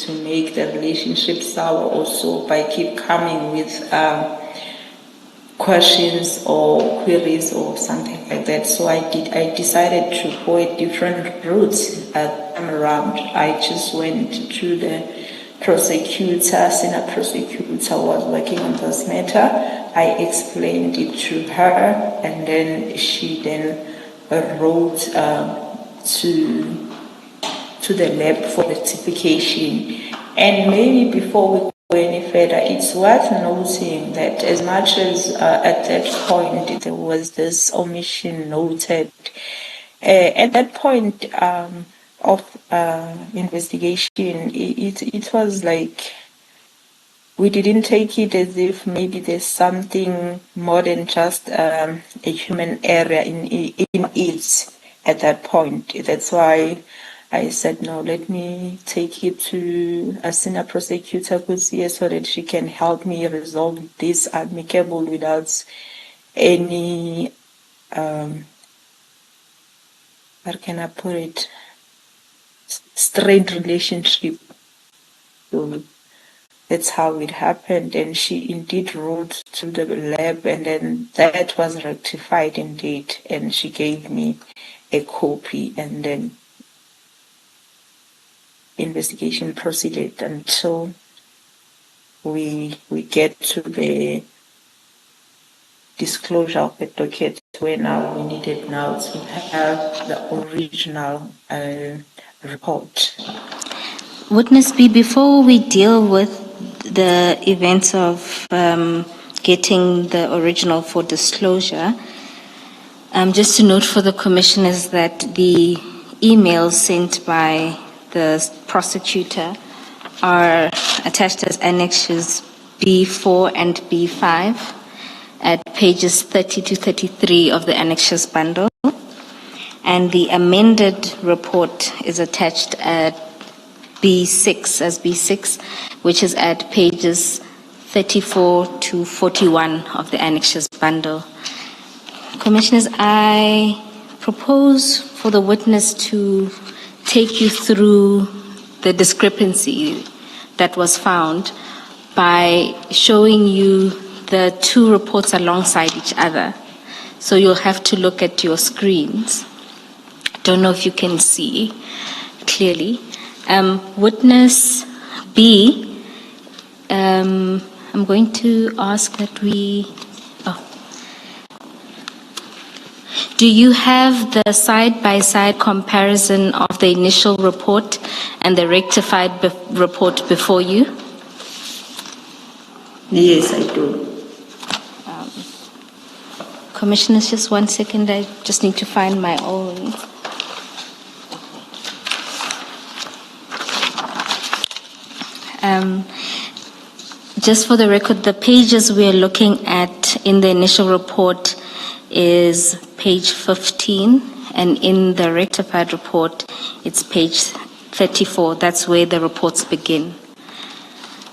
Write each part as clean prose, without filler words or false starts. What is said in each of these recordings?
to make the relationship sour also by keep coming with questions or queries or something like that. So I decided to go a different route around. I just went to the prosecutor, senior prosecutor was working on this matter. I explained it to her, and then she wrote to the lab for rectification. And maybe before we go any further, it's worth noting that as much as at that point there was this omission noted, at that point of investigation, it was like we didn't take it as if maybe there's something more than just a human error in it at that point. That's why I said, no, let me take it to a senior prosecutor Kusiye so that she can help me resolve this amicable without any, how can I put it, strained relationship. So that's how it happened, and she indeed wrote to the lab, and then that was rectified indeed, and she gave me a copy, and then investigation proceeded until we get to the disclosure of the docket, where now we needed now to have the original report. Witness B, before we deal with the events of getting the original for disclosure, just to note for the commissioners that the emails sent by the prosecutor are attached as annexes B4 and B5 at pages 30 to 33 of the annexes bundle, and the amended report is attached at B6 as B6, which is at pages 34 to 41 of the annexes bundle. Commissioners, I propose for the witness to take you through the discrepancy that was found by showing you the two reports alongside each other. So you'll have to look at your screens. Don't know if you can see clearly. Witness B, I'm going to ask that we... Do you have the side-by-side comparison of the initial report and the rectified report before you? Yes, I do. Commissioners, just 1 second. I just need to find my own. Just for the record, the pages we're looking at in the initial report is page 15, and in the rectified report, it's page 34. That's where the reports begin.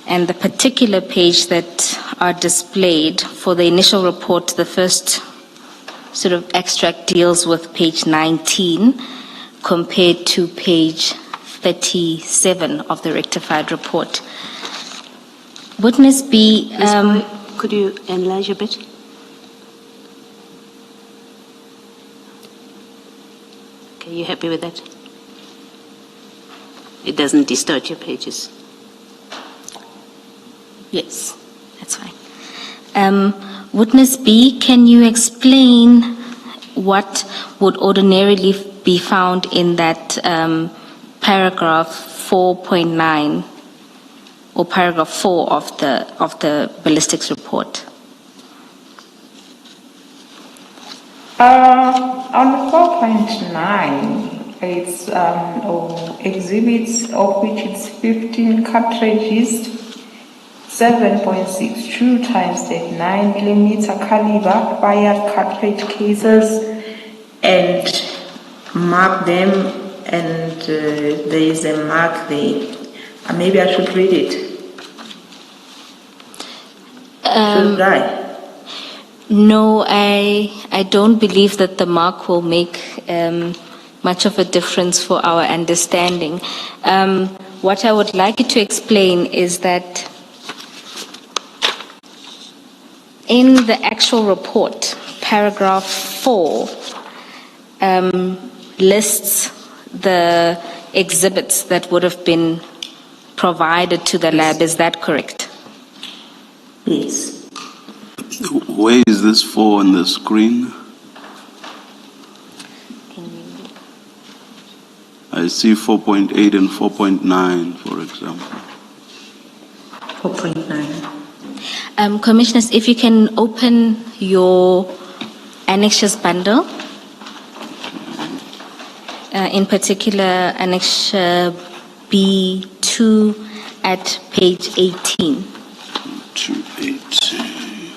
And the particular page that are displayed for the initial report, the first sort of extract deals with page 19 compared to page 37 of the rectified report. Witness B... could you enlarge a bit? Okay, you happy with that? It doesn't distort your pages? Yes, that's fine. Witness B, can you explain what would ordinarily be found in that paragraph 4.9 or paragraph 4 of the ballistics report? On 4.9, it's exhibits of which it's 15 cartridges, 7.62 times the 9mm caliber fired cartridge cases, and mark them, and there is a mark there. Maybe I should read it. Should I? No, I don't believe that the mark will make much of a difference for our understanding. what I would like you to explain is that in the actual report, paragraph 4 lists the exhibits that would have been provided to the lab. Is that correct? Yes. Where is this for on the screen? I see 4.8 and 4.9, for example. 4.9. Commissioners, if you can open your annexures bundle, in particular annexure B2 at page 18. 218.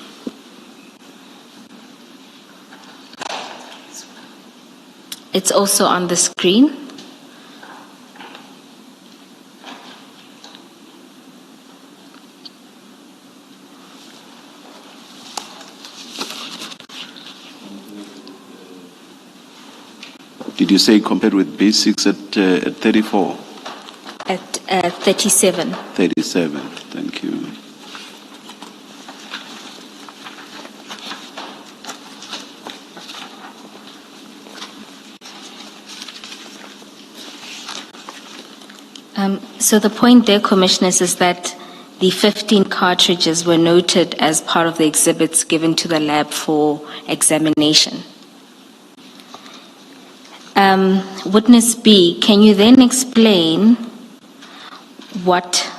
It's also on the screen. Did you say compared with B6 at 34? At 37. 37, thank you. So the point there, Commissioners, is that the 15 cartridges were noted as part of the exhibits given to the lab for examination. Witness B, can you then explain what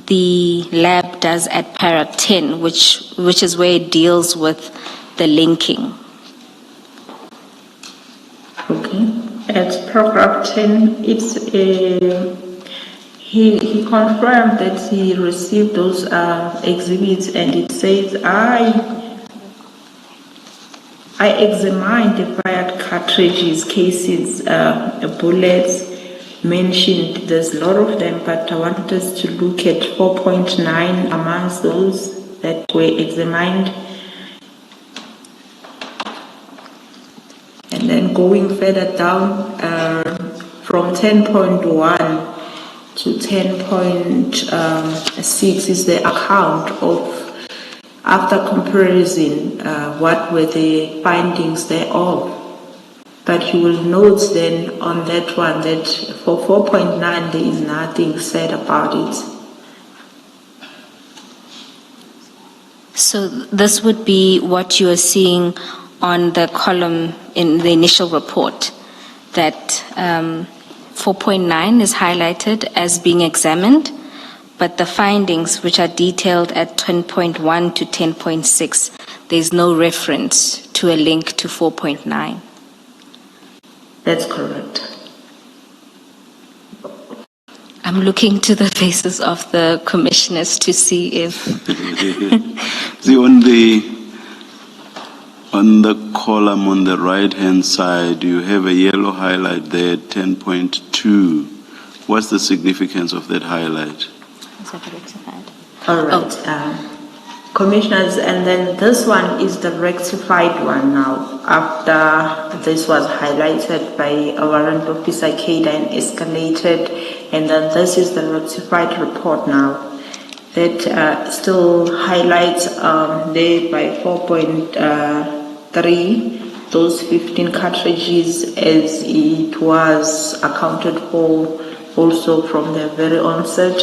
the lab does at para 10, which is where it deals with the linking? Okay. At paragraph 10, it's he confirmed that he received those exhibits, and it says, I examined the fired cartridges, cases, bullets mentioned. There's a lot of them, but I wanted us to look at 4.9 amongst those that were examined. And then going further down, from 10.1 to 10.6 is the account of, after comparison, what were the findings thereof. But you will note then on that one that for 4.9 there is nothing said about it. So this would be what you are seeing on the column in the initial report, that 4.9 is highlighted as being examined, but the findings, which are detailed at 10.1 to 10.6, there's no reference to a link to 4.9. That's correct. I'm looking to the faces of the commissioners to see if... See, on the column on the right-hand side, you have a yellow highlight there, 10.2. What's the significance of that highlight? All right. Commissioners, and then this one is the rectified one now. After this was highlighted by a warrant officer Kada and escalated, and then this is the rectified report now. That still highlights there by 4.3 those 15 cartridges as it was accounted for also from the very onset.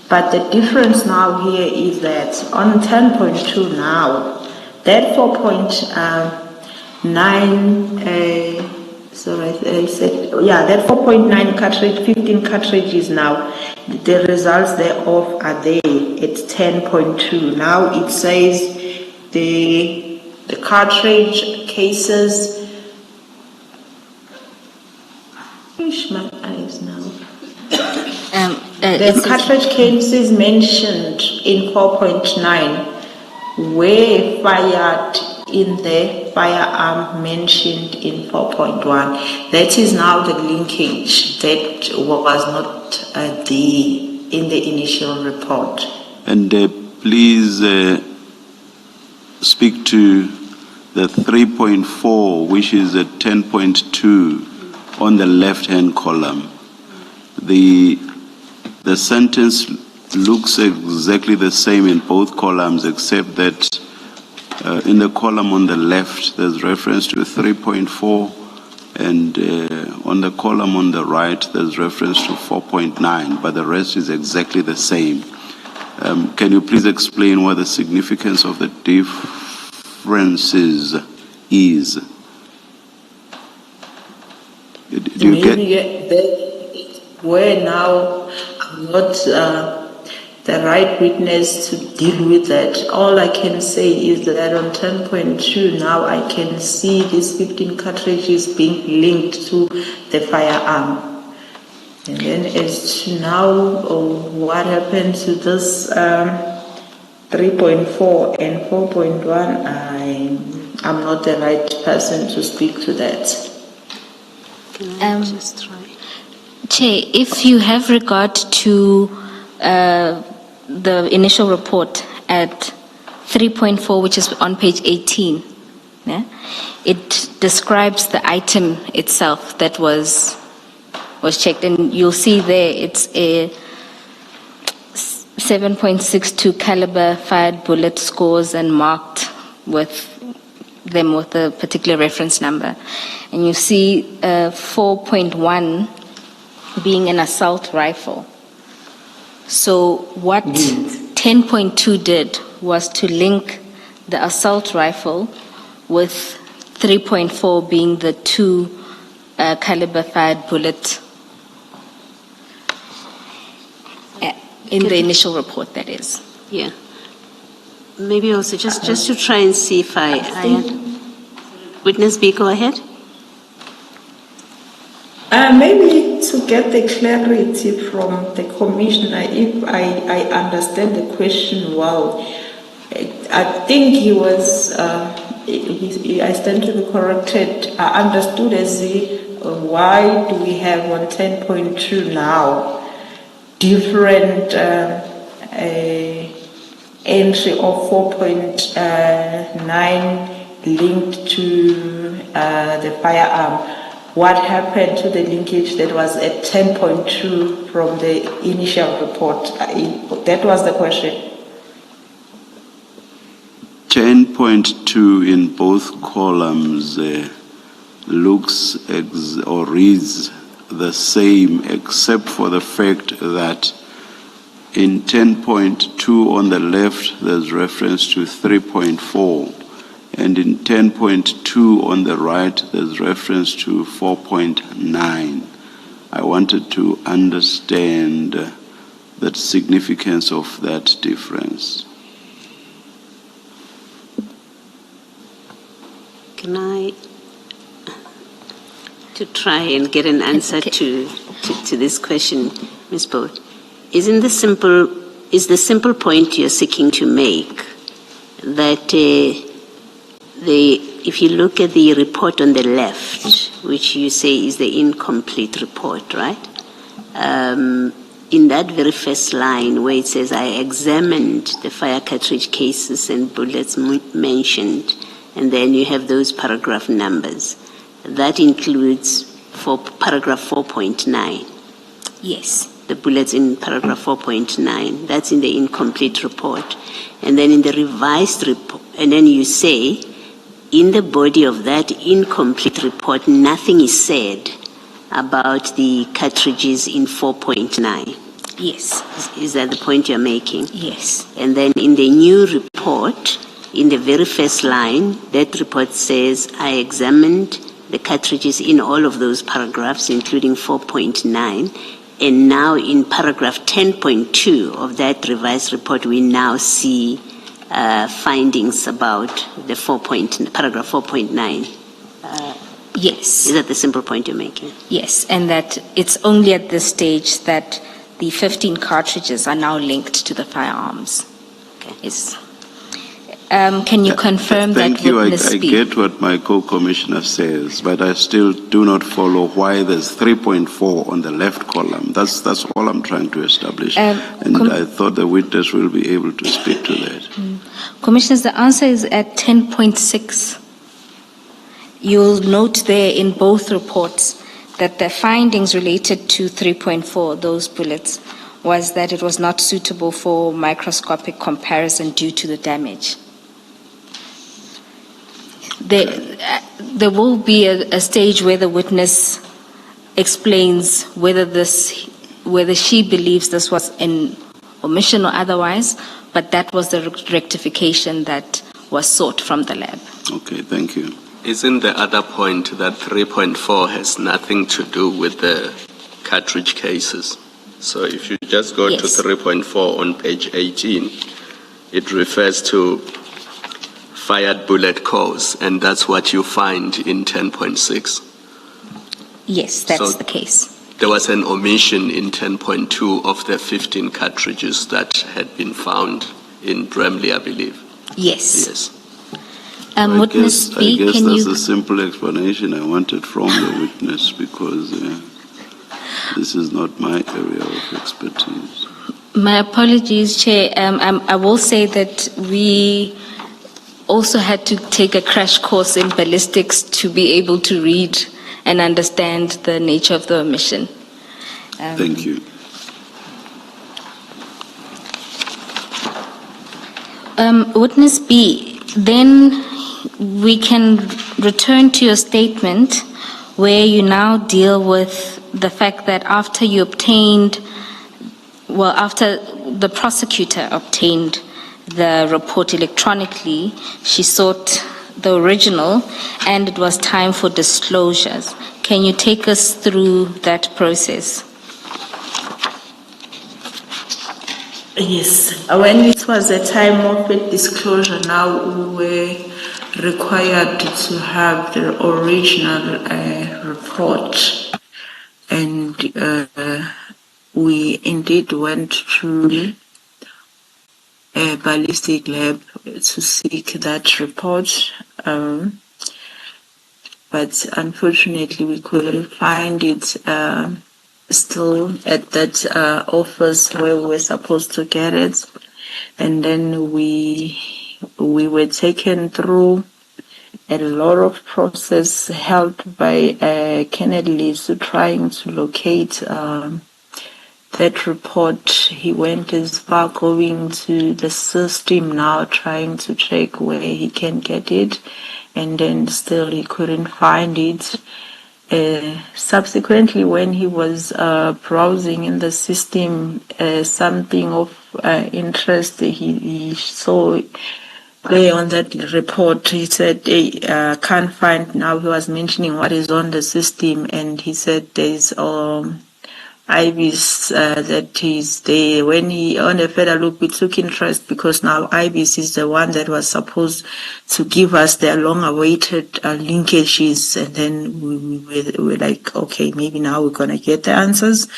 But the difference now here is that on 10.2 now, that 4.9 cartridge, 15 cartridges now, the results thereof are there at 10.2. Now it says the cartridge cases. My eyes now. The cartridge cases mentioned in 4.9 were fired in the firearm mentioned in 4.1. That is now the linkage that was not in the initial report. And please speak to the 3.4, which is at 10.2 on the left-hand column. The The sentence looks exactly the same in both columns, except that in the column on the left, there's reference to 3.4, and on the column on the right, there's reference to 4.9, but the rest is exactly the same. Can you please explain what the significance of the differences is? Do you get? Where now I'm not the right witness to deal with that. All I can say is that on 10.2 now I can see these 15 cartridges being linked to the firearm. And then as to now, what happened to this 3.4 and 4.1, I'm not the right person to speak to that. Can I just try? Chair, if you have regard to the initial report at 3.4, which is on page 18, yeah, it describes the item itself that was checked, and you'll see there it's a 7.62 caliber fired bullet scores and marked with them with a particular reference number, and you see 4.1 being an assault rifle. So what 10.2 did was to link the assault rifle with 3.4 being the 2 caliber fired bullet in the initial report, that is. Yeah. Maybe also just to try and see if I Witness B, go ahead. Maybe to get the clarity from the commissioner, if I understand the question well, I think he was, I stand to be corrected, I understood as why do we have on 10.2 now different entry of 4.9 linked to the firearm. What happened to the linkage that was at 10.2 from the initial report? That was the question. 10.2 in both columns looks or reads the same, except for the fact that in 10.2 on the left, there's reference to 3.4. And in 10.2 on the right, there's reference to 4.9. I wanted to understand the significance of that difference. Can I, to try and get an answer to this question, Ms. Boat, is the simple point you're seeking to make that if you look at the report on the left, which you say is the incomplete report, right? In that very first line where it says, I examined the fire cartridge cases and bullets mentioned, and then you have those paragraph numbers. That includes for paragraph 4.9. Yes. The bullets in paragraph 4.9. That's in the incomplete report. And then in the revised report, and then you say, in the body of that incomplete report, nothing is said about the cartridges in 4.9. Yes. Is that the point you're making? Yes. And then in the new report, in the very first line, that report says, I examined the cartridges in all of those paragraphs, including 4.9. And now in paragraph 10.2 of that revised report, we now see findings about the paragraph 4.9. Yes. Is that the simple point you're making? Yes, and that it's only at this stage that the 15 cartridges are now linked to the firearms. Okay. Yes. Can you confirm Thank that you. witness I get what my co-commissioner says, but I still do not follow why there's 3.4 on the left column. That's all I'm trying to establish. And I thought the witness will be able to speak to that. Commissioners, the answer is at 10.6. You'll note there in both reports that the findings related to 3.4, those bullets, was that it was not suitable for microscopic comparison due to the damage. There will be a stage where the witness explains whether she believes this was an omission or otherwise, but that was the rectification that was sought from the lab. Okay, thank you. Isn't the other point that 3.4 has nothing to do with the cartridge cases? So if you just go to 3.4 on page 18, it refers to fired bullet cores, and that's what you find in 10.6. Yes, that's the case. There was an omission in 10.2 of the 15 cartridges that had been found in Bramley, I believe. Yes. Yes. Witness B, I guess can that's you... a simple explanation I wanted from the witness, because this is not my area of expertise. My apologies, Chair. I will say that we also had to take a crash course in ballistics to be able to read and understand the nature of the omission. Thank you. Witness B, then we can return to your statement where you now deal with the fact that after the prosecutor obtained the report electronically, she sought the original and it was time for disclosures. Can you take us through that process? Yes, when it was the time of the disclosure, now we were required to have the original report, and we indeed went to a ballistic lab to seek that report, but unfortunately we couldn't find it still at that office where we were supposed to get it. And then we were taken through a lot of process helped by Kennedy trying to locate that report. He went as far going to the system now trying to check where he can get it, and then still he couldn't find it. Subsequently, when he was browsing in the system, something of interest he saw there on that report. He said, hey, can't find now. He was mentioning what is on the system, and he said there's IBIS that is there. When he on a further look, we took interest because now IBIS is the one that was supposed to give us their long-awaited linkages, and then we were like, okay, maybe now we're gonna get the answers.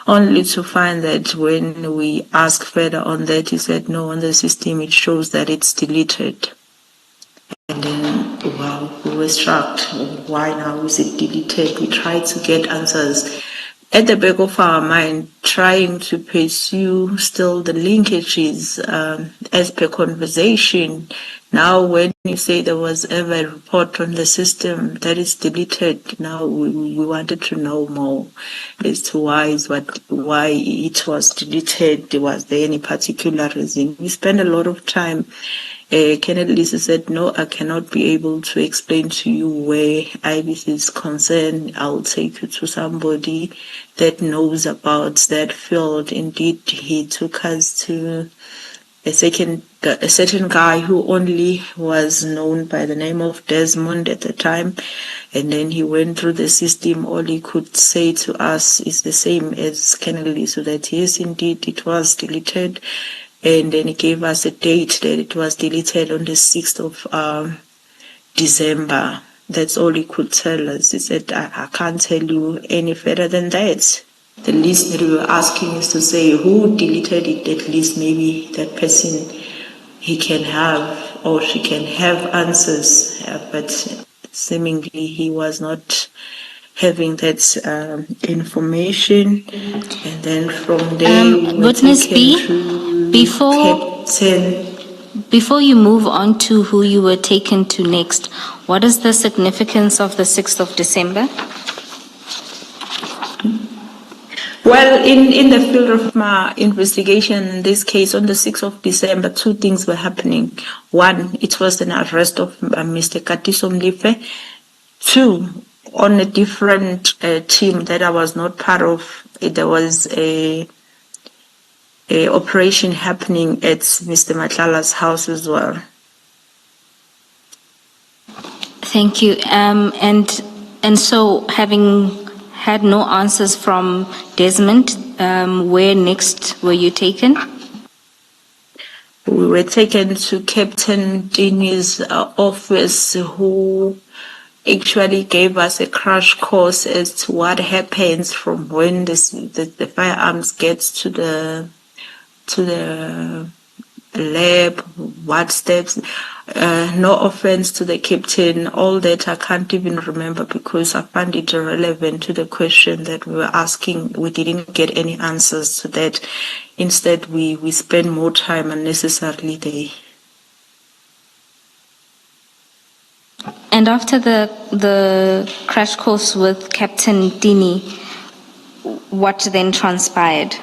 Only to find that when we asked further on that, he said no, on the system it shows that it's deleted. And then, wow, we were struck. Why now is it deleted? We tried to get answers. At the back of our mind, trying to pursue still the linkages as per conversation. Now, when you say there was ever a report on the system that is deleted, now we wanted to know more as to why it was deleted. Was there any particular reason? We spent a lot of time. Kennedy said, no, I cannot be able to explain to you where IBIS is concerned. I'll take you to somebody that knows about that field. Indeed, he took us to a certain guy who only was known by the name of Desmond at the time. And then he went through the system. All he could say to us is the same as Kennedy, so that yes, indeed, it was deleted. And then he gave us a date that it was deleted on the 6th of December. That's all he could tell us. He said, I can't tell you any further than that. The least that we were asking is to say who deleted it. At least maybe that person, he can have or she can have answers. But seemingly he was not having that information. And then from there, Witness B, before you move on to who you were taken to next, what is the significance of the 6th of December? Well, in the field of my investigation in this case, on the 6th of December, two things were happening. One, it was an arrest of Mr. Katiso Mlife. Two, on a different team that I was not part of, there was a operation happening at Mr. Matlala's house as well. Thank you. And so, having had no answers from Desmond, where next were you taken? We were taken to Captain Dini's office, who actually gave us a crash course as to what happens from when the firearms gets to the lab, what steps. No offense to the captain, all that I can't even remember because I found it irrelevant to the question that we were asking. We didn't get any answers to that. Instead, we spent more time unnecessarily there. And after the crash course with Captain Dini, what then transpired?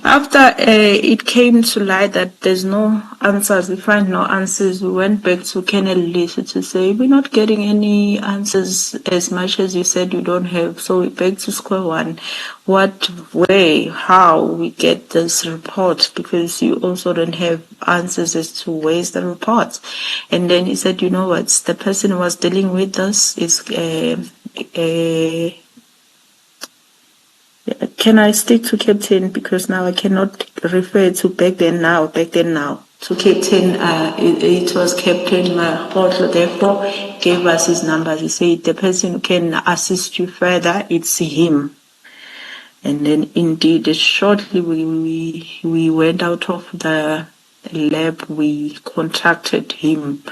After it came to light that there's no answers, we find no answers, we went back to Colonel Lisa to say, we're not getting any answers as much as you said you don't have. So we're back to square one. What way, how we get this report, because you also don't have answers as to where's the report. And then he said, you know what, the person who was dealing with us is can I stick to Captain, because now I cannot refer to back then now. To Captain, it was Captain Mahotlo, therefore gave us his numbers. He said the person who can assist you further, it's him. And then indeed, shortly we went out of the lab, we contacted him.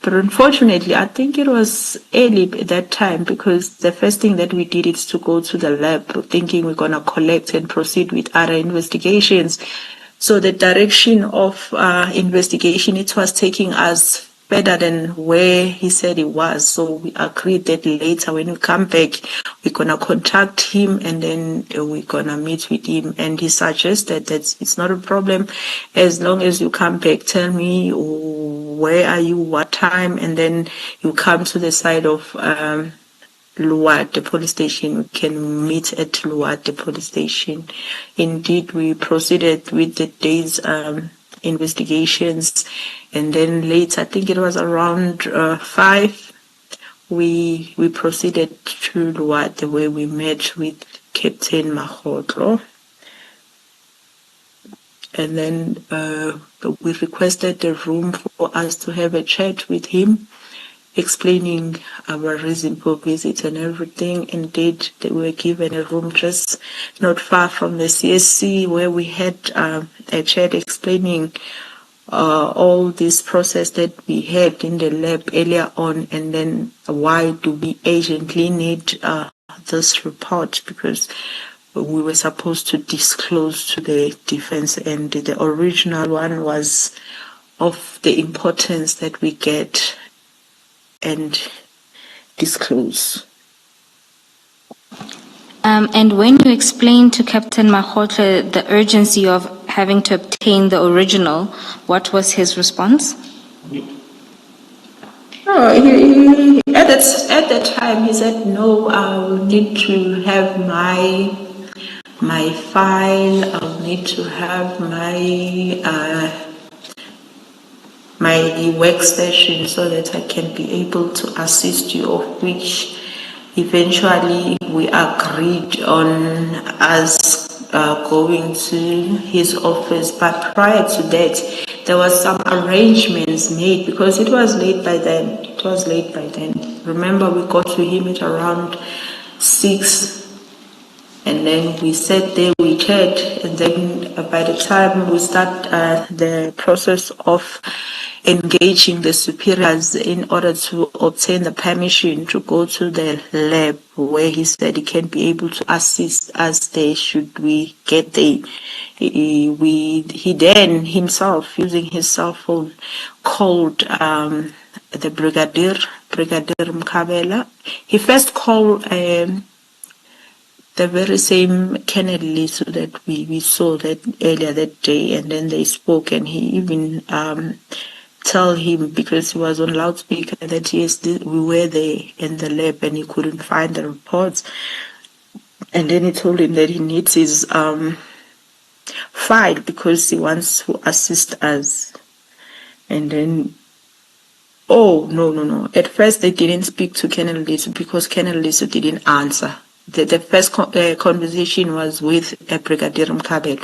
But unfortunately, I think it was early at that time, because the first thing that we did is to go to the lab thinking we're going to collect and proceed with other investigations. So the direction of investigation, it was taking us further than where he said it was. So we agreed that later when we come back, we're going to contact him and then we're going to meet with him. And he suggested that it's not a problem. As long as you come back, tell me where are you, what time, and then you come to the side of Luat, the police station. We can meet at Luat, the police station. Indeed, we proceeded with the day's investigations, and then later, I think it was around 5, we proceeded to Luat, the way we met with Captain Mahotlo. And then we requested a room for us to have a chat with him, explaining our reason for visit and everything. Indeed, they were given a room just not far from the CSC, where we had a chat explaining all this process that we had in the lab earlier on, and then why do we urgently need this report, because we were supposed to disclose to the defense, and the original one was of the importance that we get and disclose. And when you explained to Captain Mahotlo the urgency of having to obtain the original, what was his response? Oh, at that time he said, no, I will need to have my file, I'll need to have my workstation so that I can be able to assist you, of which eventually we agreed on us going to his office. But prior to that, there was some arrangements made, because it was late by then. Remember, we got to him at around 6. And then we sat there, we chat, and then by the time we start the process of engaging the superiors in order to obtain the permission to go to the lab, where he said he can be able to assist us there should we get there. He then himself, using his cell phone, called the Brigadier Mkhabela. He first called the very same Kennedy Lisu that we saw that earlier that day, and then they spoke, and he even tell him, because he was on loudspeaker, that yes, we were there in the lab and he couldn't find the reports. And then he told him that he needs his file because he wants to assist us. And then, oh, no. At first, they didn't speak to Colonel Lisu because Colonel Lisu didn't answer. The first conversation was with Brigadier Mkhwanazi,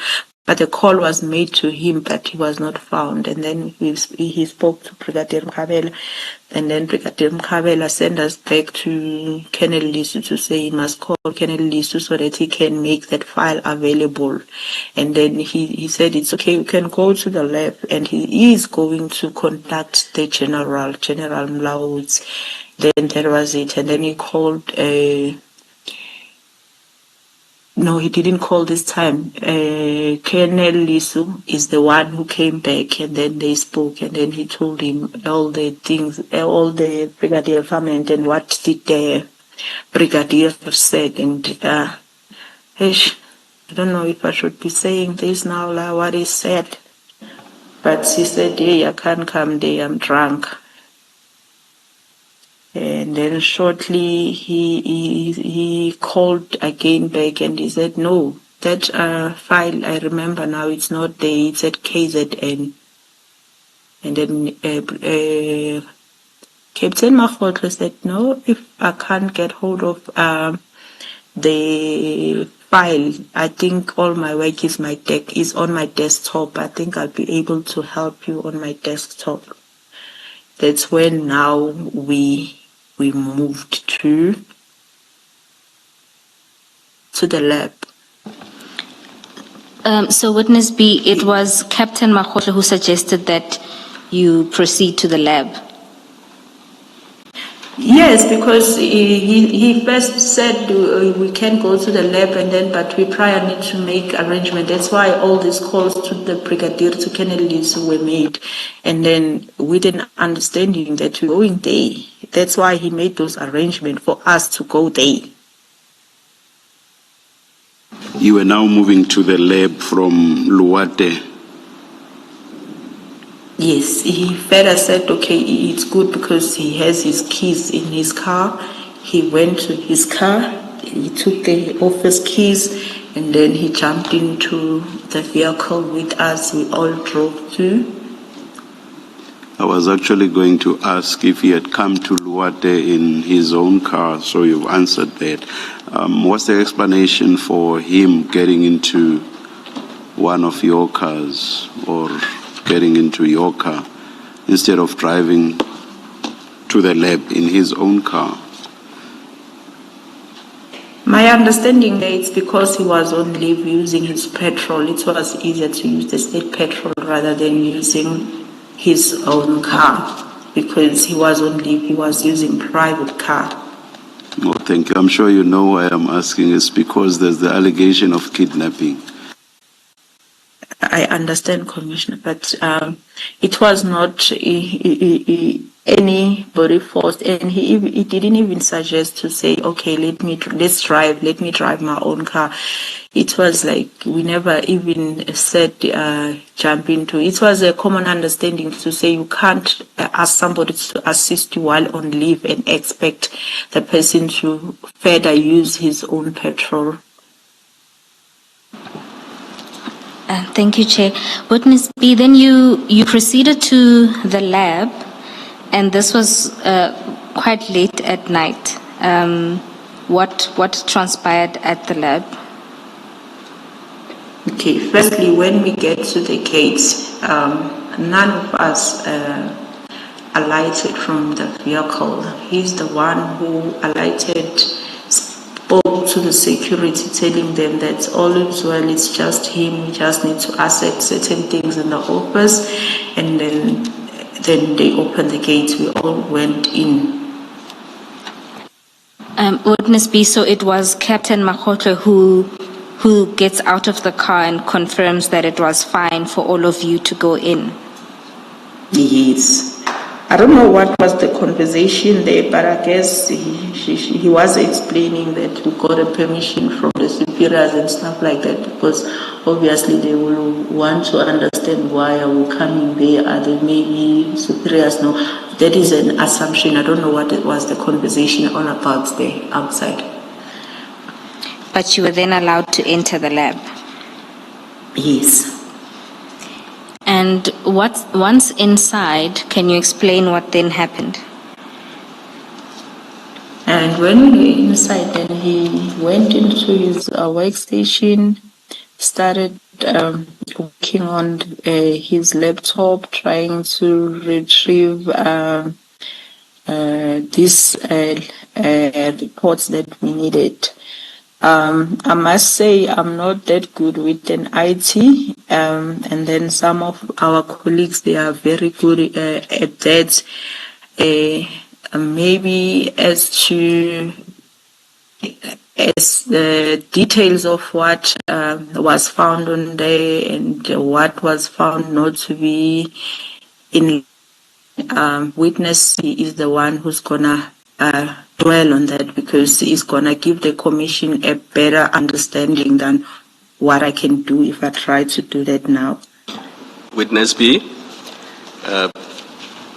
but the call was made to him, but he was not found. And then he spoke to Brigadier Mkhwanazi, and then Brigadier Mkhwanazi sent us back to Colonel Lisu to say he must call Colonel Lisu so that he can make that file available. And then he said, it's okay, you can go to the lab, and he is going to contact the General Mkhwanazi. Then that was it. And then he called no, he didn't call this time. Colonel Lisu is the one who came back, and then they spoke, and then he told him all the things, all the brigadier comment, and what did the brigadier said. And I don't know if I should be saying this now, like what he said, but he said, hey, I can't come there, I'm drunk. And then shortly he called again back, and he said, no, that file, I remember now, it's not there, it's at KZN. And then Captain Mkhwanazi said, no, if I can't get hold of the file, I think all my work is on my desktop. I think I'll be able to help you on my desktop. That's when now we moved to the lab. So Witness B, it was Captain Mkhwanazi who suggested that you proceed to the lab. Yes, because he first said we can go to the lab, and then but we prior need to make arrangement. That's why all these calls to the brigadier, to Colonel Lisu were made, and then we didn't understanding that we're going there. That's why he made those arrangements for us to go there. You are now moving to the lab from Luwate. Yes, he further said, okay, it's good because he has his keys in his car. He went to his car, he took the office keys, and then he jumped into the vehicle with us. We all drove to. I was actually going to ask if he had come to Luwate in his own car, so you've answered that. What's the explanation for him getting into one of your cars or getting into your car instead of driving to the lab in his own car? My understanding that it's because he was on leave using his petrol. It was easier to use the state petrol rather than using his own car, because he was on leave, he was using private car. Oh, thank you. I'm sure you know why I'm asking. It's because there's the allegation of kidnapping. I understand, Commissioner, but it was not anybody forced, and he didn't even suggest to say, okay, let me drive my own car. It was like we never even said jump into. It was a common understanding to say you can't ask somebody to assist you while on leave and expect the person to further use his own petrol. Thank you, Chair. Witness B, then you proceeded to the lab, and this was quite late at night. What transpired at the lab? Okay, firstly, when we get to the gates, none of us alighted from the vehicle. He's the one who alighted, spoke to the security, telling them that all is well, it's just him, we just need to accept certain things in the office, and then they opened the gates, we all went in. Witness B, so it was Captain Mkhwanazi who gets out of the car and confirms that it was fine for all of you to go in? Yes. I don't know what was the conversation there, but I guess he was explaining that we got a permission from the superiors and stuff like that, because obviously they will want to understand why are we coming there. Are they maybe superiors? No, that is an assumption. I don't know what it was the conversation all about there outside. But you were then allowed to enter the lab? Yes. And once inside, can you explain what then happened? And when we were inside, then he went into his workstation, started working on his laptop, trying to retrieve these reports that we needed. I must say I'm not that good with an IT, and then some of our colleagues, they are very good at that. Maybe as the details of what was found on there and what was found not to be in witness, he is the one who's gonna dwell on that, because it's gonna give the commission a better understanding than what I can do if I try to do that now. Witness B,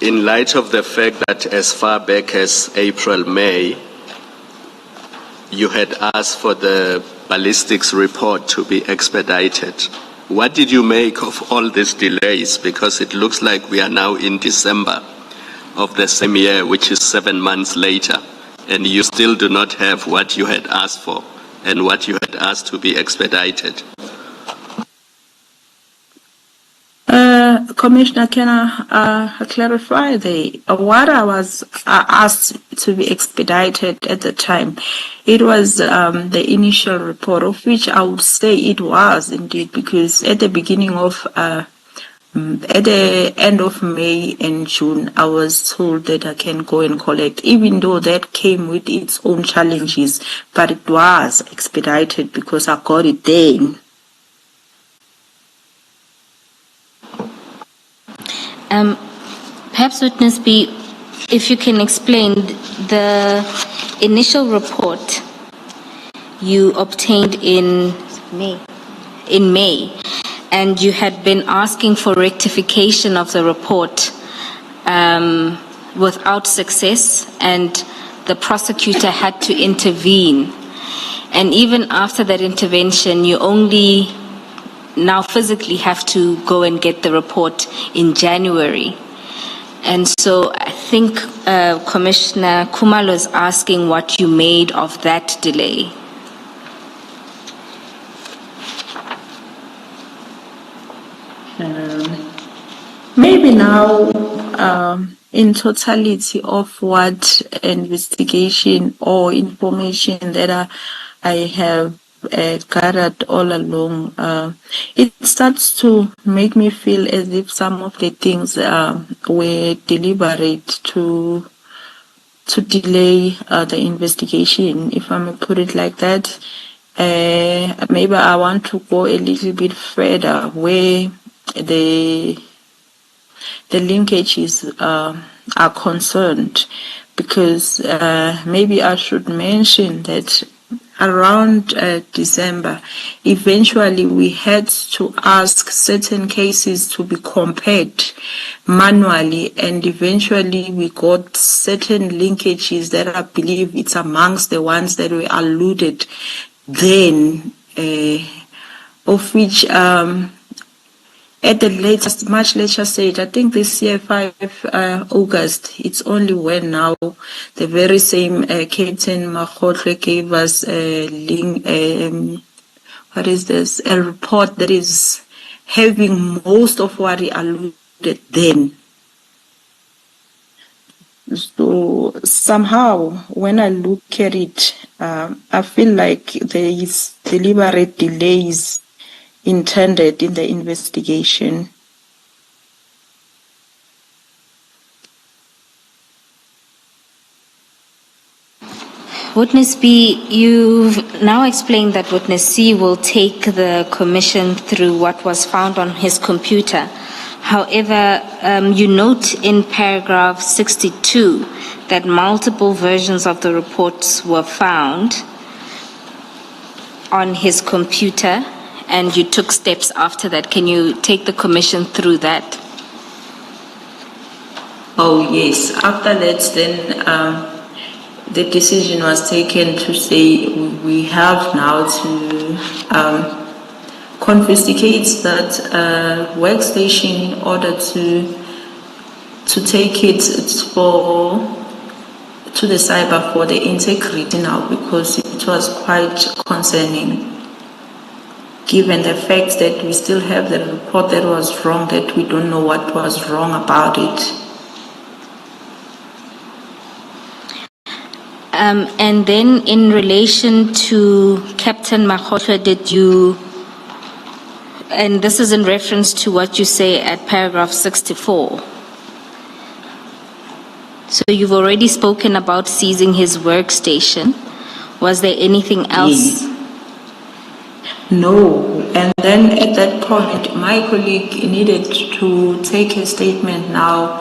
in light of the fact that as far back as April, May, you had asked for the ballistics report to be expedited, what did you make of all these delays? Because it looks like we are now in December of the same year, which is 7 months later, and you still do not have what you had asked for and what you had asked to be expedited. Commissioner, can I clarify what I was asked to be expedited at the time? It was the initial report, of which I would say it was indeed, because at the beginning of at the end of May and June, I was told that I can go and collect, even though that came with its own challenges, but it was expedited because I got it then. Perhaps Witness B, if you can explain the initial report you obtained in May, and you had been asking for rectification of the report without success, and the prosecutor had to intervene. And even after that intervention, you only now physically have to go and get the report in January. And so I think Commissioner Khumalo is asking what you made of that delay. Maybe now, in totality of what investigation or information that I have gathered all along, it starts to make me feel as if some of the things were deliberate to delay the investigation, if I may put it like that. Maybe I want to go a little bit further where the linkages are concerned, because maybe I should mention that around December, eventually we had to ask certain cases to be compared manually, and eventually we got certain linkages that I believe it's amongst the ones that were alluded then, of which at the latest, much later stage, I think this year, 5 August, it's only when now the very same Captain Makgotle gave us a link, a report that is having most of what he alluded then. So somehow, when I look at it, I feel like there is deliberate delays intended in the investigation. Witness B, you've now explained that Witness C will take the commission through what was found on his computer. However, you note in paragraph 62 that multiple versions of the reports were found on his computer, and you took steps after that. Can you take the commission through that? Oh, yes. After that, then the decision was taken to say we have now to confiscate that workstation in order to take it to the cyber for the integrity now, because it was quite concerning, given the fact that we still have the report that was wrong, that we don't know what was wrong about it. And then in relation to Captain Mkhwanazi, did you, and this is in reference to what you say at paragraph 64. So you've already spoken about seizing his workstation. Was there anything else? Yes. No. And then at that point, my colleague needed to take a statement now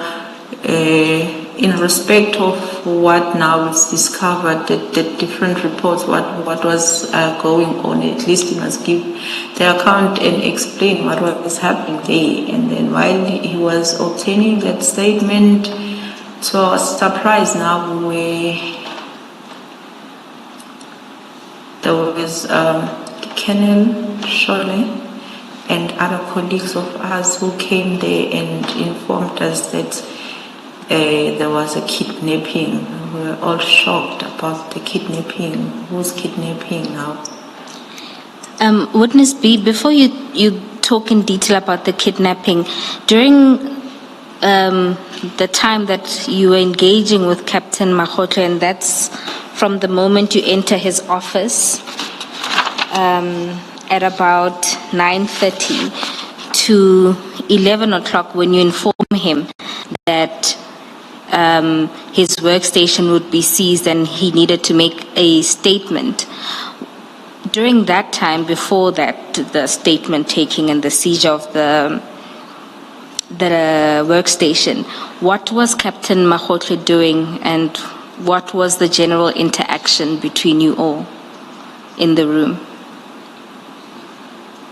in respect of what now is discovered, the different reports, what was going on. At least he must give the account and explain what was happening there. And then while he was obtaining that statement, so I was surprised now where there was Colonel Shole and other colleagues of us who came there and informed us that there was a kidnapping. We were all shocked about the kidnapping. Who's kidnapping now? Witness B, before you talk in detail about the kidnapping, during the time that you were engaging with Captain Mkhwanazi, and that's from the moment you enter his office at about 9:30 to 11 o'clock, when you inform him that his workstation would be seized and he needed to make a statement. During that time, before that, the statement taking and the seizure of the workstation, what was Captain Mkhwanazi doing, and what was the general interaction between you all in the room?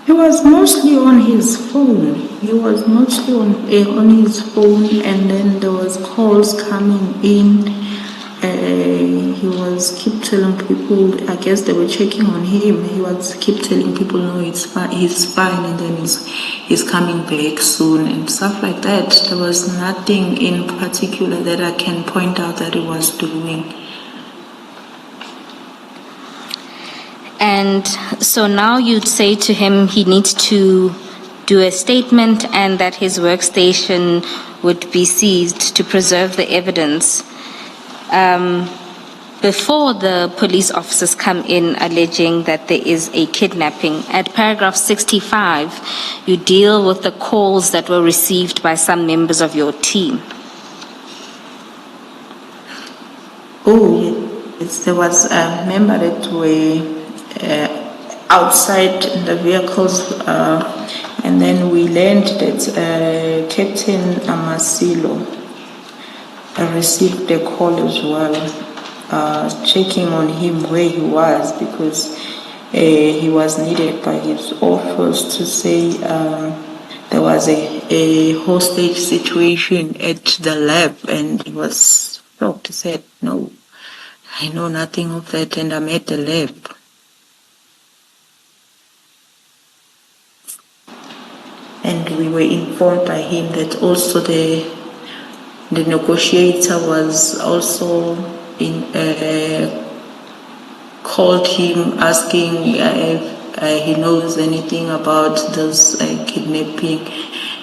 He was mostly on his phone. He was mostly on his phone, and then there was calls coming in. He was keep telling people, I guess they were checking on him. He was keep telling people, no, it's fine, he's fine, and then he's coming back soon and stuff like that. There was nothing in particular that I can point out that he was doing. And so now you'd say to him he needs to do a statement and that his workstation would be seized to preserve the evidence. Before the police officers come in alleging that there is a kidnapping, at paragraph 65, you deal with the calls that were received by some members of your team. Oh, yes. There was a member that were outside the vehicles, and then we learned that Captain Amasilo received a call as well, checking on him where he was, because he was needed by his office to say there was a hostage situation at the lab, and he was shocked. He said, no, I know nothing of that, and I'm at the lab. And we were informed by him that also the negotiator was also called him asking if he knows anything about this kidnapping,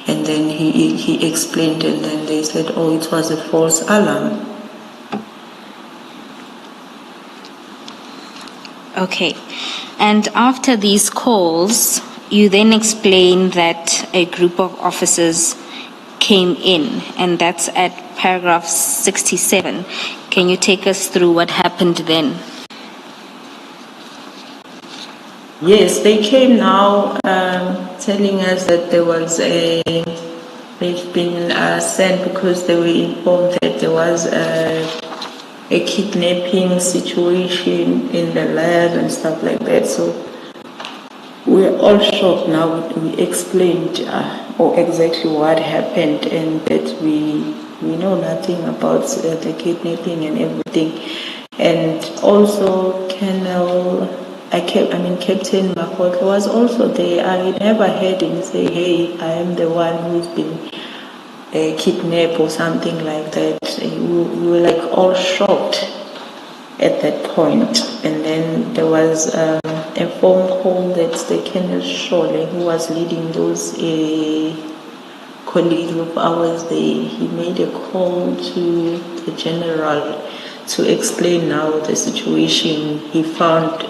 and then he explained, and then they said, oh, it was a false alarm. Okay. And after these calls, you then explain that a group of officers came in, and that's at paragraph 67. Can you take us through what happened then? Yes, they came now telling us that there was a they've been sent because they were informed that there was a kidnapping situation in the lab and stuff like that. So we're all shocked now. We explained exactly what happened and that we know nothing about the kidnapping and everything. And also Captain Mkhwanazi was also there. I never heard him say, hey, I am the one who's been kidnapped or something like that. We were like all shocked at that point. And then there was a phone call that the Colonel Shole, who was leading those colleagues of ours there, he made a call to the general to explain now the situation he found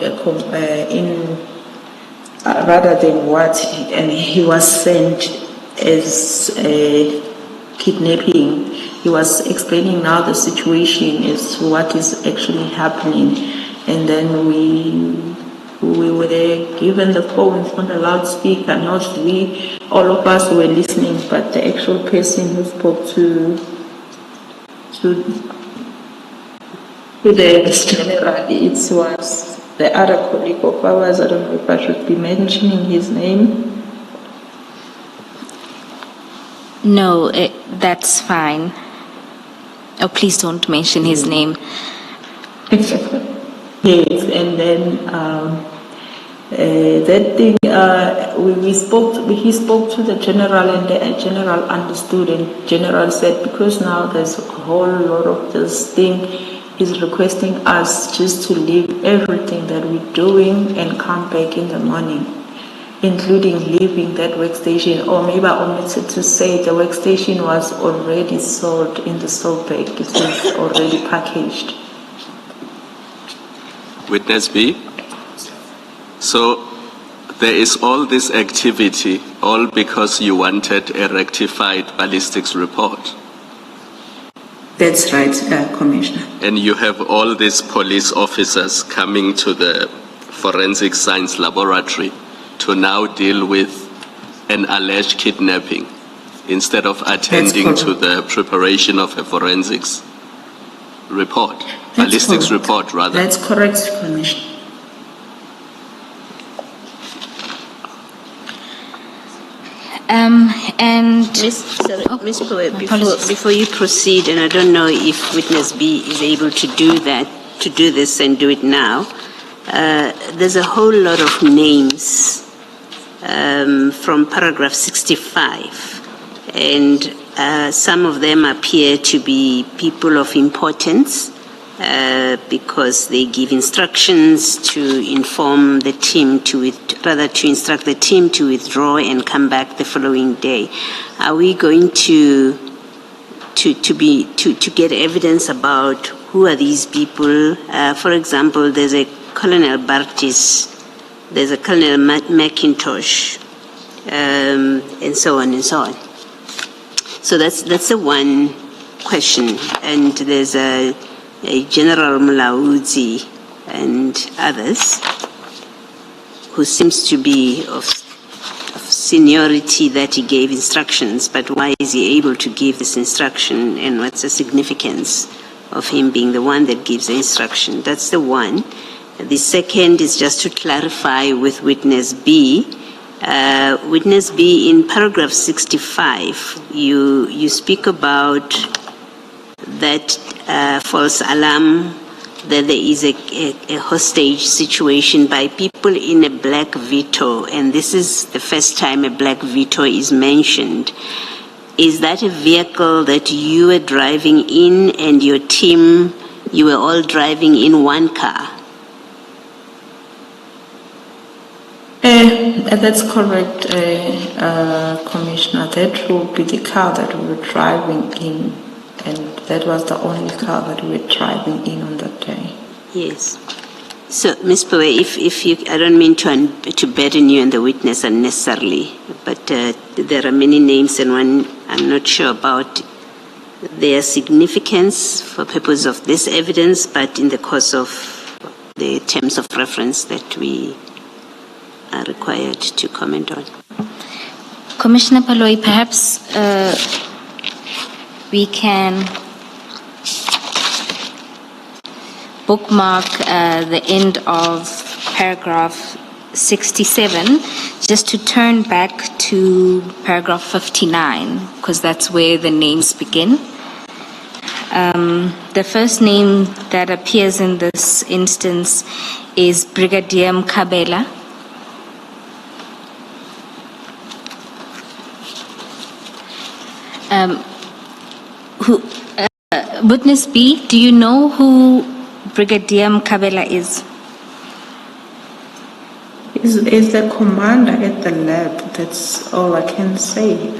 rather than what he was sent as kidnapping. He was explaining now the situation as to what is actually happening, and then we were there given the phone on the loudspeaker. Not we, all of us were listening, but the actual person who spoke to the general, it was the other colleague of ours. I don't know if I should be mentioning his name. No, that's fine. Oh, please don't mention his name. Yes, and then that thing, he spoke to the general, and the general understood, and general said, because now there's a whole lot of this thing, he's requesting us just to leave everything that we're doing and come back in the morning, including leaving that workstation. Or maybe I omitted to say the workstation was already sold in the sold bag. It was already packaged. Witness B. So there is all this activity, all because you wanted a rectified ballistics report. That's right, Commissioner. And you have all these police officers coming to the forensic science laboratory to now deal with an alleged kidnapping instead of attending to the preparation of a forensics report, ballistics report rather. That's correct, Commissioner. And Miss Poe, before you proceed, and I don't know if Witness B is able to do this and do it now, there's a whole lot of names from paragraph 65, and some of them appear to be people of importance because they give instructions to inform the team to instruct the team to withdraw and come back the following day. Are we going to get evidence about who are these people? For example, there's a Colonel Bartis, there's a Colonel McIntosh, and so on and so on. So that's the one question. And there's a General Mkhwanazi and others who seems to be of seniority that he gave instructions, but why is he able to give this instruction, and what's the significance of him being the one that gives the instruction? That's the one. The second is just to clarify with Witness B. Witness B, in paragraph 65, you speak about that false alarm, that there is a hostage situation by people in a black Vito, and this is the first time a black Vito is mentioned. Is that a vehicle that you were driving in and your team, you were all driving in one car? That's correct, Commissioner. That will be the car that we were driving in, and that was the only car that we were driving in on that day. Yes. So, Ms. Poe, if you, I don't mean to burden you and the witness unnecessarily, but there are many names, and one I'm not sure about their significance for purpose of this evidence, but in the course of the terms of reference that we are required to comment on. Commissioner Paloi, perhaps we can bookmark the end of paragraph 67, just to turn back to paragraph 59, because that's where the names begin. The first name that appears in this instance is Brigadier Mkhabela. Witness B, do you know who Brigadier Mkhabela is? Is the commander at the lab. That's all I can say.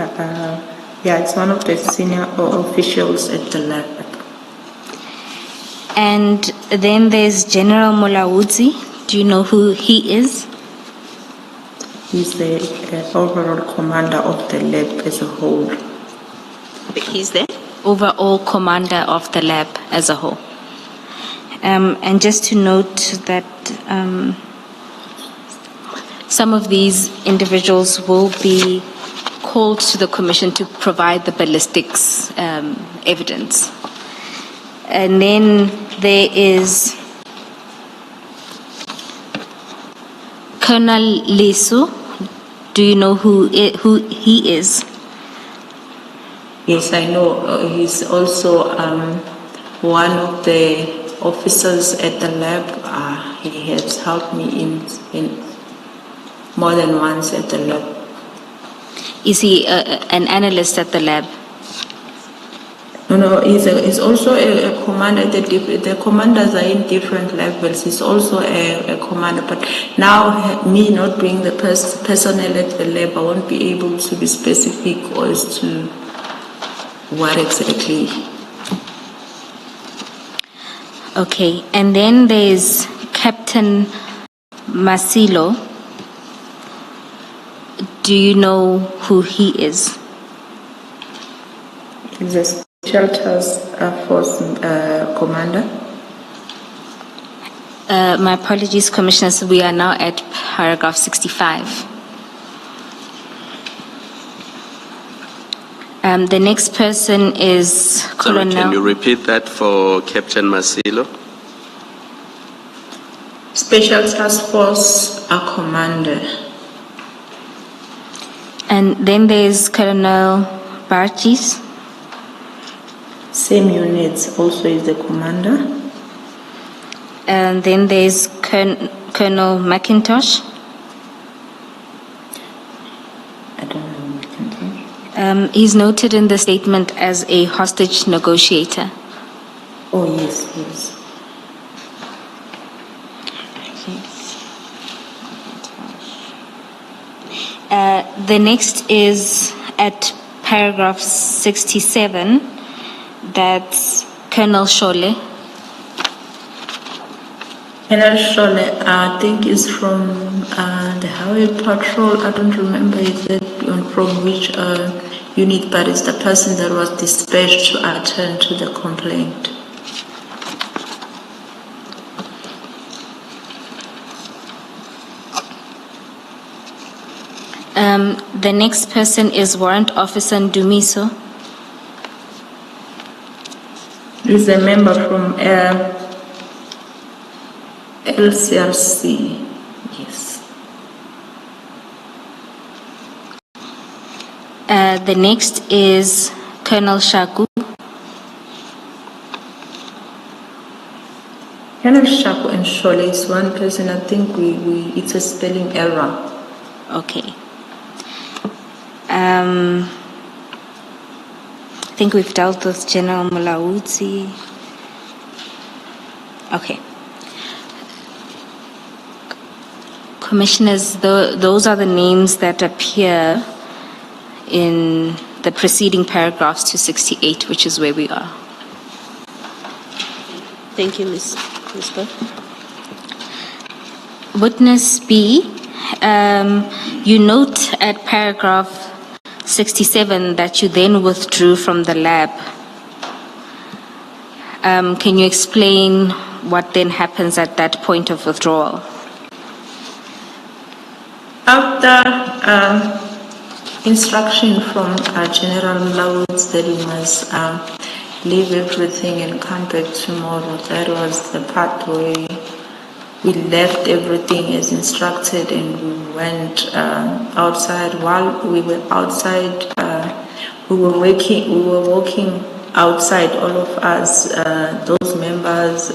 Yeah, it's one of the senior officials at the lab. And then there's General Mkhwanazi. Do you know who he is? He's the overall commander of the lab as a whole. He's there? Overall commander of the lab as a whole. And just to note that some of these individuals will be called to the commission to provide the ballistics evidence. And then there is Colonel Lesu. Do you know who he is? Yes, I know. He's also one of the officers at the lab. He has helped me in more than once at the lab. Is he an analyst at the lab? No, he's also a commander. The commanders are in different levels. He's also a commander. But now, me not being the personnel at the lab, I won't be able to be specific as to what exactly. Okay, and then there's Captain Masilo. Do you know who he is? He's a Special Task Force commander. My apologies, Commissioners. We are now at paragraph 65. The next person is Colonel. Sorry, can you repeat that for Captain Masilo? Special Task Force commander. And then there's Colonel Barchis. Same units, also is the commander. And then there's Colonel McIntosh. I don't know McIntosh. He's noted in the statement as a hostage negotiator. Oh, yes. The next is at paragraph 67. That's Colonel Shole. Colonel Shole, I think is from the Highway Patrol. I don't remember from which unit, but it's the person that was dispatched to attend to the complaint. The next person is Warrant Officer Ndumiso. He's a member from LCRC. Yes. The next is Colonel Shaku. Colonel Shaku and Shole is one person. I think it's a spelling error. Okay. I think we've dealt with General Mkhwanazi. Okay. Commissioners, those are the names that appear in the preceding paragraphs to 68, which is where we are. Thank you, Ms. Burke. Witness B, you note at paragraph 67 that you then withdrew from the lab. Can you explain what then happens at that point of withdrawal? After instruction from General Mkhwanazi that he must leave everything and come back tomorrow. That was the part where we left everything as instructed and we went outside. While we were outside, we were walking outside, all of us, those members,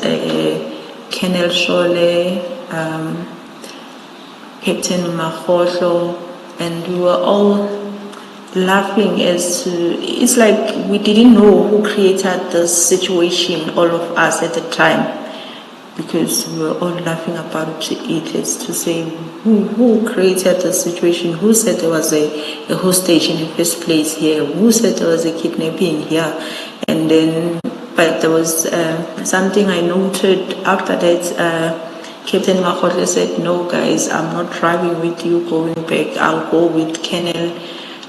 Colonel Shole, Captain Mkhwanazi, and we were all laughing as to, it's like we didn't know who created the situation, all of us at the time, because we were all laughing about it as to say who created the situation, who said there was a hostage in the first place here, who said there was a kidnapping here. And then, but there was something I noted after that. Captain Mkhwanazi said, "No, guys, I'm not driving with you going back. I'll go with Colonel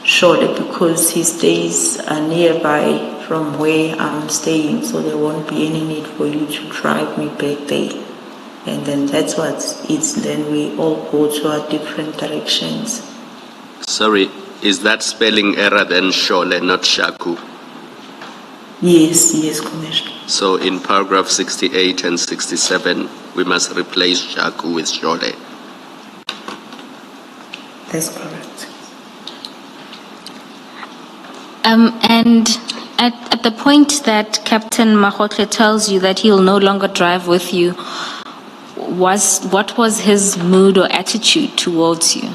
Shole because he stays nearby from where I'm staying, so there won't be any need for you to drive me back there." And then that's what it's. Then we all go to our different directions. Sorry, is that spelling error then Shole, not Shaku? Yes, Commissioner. So in paragraph 68 and 67, we must replace Shaku with Shole. That's correct. And at the point that Captain Mkhwanazi tells you that he'll no longer drive with you, what was his mood or attitude towards you?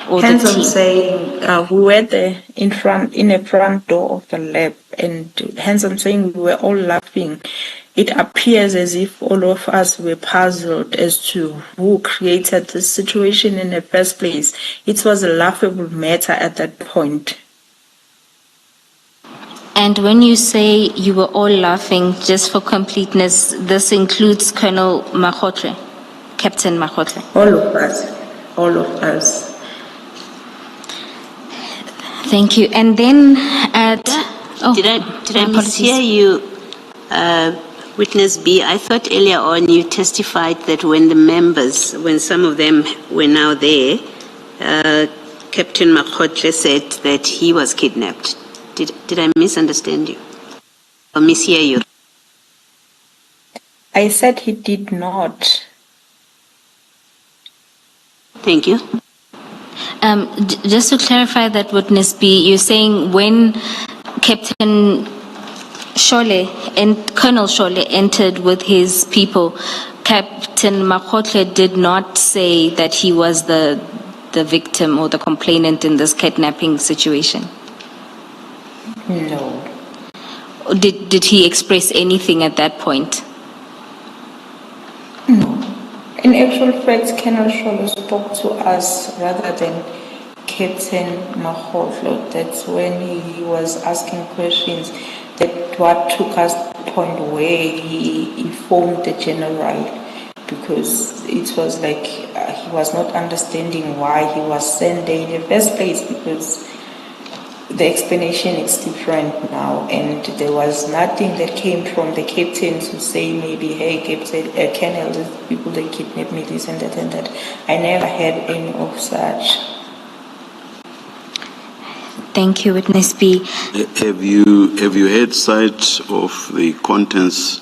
Or Hence, the I'm team? saying we were there in the front door of the lab, and hence I'm saying we were all laughing. It appears as if all of us were puzzled as to who created this situation in the first place. It was a laughable matter at that point. And when you say you were all laughing, just for completeness, this includes Colonel Mkhwanazi, Captain Mkhwanazi. All of us. Thank you. And then Did I mishear you, Witness B? I thought earlier on you testified that when some of them were now there, Captain Mkhwanazi said that he was kidnapped. Did I misunderstand you or mishear you? I said he did not. Thank you. Just to clarify that, Witness B, you're saying when Captain Shole and Colonel Shole entered with his people, Captain Mkhwanazi did not say that he was the victim or the complainant in this kidnapping situation? No. Did he express anything at that point? No. In actual fact, Colonel Shole spoke to us rather than Captain Mkhwanazi. That's when he was asking questions. That what took us to the point where he informed the general, because it was like he was not understanding why he was sent there in the first place, because the explanation is different now, and there was nothing that came from the captain to say maybe, hey, Captain, Colonel, these people, they kidnapped me, this and that and that. I never had any of such. Thank you, Witness B. Have you had sight of the contents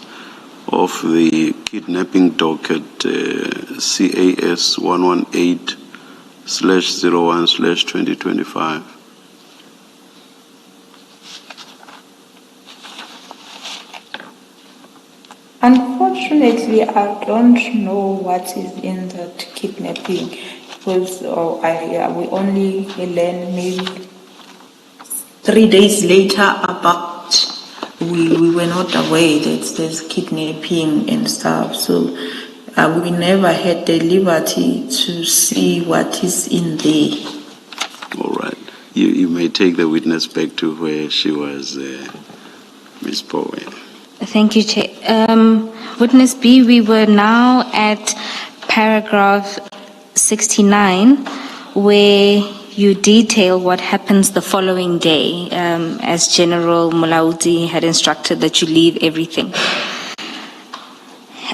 of the kidnapping docket CAS 118/01/2025? Unfortunately, I don't know what is in that kidnapping, because we only learned maybe 3 days later about, we were not aware that there's kidnapping and stuff, so we never had the liberty to see what is in there. All right. You may take the witness back to where she was, Ms. Powell. Thank you, Chair. Witness B, we were now at paragraph 69, where you detail what happens the following day, as General Mkhwanazi had instructed that you leave everything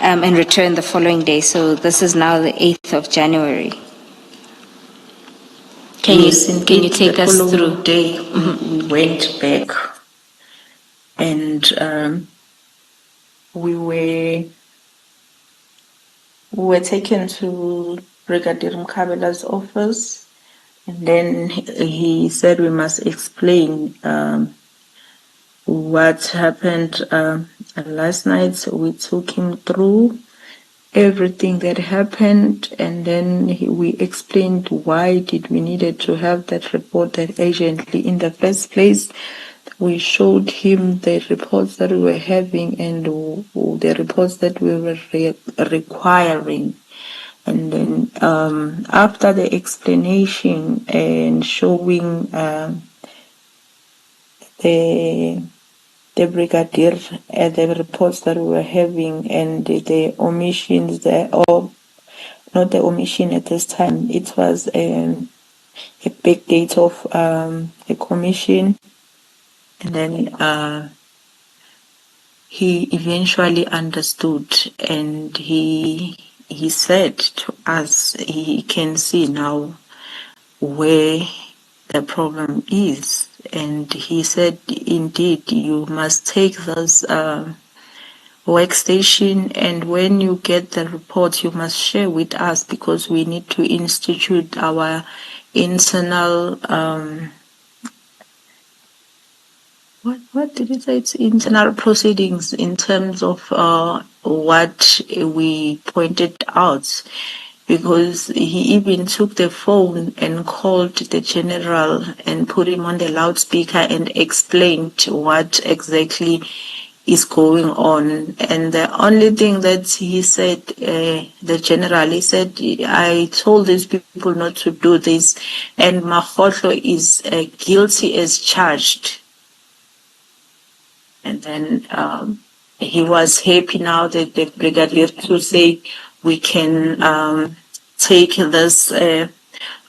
and return the following day. So this is now the 8th of January. Can Yes, you indeed, take the us following through? day, we went back and we were taken to Brigadier Mkhabela's office, and then he said we must explain what happened last night. So we took him through everything that happened, and then we explained why did we needed to have that report that urgently in the first place. We showed him the reports that we were having and the reports that we were requiring. And then after the explanation and showing the brigadier the reports that we were having and the omissions there, or not the omission at this time, it was a big date of a commission, and then he eventually understood, and he said to us he can see now where the problem is, and he said indeed you must take this workstation, and when you get the report you must share with us because we need to institute our internal what did it say? It's internal proceedings in terms of what we pointed out, because he even took the phone and called the general and put him on the loudspeaker and explained what exactly is going on. And the only thing that he said, the general, he said, I told these people not to do this, and Mkhwanazi is guilty as charged. And then he was happy now that the brigadier to say we can take this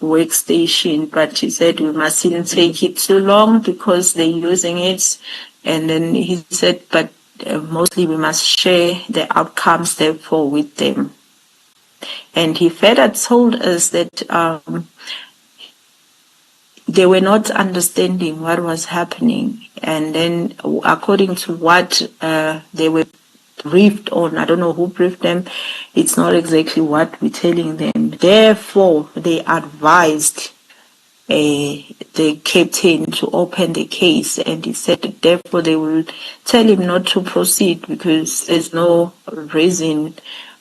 workstation, but he said we mustn't take it too long because they're using it. And then he said, but mostly we must share the outcomes therefore with them. And he further told us that they were not understanding what was happening, and then according to what they were briefed on, I don't know who briefed them, it's not exactly what we're telling them. Therefore, they advised the captain to open the case, and he said that therefore they will tell him not to proceed because there's no reason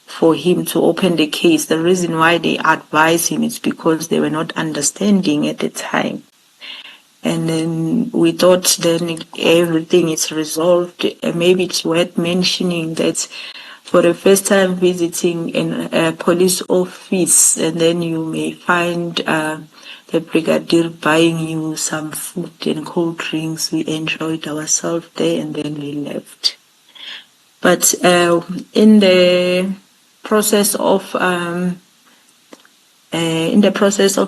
for him to open the case. The reason why they advised him is because they were not understanding at the time. And then we thought then everything is resolved. Maybe it's worth mentioning that for the first time visiting a police office, and then you may find the brigadier buying you some food and cold drinks. We enjoyed ourselves there, and then we left. But in the process of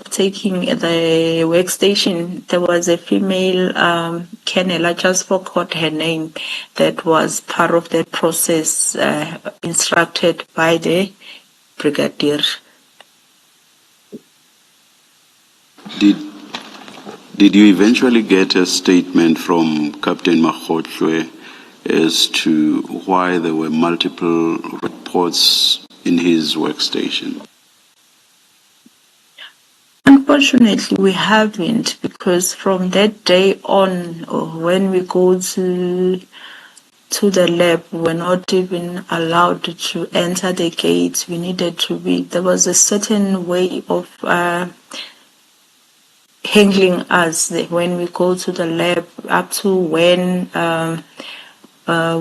taking the workstation, there was a female colonel, I just forgot her name, that was part of the process instructed by the brigadier. Did you eventually get a statement from Captain Mkhwanazi as to why there were multiple reports in his workstation? Unfortunately, we haven't, because from that day on, when we go to the lab, we were not even allowed to enter the gates. We needed to be, there was a certain way of handling us when we go to the lab, up to when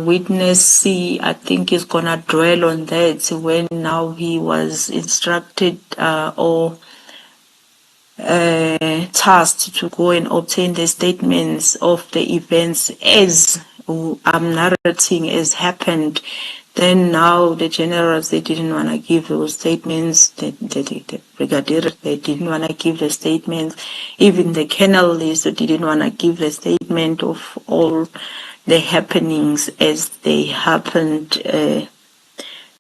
witness C, I think, is going to dwell on that, when now he was instructed or tasked to go and obtain the statements of the events as I'm narrating as happened. Then now the generals, they didn't want to give those statements. The brigadier, they didn't want to give the statements. Even the colonel, they didn't want to give the statement of all the happenings as they happened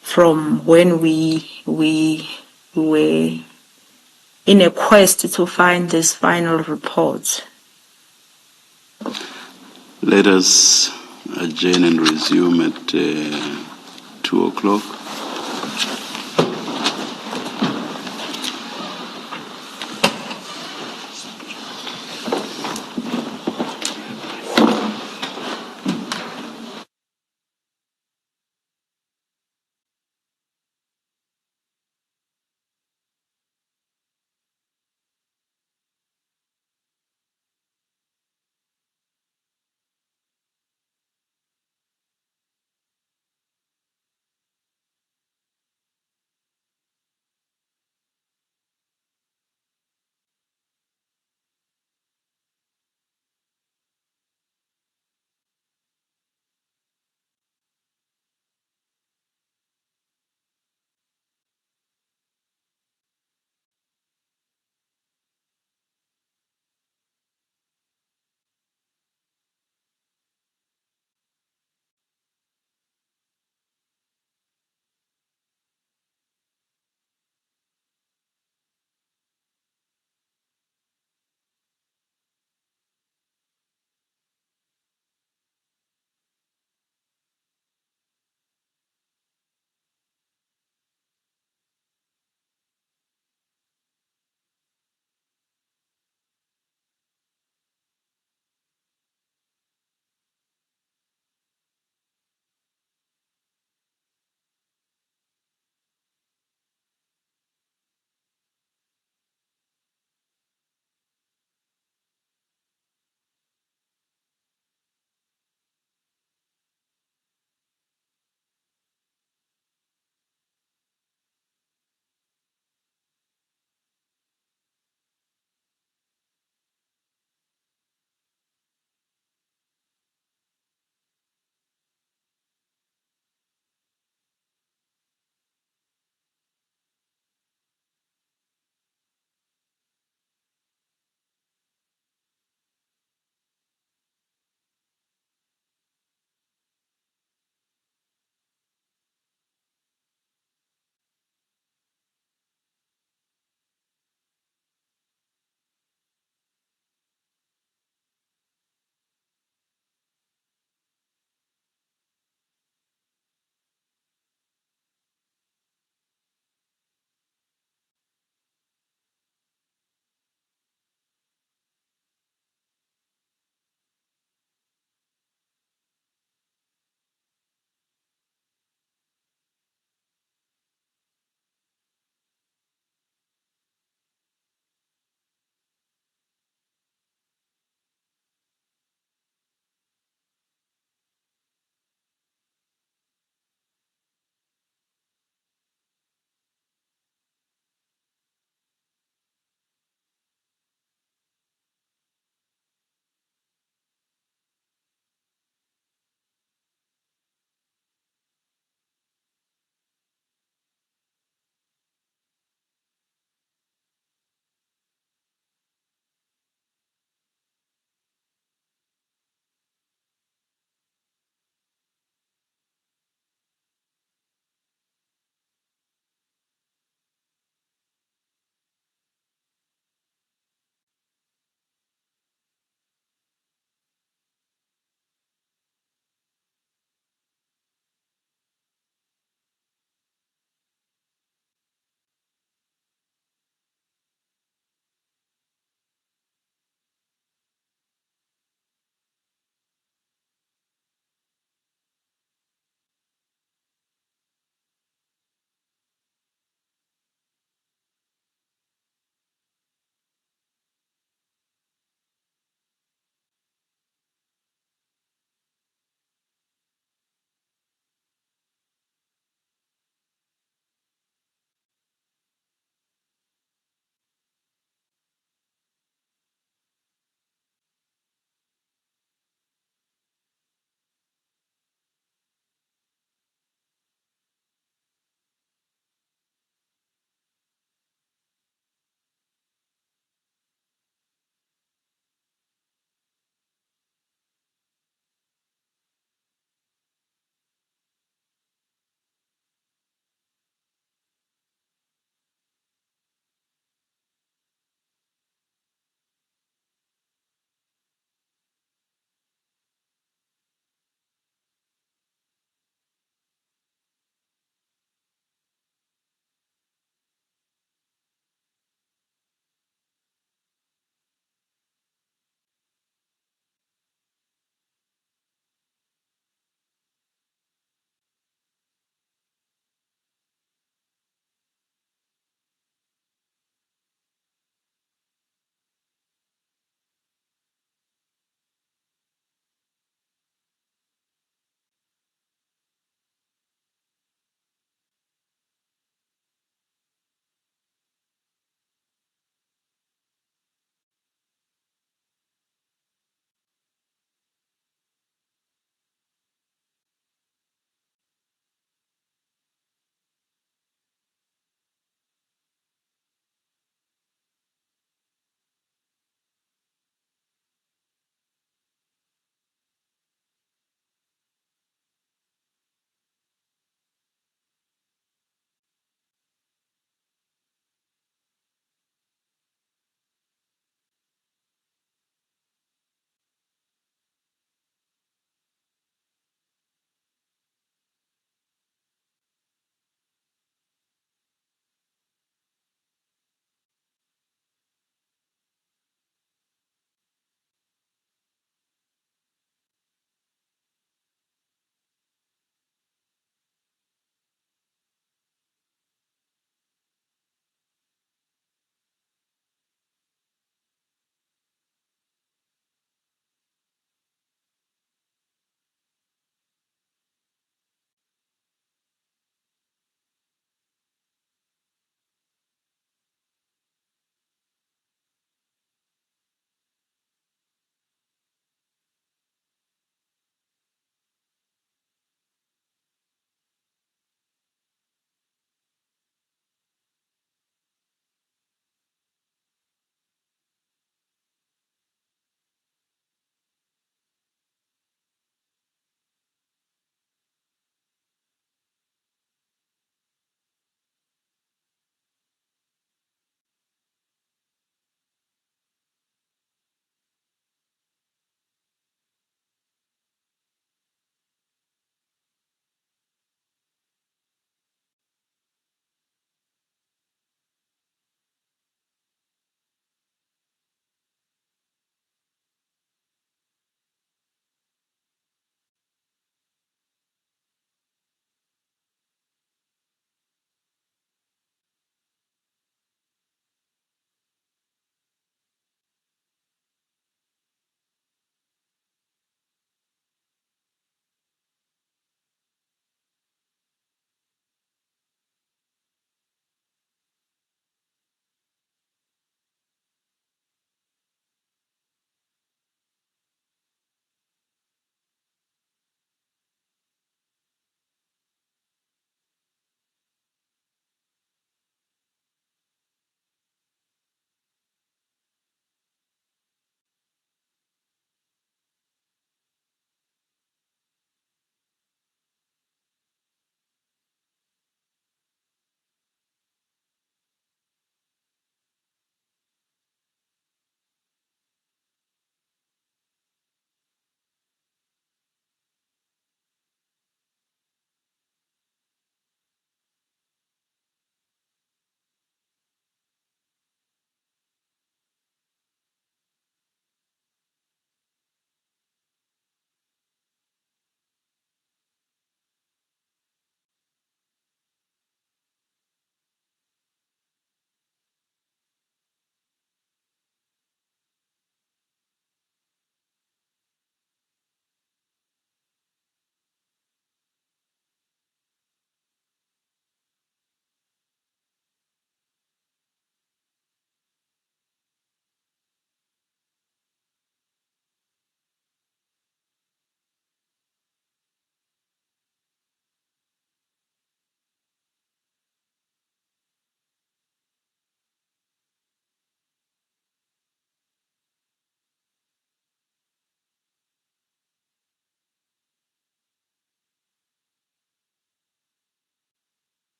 from when we were in a quest to find this final report. Let us adjourn and resume at 2 o'clock.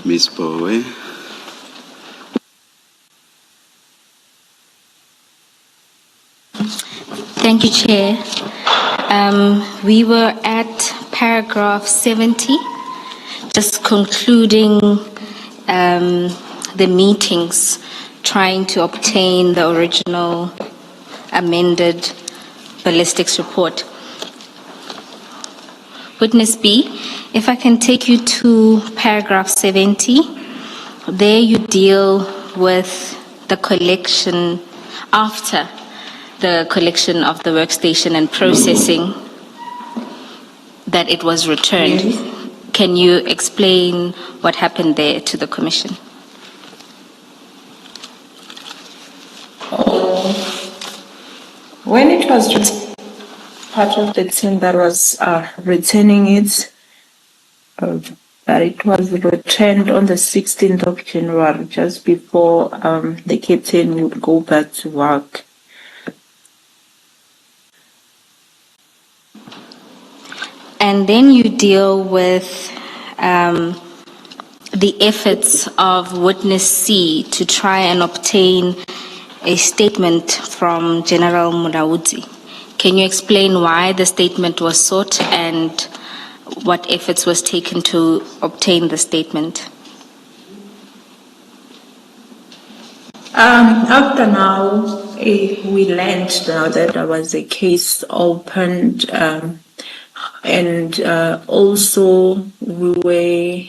Ms. Bowe. Thank you, Chair. We were at paragraph 70, just concluding the meetings, trying to obtain the original amended ballistics report. Witness B, if I can take you to paragraph 70, there you deal with the collection after the collection of the workstation and processing that it was returned. Yes. Can you explain what happened there to the Commission? When it was just part of the team that was returning it, but it was returned on the 16th of January, just before the captain would go back to work. And then you deal with the efforts of witness C to try and obtain a statement from General Mkhwanazi. Can you explain why the statement was sought and what efforts was taken to obtain the statement? After now, we learned now that there was a case opened, and also we were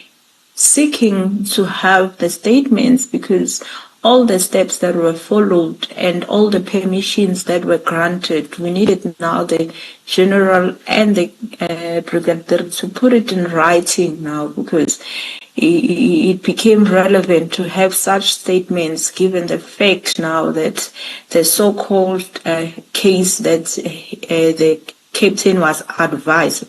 seeking to have the statements because all the steps that were followed and all the permissions that were granted, we needed now the general and the brigadier to put it in writing now, because it became relevant to have such statements given the fact now that the so-called case that the captain was advised.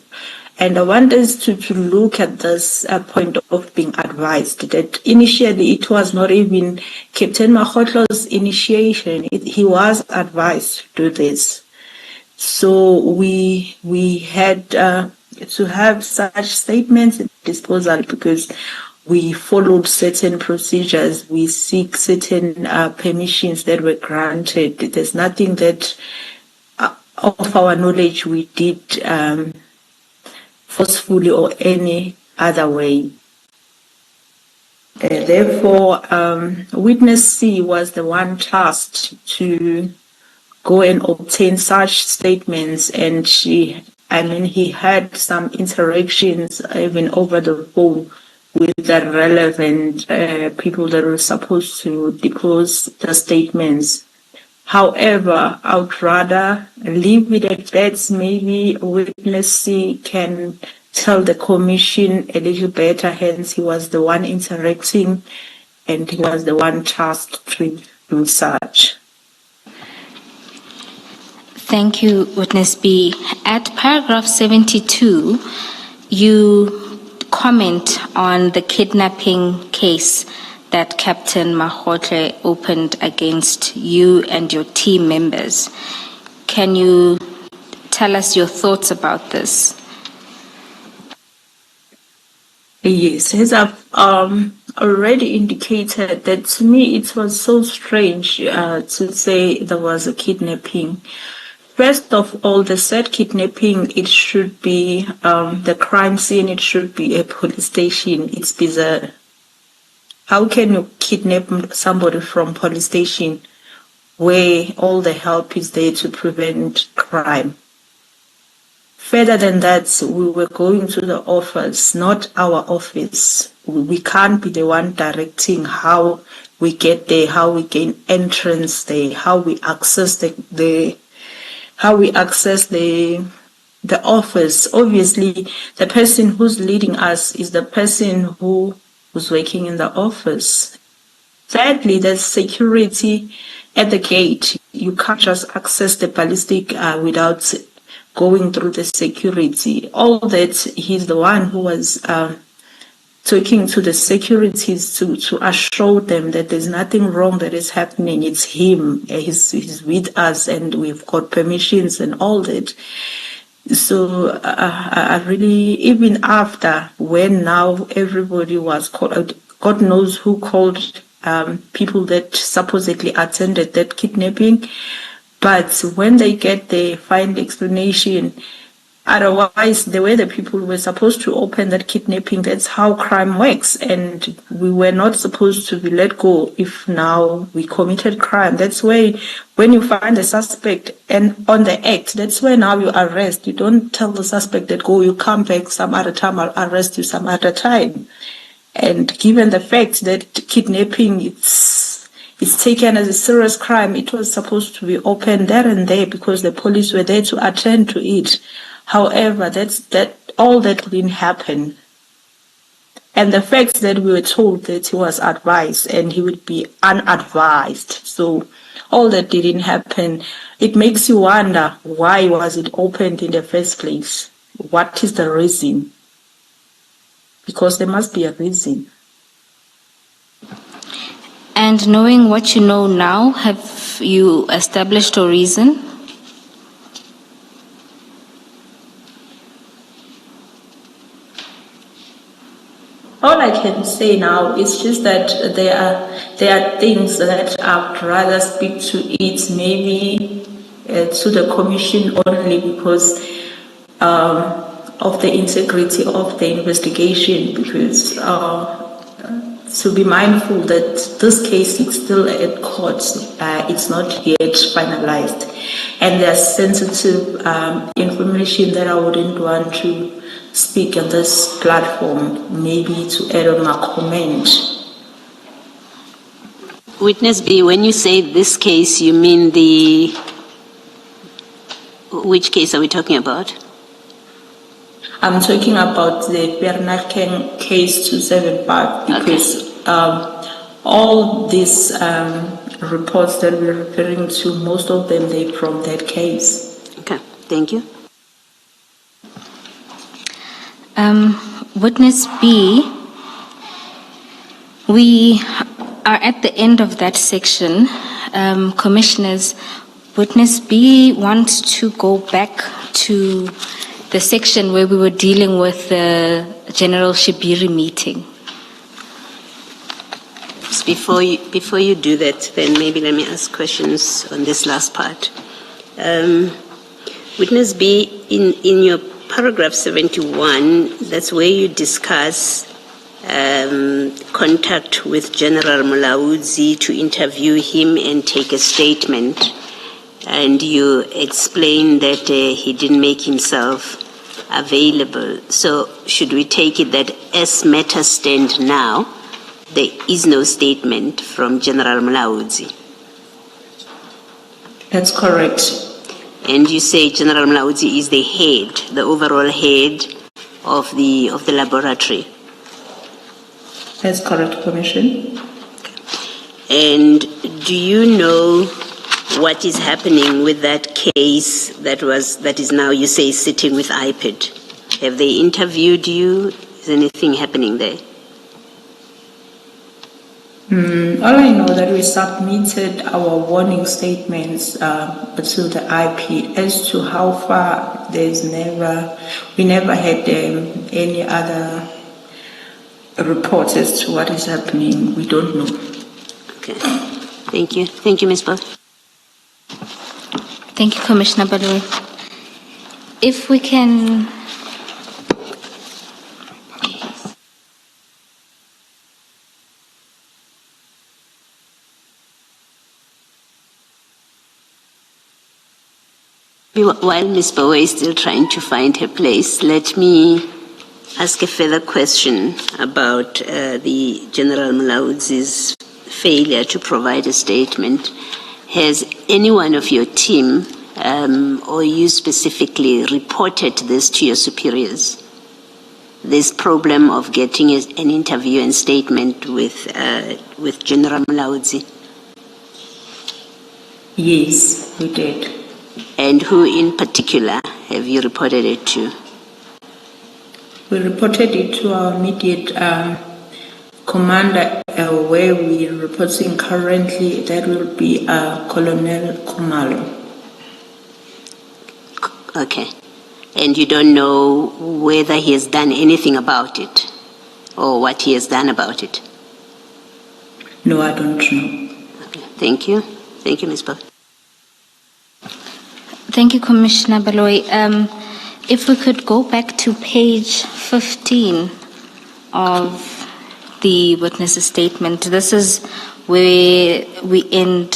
And I want us to look at this point of being advised that initially it was not even Captain Makgotlho's initiation. He was advised to do this. So we had to have such statements at disposal because we followed certain procedures. We seek certain permissions that were granted. There's nothing that, of our knowledge, we did forcefully or any other way. Therefore, witness C was the one tasked to go and obtain such statements, and he had some interactions even over the phone with the relevant people that were supposed to depose the statements. However, I would rather leave it at that. Maybe witness C can tell the Commission a little better, hence he was the one interacting and he was the one tasked to do such. Thank you, Witness B. At paragraph 72, you comment on the kidnapping case that Captain Makgotle opened against you and your team members. Can you tell us your thoughts about this? Yes, as I've already indicated, that to me it was so strange to say there was a kidnapping. First of all, the said kidnapping, it should be the crime scene, it should be a police station. It's bizarre. How can you kidnap somebody from police station where all the help is there to prevent crime? Further than that, we were going to the office, not our office. We can't be the one directing how we get there, how we gain entrance there, how we access the office. Obviously, the person who's leading us is the person who's working in the office. Thirdly, there's security at the gate. You can't just access the ballistic without going through the security. All that, he's the one who was talking to the securities to assure them that there's nothing wrong that is happening. It's him. He's with us and we've got permissions and all that. So I really, even after when now everybody was God knows who called people that supposedly attended that kidnapping. But when they get the final explanation, otherwise, the way the people were supposed to open that kidnapping, that's how crime works. And we were not supposed to be let go if now we committed crime. That's why when you find the suspect and on the act, that's where now you arrest. You don't tell the suspect that, go, you come back some other time, I'll arrest you some other time. And given the fact that kidnapping, it's taken as a serious crime, it was supposed to be open there and there because the police were there to attend to it. However, all that didn't happen. And the fact that we were told that he was advised and he would be unadvised. So all that didn't happen. It makes you wonder, why was it opened in the first place? What is the reason? Because there must be a reason. And knowing what you know now, have you established a reason? All I can say now is just that there are things that I would rather speak to it, maybe to the commission only because of the integrity of the investigation, because to be mindful that this case is still at court, it's not yet finalized, and there's sensitive information that I wouldn't want to speak on this platform, maybe to add on my comment. Witness B, when you say this case, you mean which case are we talking about? I'm talking about the Bernard case 275 because all these reports that we're referring to, most of them, they're from that case. Okay, thank you. Witness B, we are at the end of that section. Commissioners, Witness B wants to go back to the section where we were dealing with the General Shibiri meeting. Before you do that, then maybe let me ask questions on this last part. Witness B, in your paragraph 71, that's where you discuss contact with General Mkhwanazi to interview him and take a statement. And you explain that he didn't make himself available. So should we take it that as matters stand now, there is no statement from General Mkhwanazi? That's correct. And you say General Mkhwanazi is the head, the overall head of the laboratory. That's correct, Commission. And do you know what is happening with that case that is now, you say, sitting with IPID? Have they interviewed you? Is anything happening there? All I know that we submitted our warning statements to the IP. As to how far, we never had any other reports as to what is happening. We don't know. Okay. Thank you. Thank you, Ms. Bell. Thank you, Commissioner Baloyi. If we can... While Ms. Bowe is still trying to find her place, let me ask a further question about the General Mkhwanazi's failure to provide a statement. Has anyone of your team, or you specifically, reported this to your superiors? This problem of getting an interview and statement with General Mkhwanazi? Yes, we did. And who in particular have you reported it to? We reported it to our immediate commander, where we are reporting currently. That will be Colonel Khumalo. Okay. And you don't know whether he has done anything about it or what he has done about it? No, I don't know. Okay, thank you. Thank you, Ms. Bell. Thank you, Commissioner Baloyi. If we could go back to page 15 of the witness's statement. This is where we end,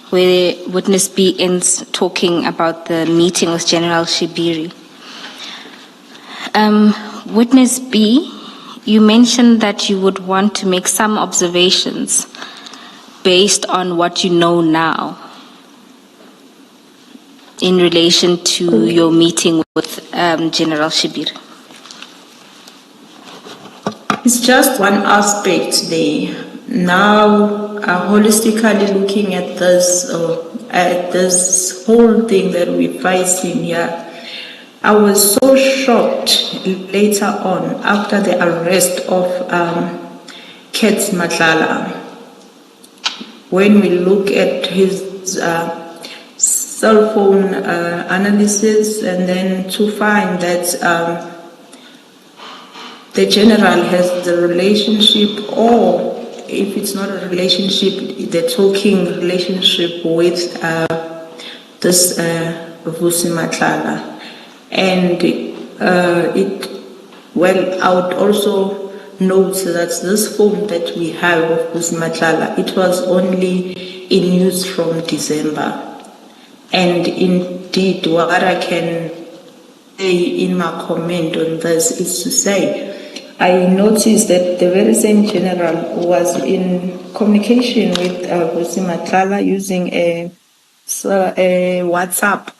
where witness B ends talking about the meeting with General Shibiri. Witness B, you mentioned that you would want to make some observations based on what you know now in relation to your meeting with General Shibiri. It's just one aspect there. Now, holistically looking at this whole thing that we're facing here, I was so shocked later on after the arrest of Madlanga. When we look at his cell phone analysis, and then to find that the general has the relationship, or if it's not a relationship, the talking relationship with this Vusi Madlanga. And I would also note that this phone that we have of Vusi Madlanga, it was only in use from December. And indeed, what I can say in my comment on this is to say, I noticed that the very same general was in communication with Vusi Madlanga using a WhatsApp,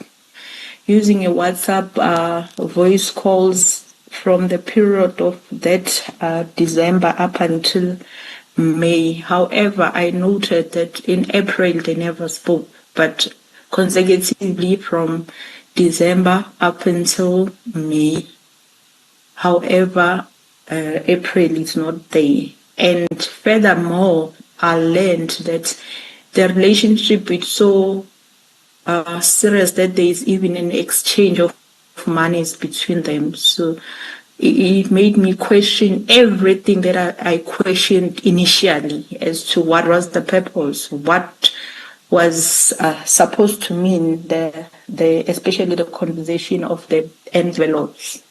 voice calls from the period of that December up until May. However, I noted that in April they never spoke, but consecutively from December up until May. However, April is not there. And furthermore, I learned that the relationship is so serious that there is even an exchange of monies between them. So it made me question everything that I questioned initially as to what was the purpose, what was supposed to mean especially the conversation of the envelopes.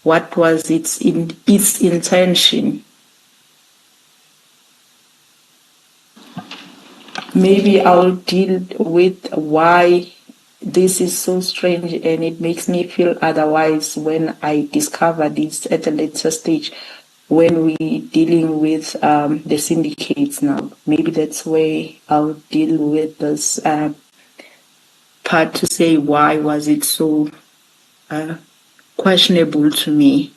What was its intention? Maybe I'll deal with why this is so strange, and it makes me feel otherwise when I discover this at a later stage when we're dealing with the syndicates now. Maybe that's where I'll deal with this part to say why was it so questionable to me.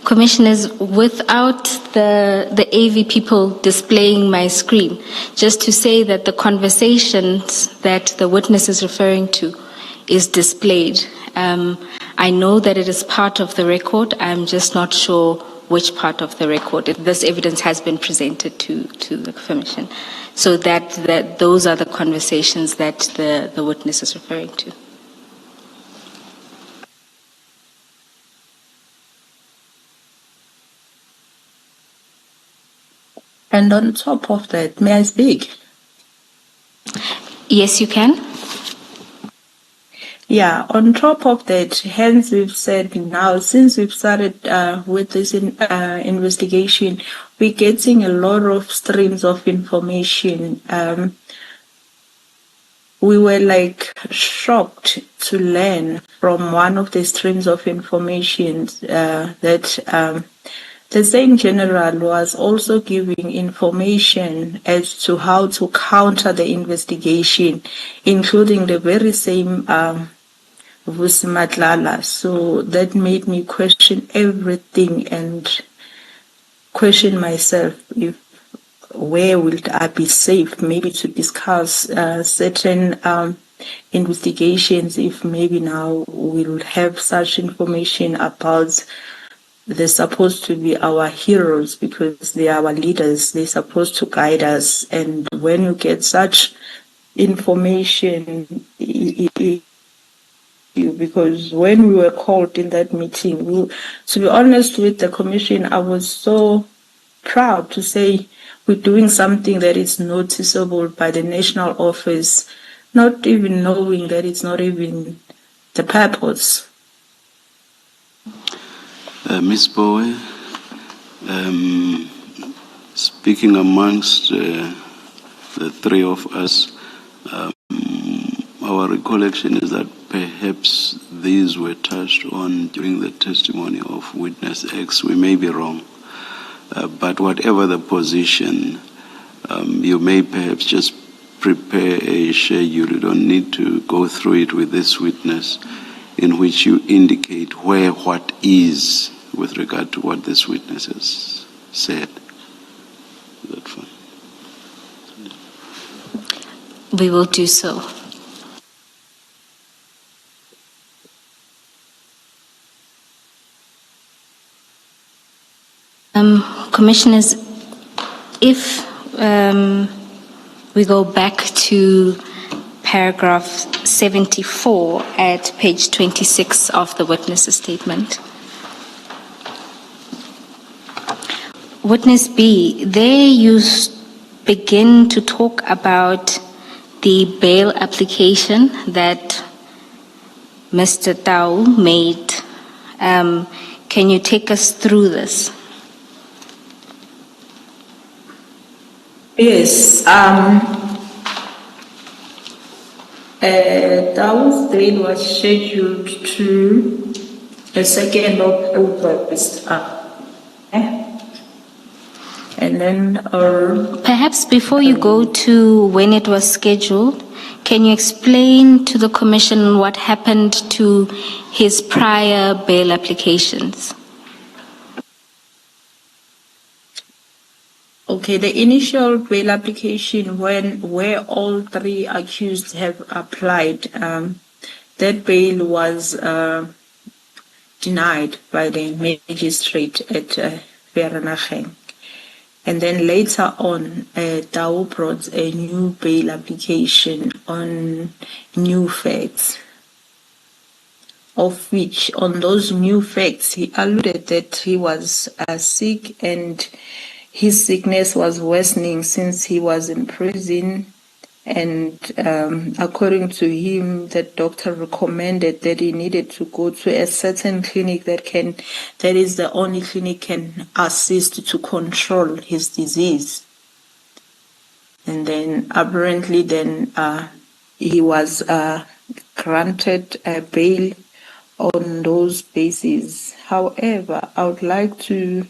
Commissioners, without the AV people displaying my screen, just to say that the conversations that the witness is referring to is displayed. I know that it is part of the record. I'm just not sure which part of the record. This evidence has been presented to the Commission. So that those are the conversations that the witness is referring to. And on top of that, may I speak? Yes, you can. Yeah, on top of that, hence we've said now, since we've started with this investigation, we're getting a lot of streams of information. We were shocked to learn from one of the streams of information that the same general was also giving information as to how to counter the investigation, including the very same Vusi Madlanga. So that made me question everything and question myself if where will I be safe, maybe to discuss certain investigations, if maybe now we'll have such information about they're supposed to be our heroes because they are our leaders. They're supposed to guide us. And when you get such information, you, because when we were called in that meeting, to be honest with the commission, I was so proud to say we're doing something that is noticeable by the national office, not even knowing that it's not even the purpose. Ms. Bowe, speaking amongst the three of us, our recollection is that perhaps these were touched on during the testimony of witness X. We may be wrong, but whatever the position, you may perhaps just prepare a schedule. You don't need to go through it with this witness, in which you indicate where what is with regard to what this witness has said. Is that fine? We will do so. Commissioners, if we go back to paragraph 74 at page 26 of the witness's statement. Witness B, there you begin to talk about the bail application that Mr. Tau made. Can you take us through this? Yes. Tau's bail was scheduled to the 2nd of August. And then, perhaps before you go to when it was scheduled, can you explain to the Commission what happened to his prior bail applications? okay, the initial bail application, where all three accused have applied, that bail was denied by the magistrate at Vereeniging. And then later on, Tau brought a new bail application on new facts, of which on those new facts, he alluded that he was sick and his sickness was worsening since he was in prison. And according to him, the doctor recommended that he needed to go to a certain clinic that is the only clinic can assist to control his disease. And then apparently he was granted a bail on those bases. However, I would like to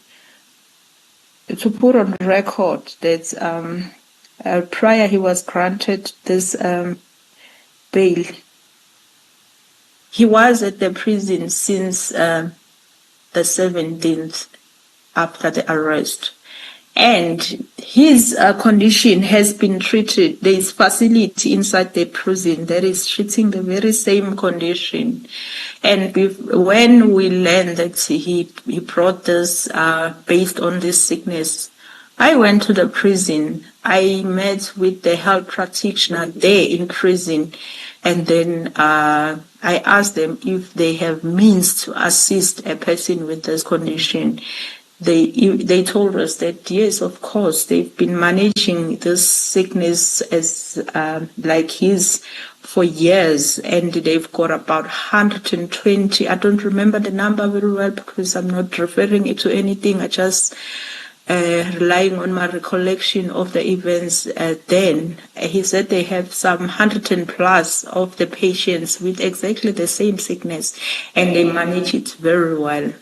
put on record that prior he was granted this bail, he was at the prison since the 17th after the arrest. And his condition has been treated. There is facility inside the prison that is treating the very same condition. And when we learned that he brought this based on this sickness, I went to the prison. I met with the health practitioner there in prison. And then I asked them if they have means to assist a person with this condition. They told us that yes, of course, they've been managing this sickness as like his for years, and they've got about 120. I don't remember the number very well because I'm not referring it to anything. I just relying on my recollection of the events then. He said they have some 100 plus of the patients with exactly the same sickness, and they manage it very well.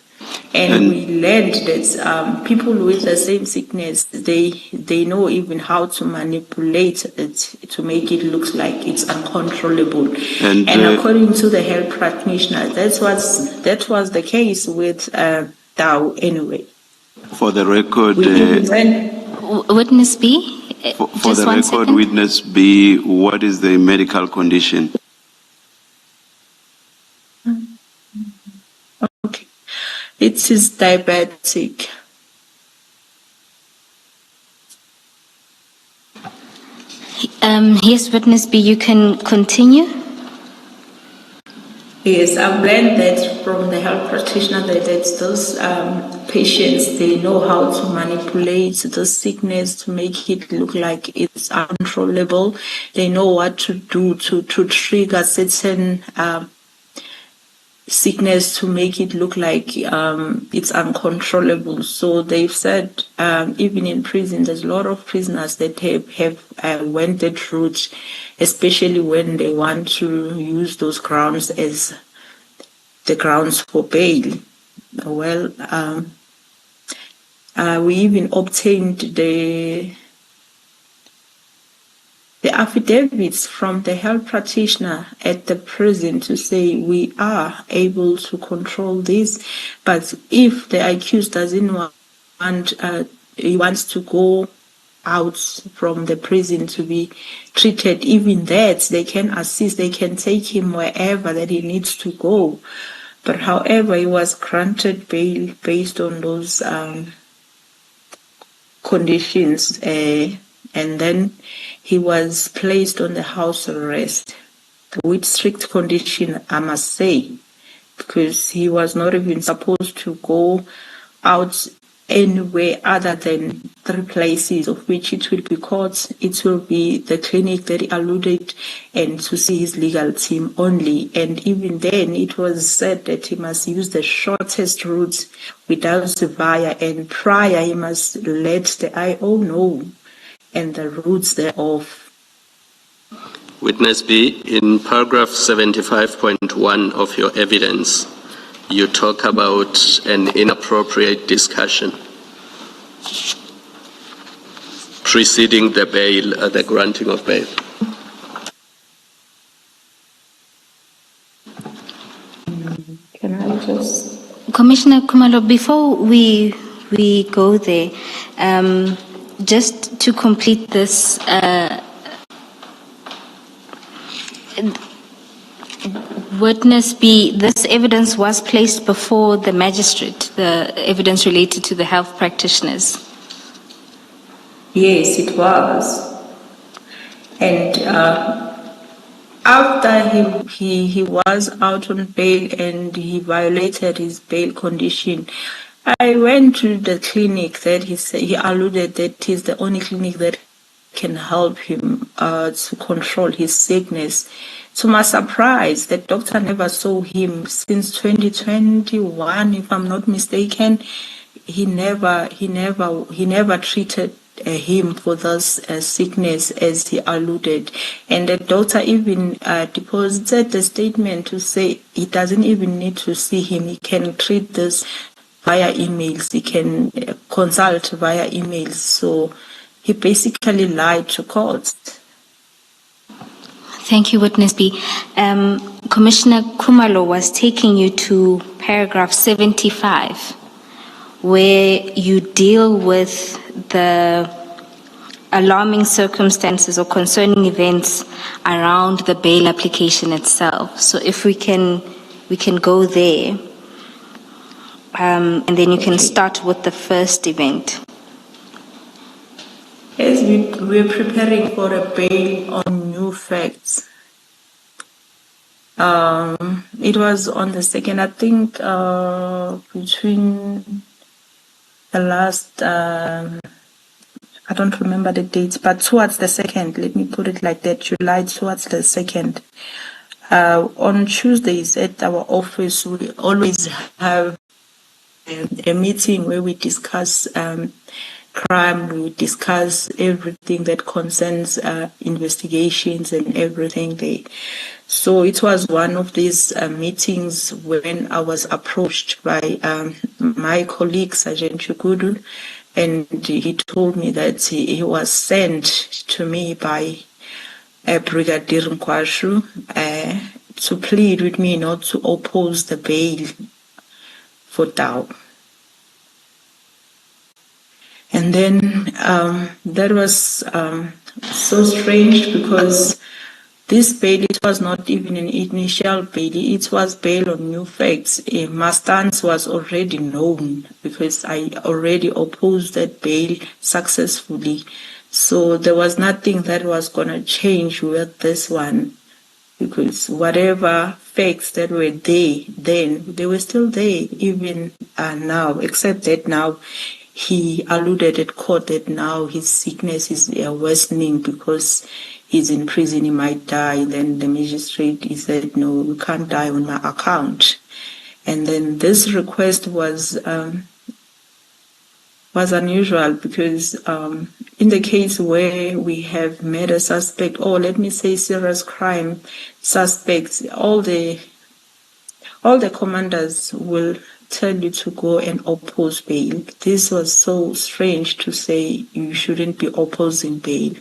And we learned that people with the same sickness, they know even how to manipulate it to make it look like it's uncontrollable. And according to the health practitioner, that was the case with Tau anyway. For the record, Witness B, for the record, second. Witness B, what is the medical condition? Okay. It is diabetic. Yes, Witness B, you can continue. Yes, I've learned that from the health practitioner that those patients, they know how to manipulate the sickness to make it look like it's uncontrollable. They know what to do to trigger certain sickness to make it look like it's uncontrollable. So they've said even in prison, there's a lot of prisoners that have went that route, especially when they want to use those grounds as the grounds for bail. Well, we even obtained the affidavits from the health practitioner at the prison to say we are able to control this, but if the accused doesn't want, he wants to go out from the prison to be treated, even that they can assist, they can take him wherever that he needs to go. But however, he was granted bail based on those conditions, and then he was placed on the house arrest with strict condition, I must say, because he was not even supposed to go out anywhere other than 3 places, of which it will be court, it will be the clinic that he alluded, and to see his legal team only. And even then, it was said that he must use the shortest route without via, and prior he must let the IO know and the routes thereof. Witness B, in paragraph 75.1 of your evidence, you talk about an inappropriate discussion preceding the bail, the granting of bail. Can I just... Commissioner Khumalo, before we go there, just to complete this, Witness B, this evidence was placed before the magistrate, the evidence related to the health practitioners. Yes, it was. And after he was out on bail and he violated his bail condition, I went to the clinic that he alluded that is the only clinic that can help him to control his sickness. To my surprise, the doctor never saw him since 2021, if I'm not mistaken. He never treated him for this sickness as he alluded. And the doctor even deposited the statement to say he doesn't even need to see him. He can treat this via emails. He can consult via emails. So he basically lied to court. Thank you, Witness B. Commissioner Khumalo was taking you to paragraph 75, where you deal with the alarming circumstances or concerning events around the bail application itself. So if we can go there, and then you can start with the first event. As we're preparing for a bail on new facts, it was on the second, I think, between the last, I don't remember the dates, but towards the second, let me put it like that, July towards the second. On Tuesdays at our office, we always have a meeting where we discuss crime, we discuss everything that concerns investigations and everything there. So it was one of these meetings when I was approached by my colleague, Sergeant Chukudu, and he told me that he was sent to me by Brigadier Nkwashu to plead with me not to oppose the bail for Tau. And then that was so strange because this bail, it was not even an initial bail, it was bail on new facts. My stance was already known because I already opposed that bail successfully. So there was nothing that was going to change with this one. because whatever facts that were there then, they were still there even now, except that now he alluded at court that now his sickness is worsening because he's in prison, he might die. Then the magistrate, he said, no, you can't die on my account. And then this request was unusual because in the case where we have murder suspect, or let me say serious crime suspects, all the commanders will tell you to go and oppose bail. This was so strange to say you shouldn't be opposing bail.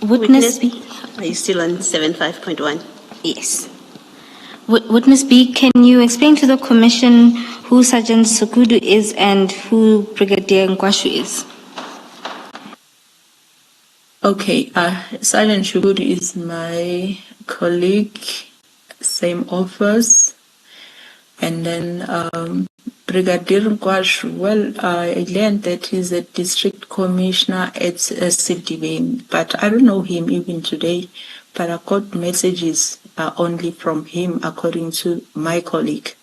Witness B. Are you still on 75.1? Yes. Witness B, can you explain to the Commission who Sergeant Sukudu is and who Brigadier Nkwashu is? Okay, Sergeant Sukudu is my colleague, same office. And then Brigadier Nkwashu, well, I learned that he's a district commissioner at Sidibeng, but I don't know him even today. But I got messages only from him, according to my colleague.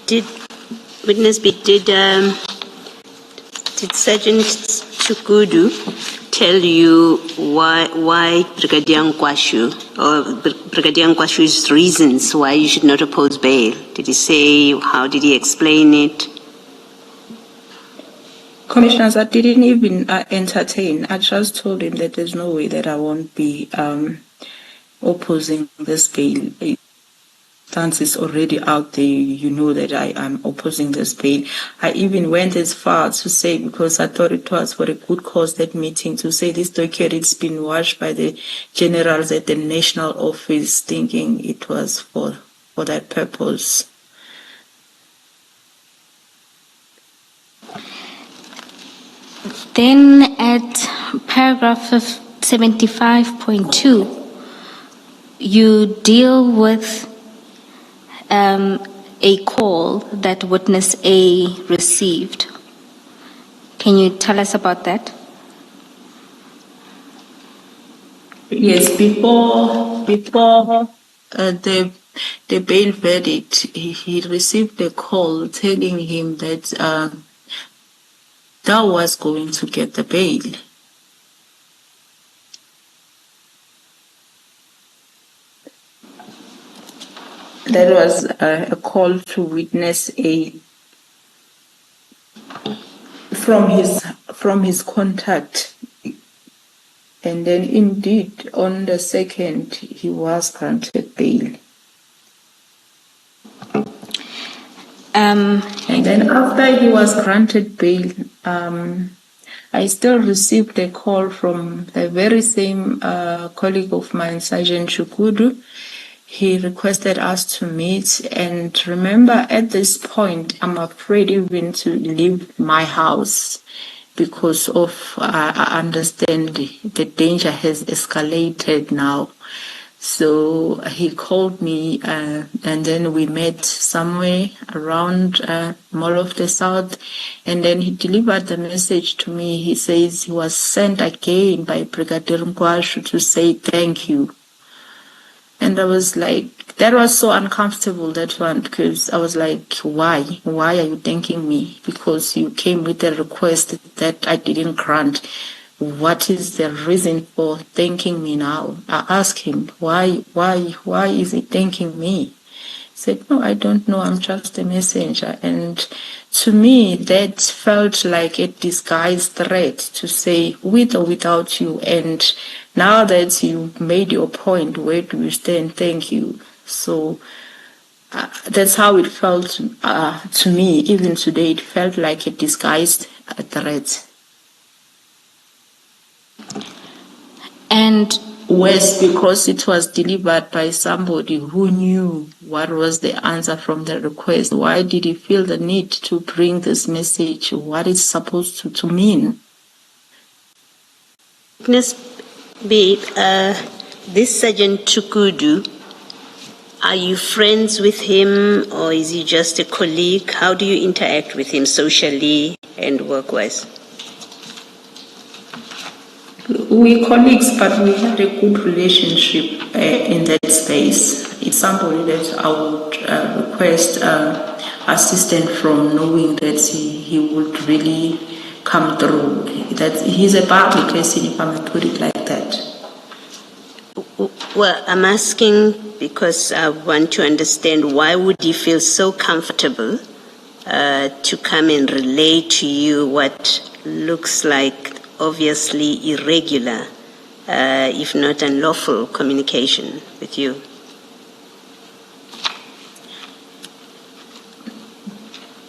Did Witness B, did Sergeant Chukudu tell you why Brigadier Nkwashu, or Brigadier Nkwashu's reasons why you should not oppose bail? Did he say, how did he explain it? Commissioners, I didn't even entertain. I just told him that there's no way that I won't be opposing this bail. Stance is already out there. You know that I am opposing this bail. I even went as far to say, because I thought it was for a good cause, that meeting, to say this document it's been watched by the generals at the national office, thinking it was for that purpose. Then at paragraph 75.2, you deal with a call that witness A received. Can you tell us about that? Yes, before the bail verdict, he received a call telling him that Dow was going to get the bail. That was a call to witness A from his contact, and then indeed on the 2nd he was granted bail. And then after he was granted bail, I still received a call from the very same colleague of mine, Sergeant Chukudu. He requested us to meet, and remember, at this point, I'm afraid even to leave my house because of, I understand the danger has escalated now. So he called me, and then we met somewhere around Mall of the South, and then he delivered the message to me. He says he was sent again by Brigadier Nkwashu to say thank you. And I was like, that was so uncomfortable, that one, because I was like, why? Why are you thanking me? Because you came with a request that I didn't grant. What is the reason for thanking me now? I asked him, why is he thanking me? He said, no, I don't know, I'm just a messenger. And to me, that felt like a disguised threat to say, with or without you, and now that you made your point, where do you stand? Thank you. So that's how it felt to me. Even today, it felt like a disguised threat. And worse, because it was delivered by somebody who knew what was the answer from the request. Why did he feel the need to bring this message? What it's supposed to mean? Witness B, this Sergeant Chukudu, are you friends with him, or is he just a colleague? How do you interact with him socially and work-wise? We colleagues, but we had a good relationship in that space. It's somebody that I would request assistance from, knowing that he would really come through. That he's a public person, if I may put it like that. Well, I'm asking because I want to understand, why would he feel so comfortable to come and relay to you what looks like obviously irregular, if not unlawful communication with you?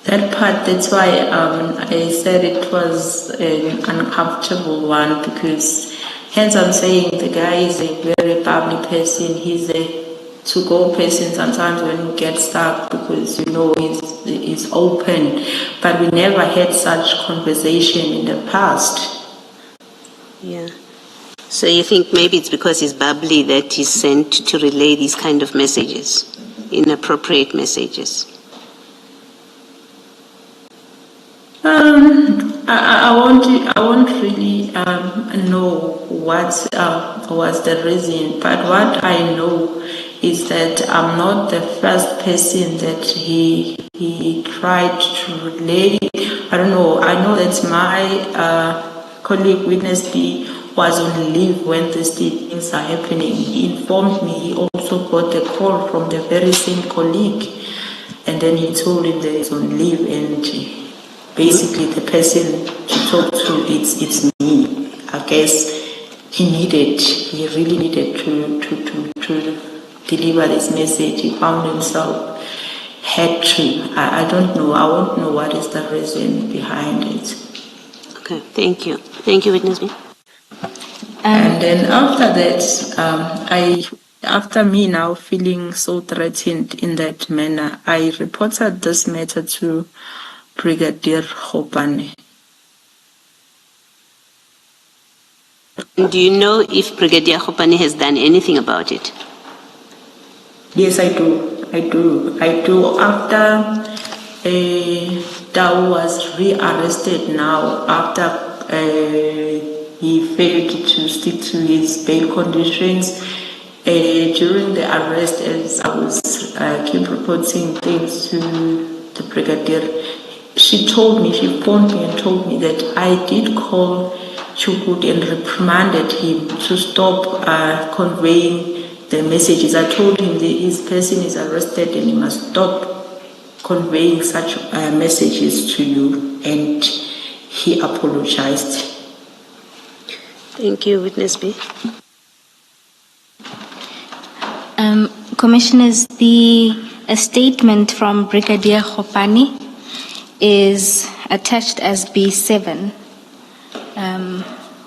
That part, that's why I said it was an uncomfortable one, because hence I'm saying the guy is a very bubbly person. He's a to-go person sometimes when you get stuck, because he's open, but we never had such conversation in the past. Yeah. So you think maybe it's because he's bubbly that he's sent to relay these kind of messages, inappropriate messages? I won't really know what was the reason, but what I know is that I'm not the first person that he tried to relay. I don't know. I know that my colleague Witness B was on leave when these things are happening. He informed me. He also got a call from the very same colleague, and then he told him that he's on leave, and basically the person to talk to, it's me. I guess he really needed to deliver this message. He found himself had to. I don't know. I won't know what is the reason behind it. Okay, thank you. Thank you, Witness B. And then after that, after me now feeling so threatened in that manner, I reported this matter to Brigadier Khopane. Do you know if Brigadier Khopane has done anything about it? Yes, I do. After Tau was rearrested now, after he failed to stick to his bail conditions, during the arrest, as I was keep reporting things to the Brigadier, she phoned me and told me that I did call Chukut and reprimanded him to stop conveying the messages. I told him that his person is arrested and he must stop conveying such messages to you, and he apologized. Thank you, Witness B. Commissioners, a statement from Brigadier Khopane is attached as B7,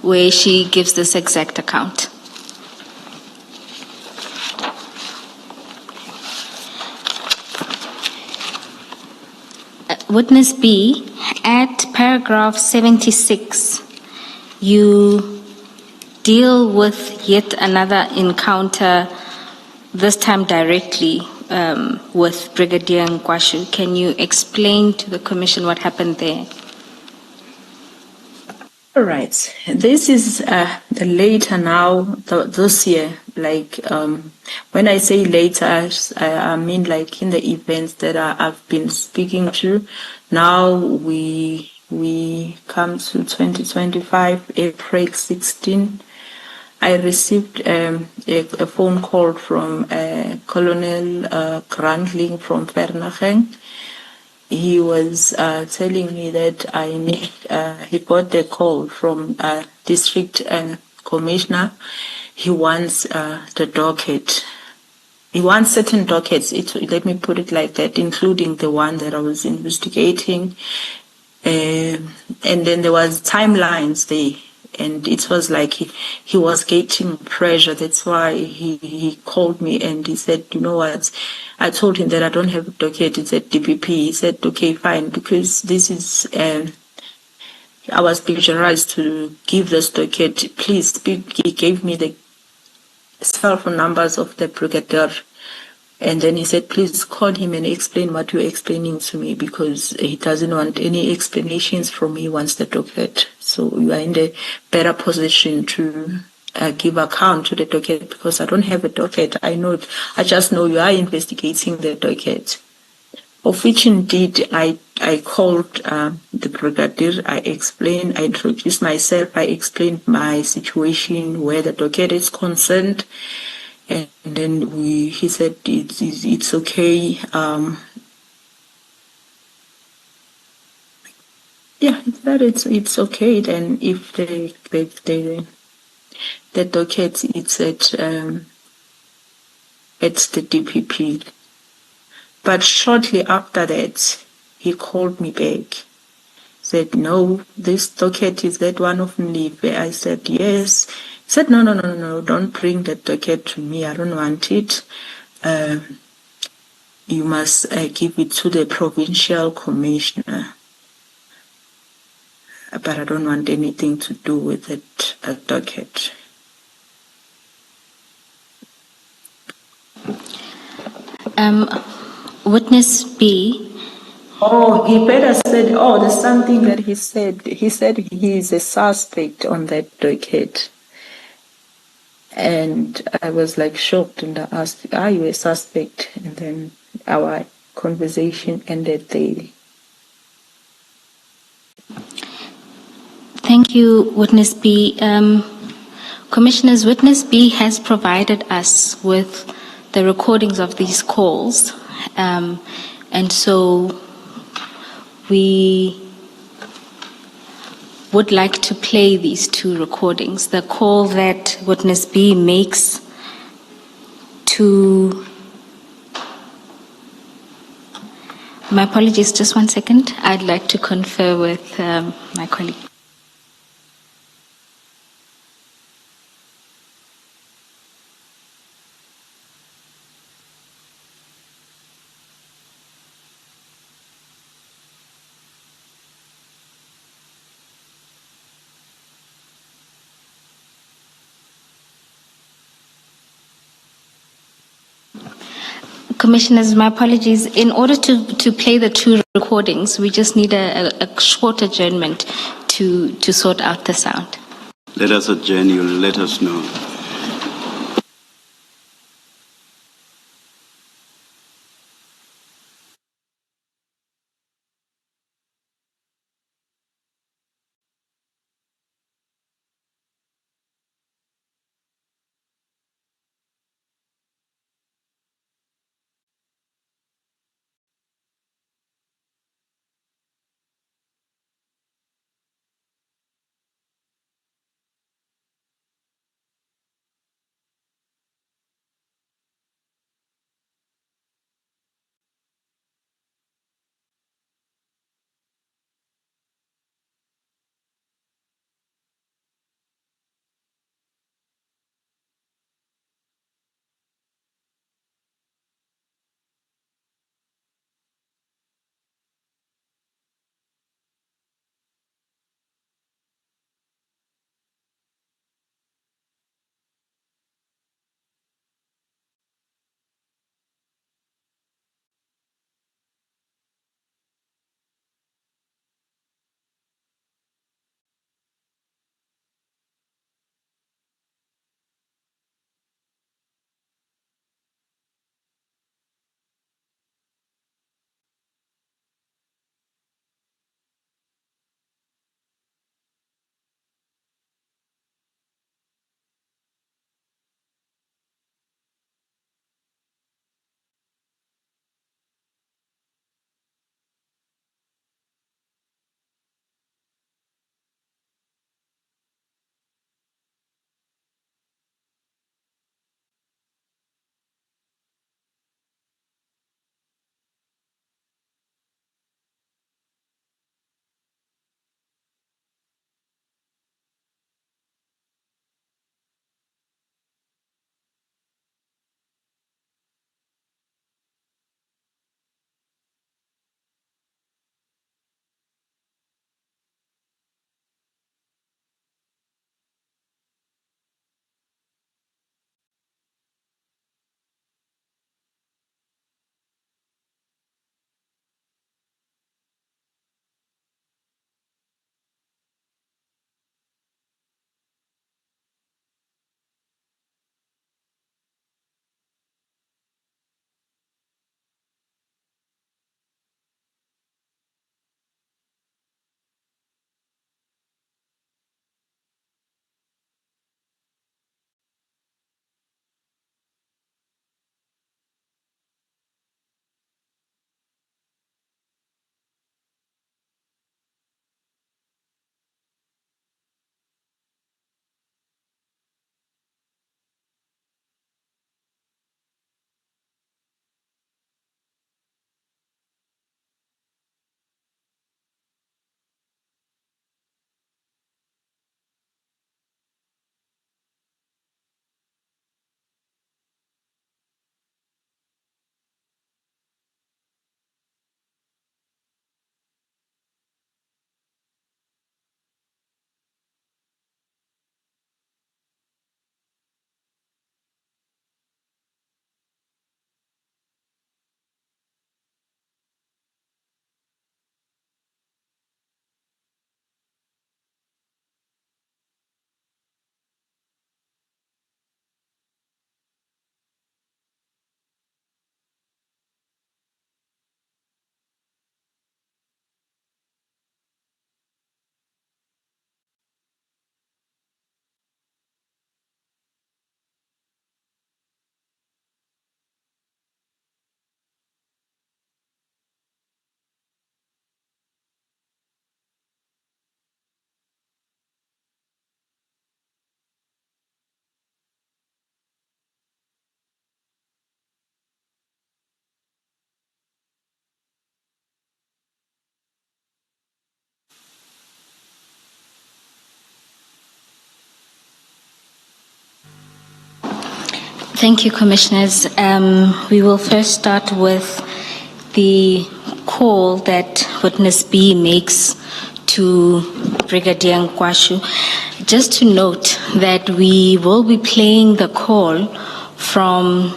where she gives this exact account. Witness B, at paragraph 76, you deal with yet another encounter, this time directly with Brigadier Nkwashu. Can you explain to the Commission what happened there? All right. This is the later now, this year. Like when I say later, I mean like in the events that I've been speaking to. Now we come to 2025, April 16. I received a phone call from Colonel Grandling from Vereeniging. He was telling me that he got a call from district commissioner. He wants the docket. He wants certain dockets, let me put it like that, including the one that I was investigating. And then there was timelines there. And it was like he was getting pressure. That's why he called me and he said, you know what? I told him that I don't have a docket. It's at DPP. He said, okay, fine, because this is, I was pressurized to give this docket. Please speak. He gave me the cell phone numbers of the brigadier And then he said, please call him and explain what you're explaining to me, because he doesn't want any explanations from me once the docket. So you are in a better position to give account to the docket, because I don't have a docket. I just know you are investigating the docket. Of which indeed I called the brigadier, I introduced myself, I explained my situation, where the docket is concerned. And then he said it's okay. He said it's okay. Then if the docket it's at the DPP. But shortly after that, he called me back. Said, no, this docket is that one of Mlive. I said, yes. He said, no, don't bring that docket to me. I don't want it. You must give it to the provincial commissioner. But I don't want anything to do with that docket. Witness B. Oh, he better said, there's something that he said. He said he is a suspect on that docket. And I was like shocked, and I asked, are you a suspect? And then our conversation ended there. Thank you, Witness B. Commissioners, Witness B has provided us with the recordings of these calls. And so we would like to play these two recordings. The call that Witness B makes to... My apologies, just 1 second. I'd like to confer with my colleague. Commissioners, my apologies. In order to play the two recordings, we just need a short adjournment to sort out the sound. Let us adjourn, you'll let us know. Thank you, Commissioners. We will first start with the call that Witness B makes to Brigadier Nkwashu. Just to note that we will be playing the call from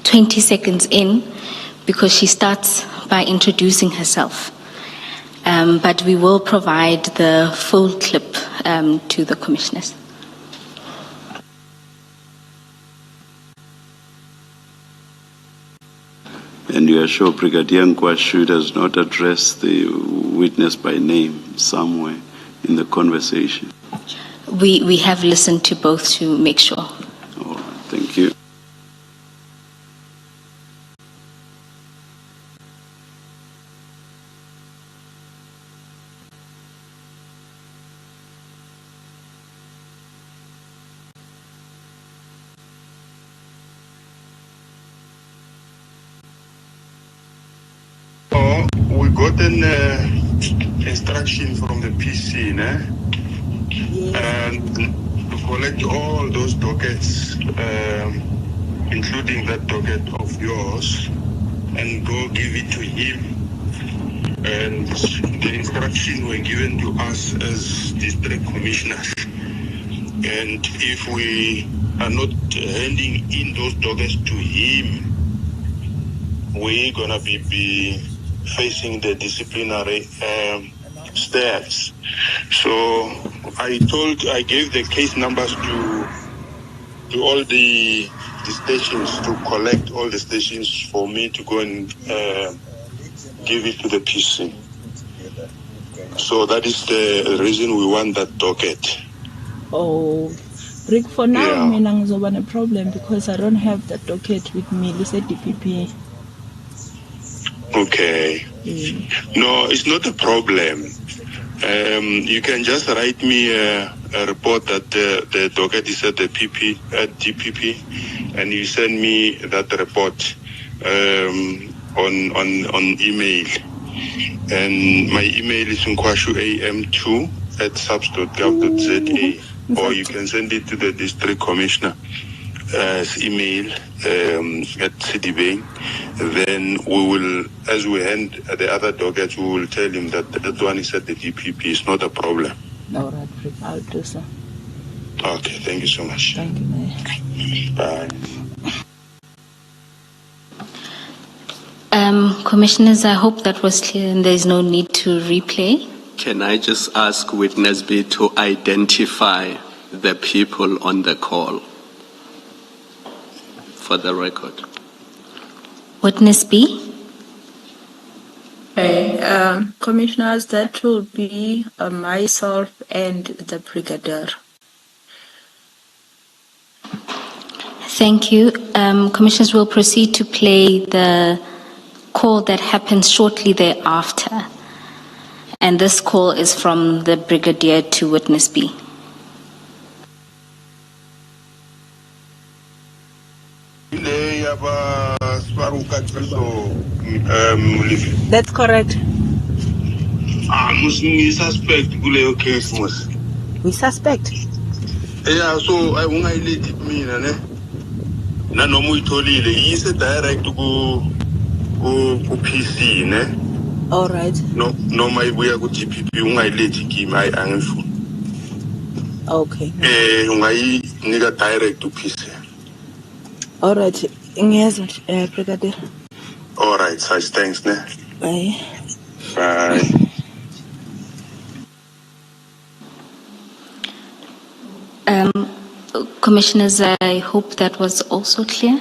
20 seconds in because she starts by introducing herself. But we will provide the full clip to the Commissioners. And you are sure Brigadier Nkwashu does not address the witness by name somewhere in the conversation? We have listened to both to make sure. All right, thank you. We got an instruction from the PC, and to collect all those dockets, including that docket of yours, and go give it to him. And the instruction were given to us as district commissioners. And if we are not handing in those dockets to him, we're gonna be facing the disciplinary steps. So I gave the case numbers to all the stations, to collect all the stations for me to go and give it to the PC. So that is the reason we want that docket. Oh, Rick, for now, Yeah. I have a problem because I don't have the docket with me. It's a DPP. Okay. No, it's not a problem. You can just write me a report that the docket is at the DPP, and you send me that report on email. And my email is nkwashuam2@subs.gov.za, or you can send it to the district commissioner email at Citibank. Then we will, as we hand the other dockets, we will tell him that that one is at the DPP. It's not a problem. All right, Rick, I'll do so. Okay, thank you so much. Thank you, Mayor. Bye. Commissioners, I hope that was clear and there's no need to replay. Can I just ask Witness B to identify the people on the call for the record? Witness B? Okay, Commissioners, that will be myself and the Brigadier. Thank you. Commissioners will proceed to play the call that happens shortly thereafter. And this call is from the Brigadier to Witness B. That's correct. Suspect case. We suspect. Yeah, so I won't let it mean, na no mu itholile is direct ku PC, ne? All right. No my ibuya ku GPP ungayilethi kimi ayi angifuni. Okay. Ungayinika direct to PC. All right. Ngiyezwa, Brigadier. All right, such thanks, ne? Bye. Bye. Commissioners, I hope that was also clear.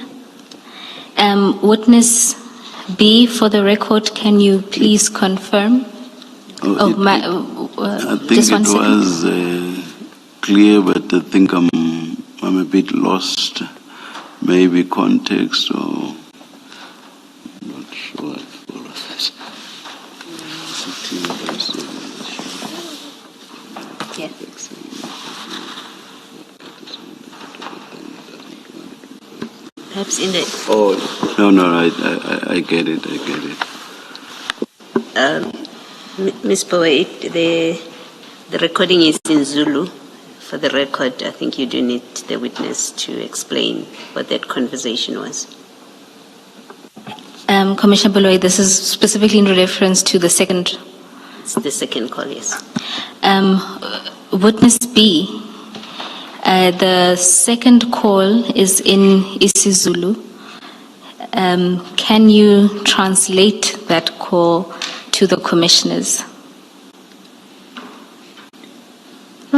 Witness B, for the record, can you please confirm? I think just one it second. was clear, but I think I'm a bit lost. Maybe context or I'm not sure I follow that. Yeah. Perhaps in the... Oh, no, I get it. Ms. Poet, the recording is in Zulu For the record, I think you do need the witness to explain what that conversation was. Commissioner Baloyi, this is specifically in reference to the second. It's the second call, yes. Witness B, the second call is in isiZulu. Can you translate that call to the commissioners?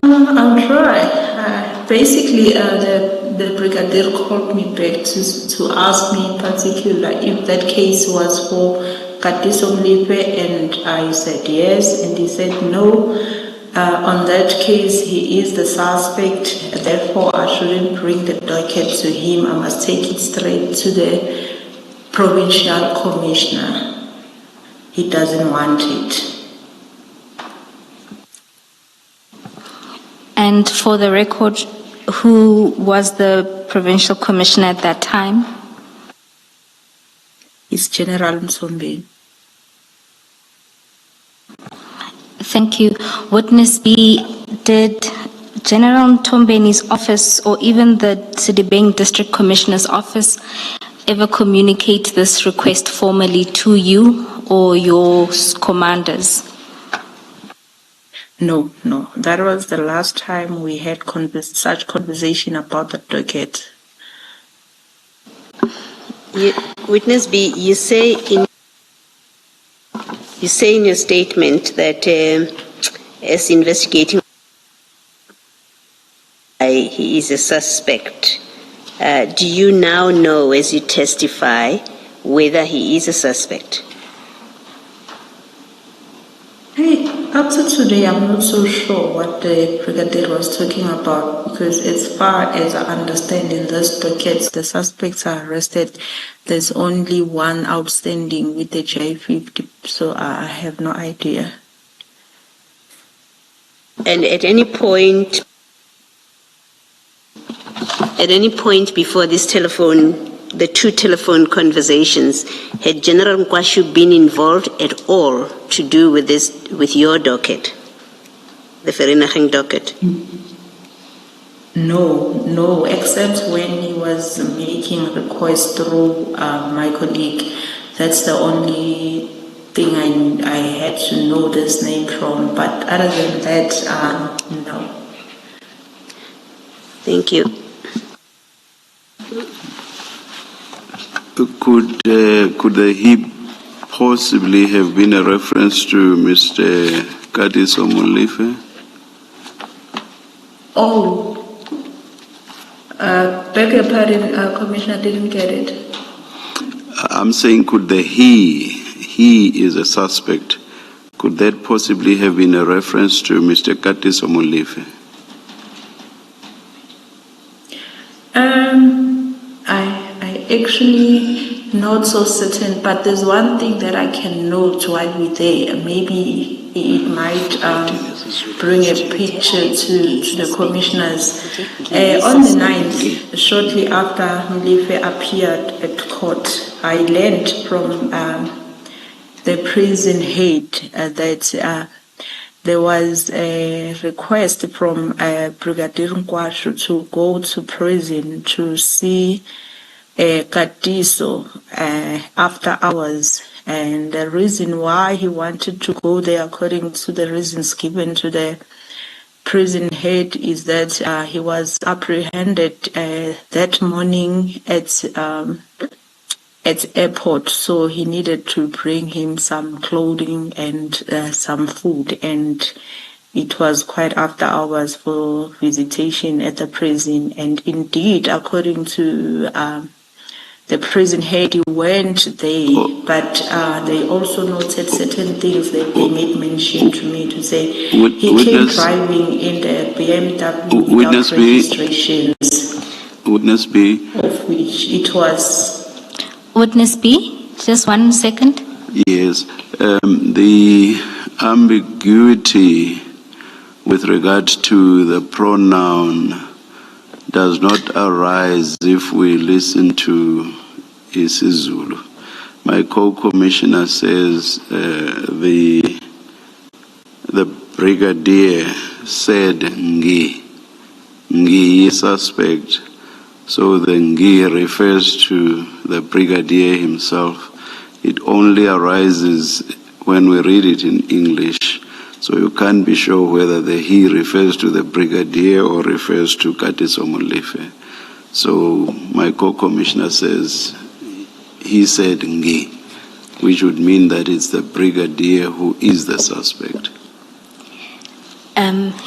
I'll try. Basically, the brigadier called me back to ask me in particular if that case was for Katiso Mlipe, and I said yes, and he said no. On that case, he is the suspect, therefore I shouldn't bring the docket to him. I must take it straight to the provincial commissioner. He doesn't want it. And for the record, who was the provincial commissioner at that time? It's General Nhlanhla. Thank you. Witness B, did General Ntombeni's office or even the Sedibeng District Commissioner's office ever communicate this request formally to you or your commanders? No. That was the last time we had such conversation about the docket. Witness B, you say in your statement that as investigating, he is a suspect. Do you now know, as you testify, whether he is a suspect? Up to today, I'm not so sure what the brigadier was talking about, because as far as I understand in this docket, the suspects are arrested. There's only one outstanding with the J50, so I have no idea. And at any point before this the two telephone conversations, had General Nkwashu been involved at all to do with your docket, the Vereeniging docket? No, except when he was making requests through my colleague. That's the only thing I had to know this name from. But other than that, no. Thank you. Could he possibly have been a reference to Mr. Katiso Mlipe? Oh, beg your pardon, Commissioner, didn't get it. I'm saying, could the he is a suspect, could that possibly have been a reference to Mr. Katiso Mlipe? I actually not so certain, but there's one thing that I can note while we're there. Maybe it might bring a picture to the commissioners. On the 9th, shortly after Mlipe appeared at court, I learned from the prison head that there was a request from Brigadier Nkwashu to go to prison to see Katiso after hours. And the reason why he wanted to go there, according to the reasons given to the prison head, is that he was apprehended that morning at airport, so he needed to bring him some clothing and some food, and it was quite after hours for visitation at the prison. And indeed, according to the prison head, he went there, but they also noted certain things that they made mention to me to say he came driving in the BMW without registrations. Witness B. Of which it was. Witness B, just 1 second. Yes, the ambiguity with regard to the pronoun does not arise if we listen to isiZulu. My co-commissioner says the brigadier said ngi. Ngi suspect. So the Ngi refers to the brigadier himself. It only arises when we read it in English. So you can't be sure whether the he refers to the brigadier or refers to Katiso Molefe. So my co-commissioner says, he said Ngi, which would mean that it's the brigadier who is the suspect.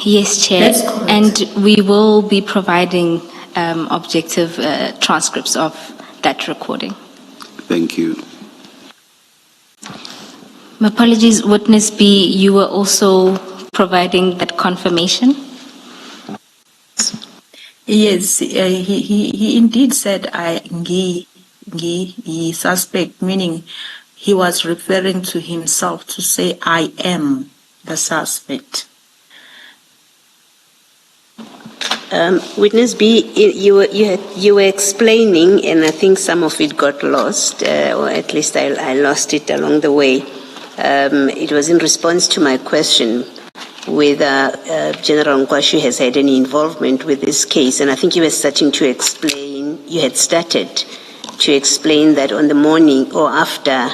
Yes, Chair. And we will be providing objective transcripts of that recording. Thank you. My apologies, Witness B, you were also providing that confirmation? Yes, he indeed said Ngi, he suspect, meaning he was referring to himself to say, I am the suspect. Witness B, you were explaining, and I think some of it got lost, or at least I lost it along the way. It was in response to my question whether General Nkwashu has had any involvement with this case, and I think you were starting to explain, you had started to explain that on the morning or after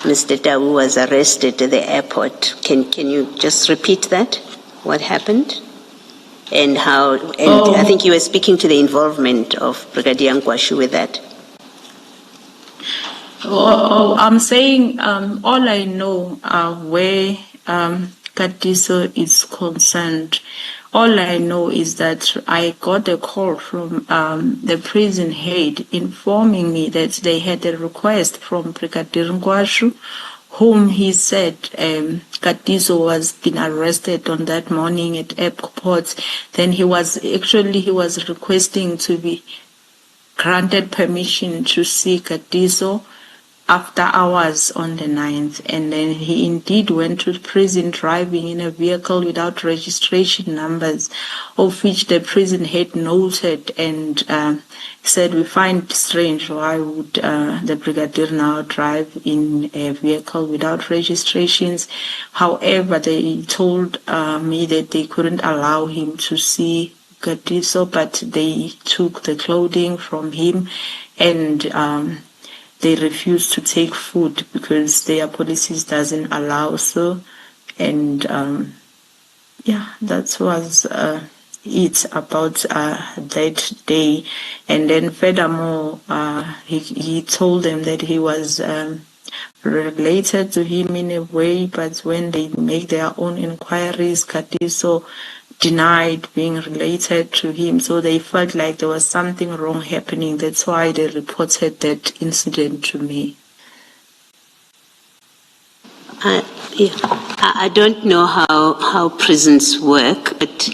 Mr. Tawu was arrested at the airport. Can you just repeat that? What happened? And how, and I think you were speaking to the involvement of Brigadier Nkwashu with that. I'm saying all I know where Katiso is concerned. All I know is that I got a call from the prison head informing me that they had a request from Brigadier Nkwashu, whom he said Katiso was been arrested on that morning at airport. Then he was requesting to be granted permission to see Katiso after hours on the 9th, and then he indeed went to prison driving in a vehicle without registration numbers, of which the prison head noted and said, we find strange why would the brigadier now drive in a vehicle without registrations. However, they told me that they couldn't allow him to see Katiso, but they took the clothing from him and they refused to take food because their policies doesn't allow so. And that was it about that day. And then furthermore, he told them that he was related to him in a way, but when they make their own inquiries, Katiso denied being related to him, so they felt like there was something wrong happening. That's why they reported that incident to me. I don't know how prisons work, but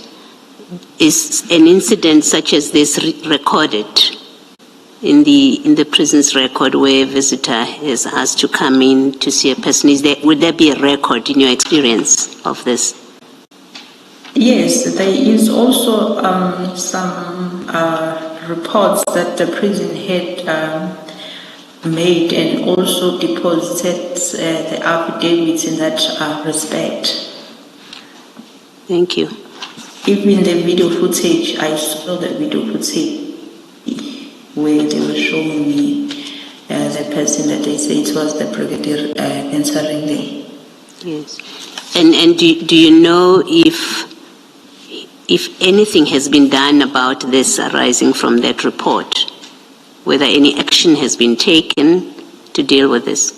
is an incident such as this recorded in the prison's record where a visitor is asked to come in to see a person? Would there be a record in your experience of this? Yes, there is also some reports that the prison had made and also deposited the affidavits in that respect. Thank you. Even the video footage, I saw the video footage where they were showing me the person that they say it was the brigadier entering there. Yes. And do you know if anything has been done about this arising from that report, whether any action has been taken to deal with this?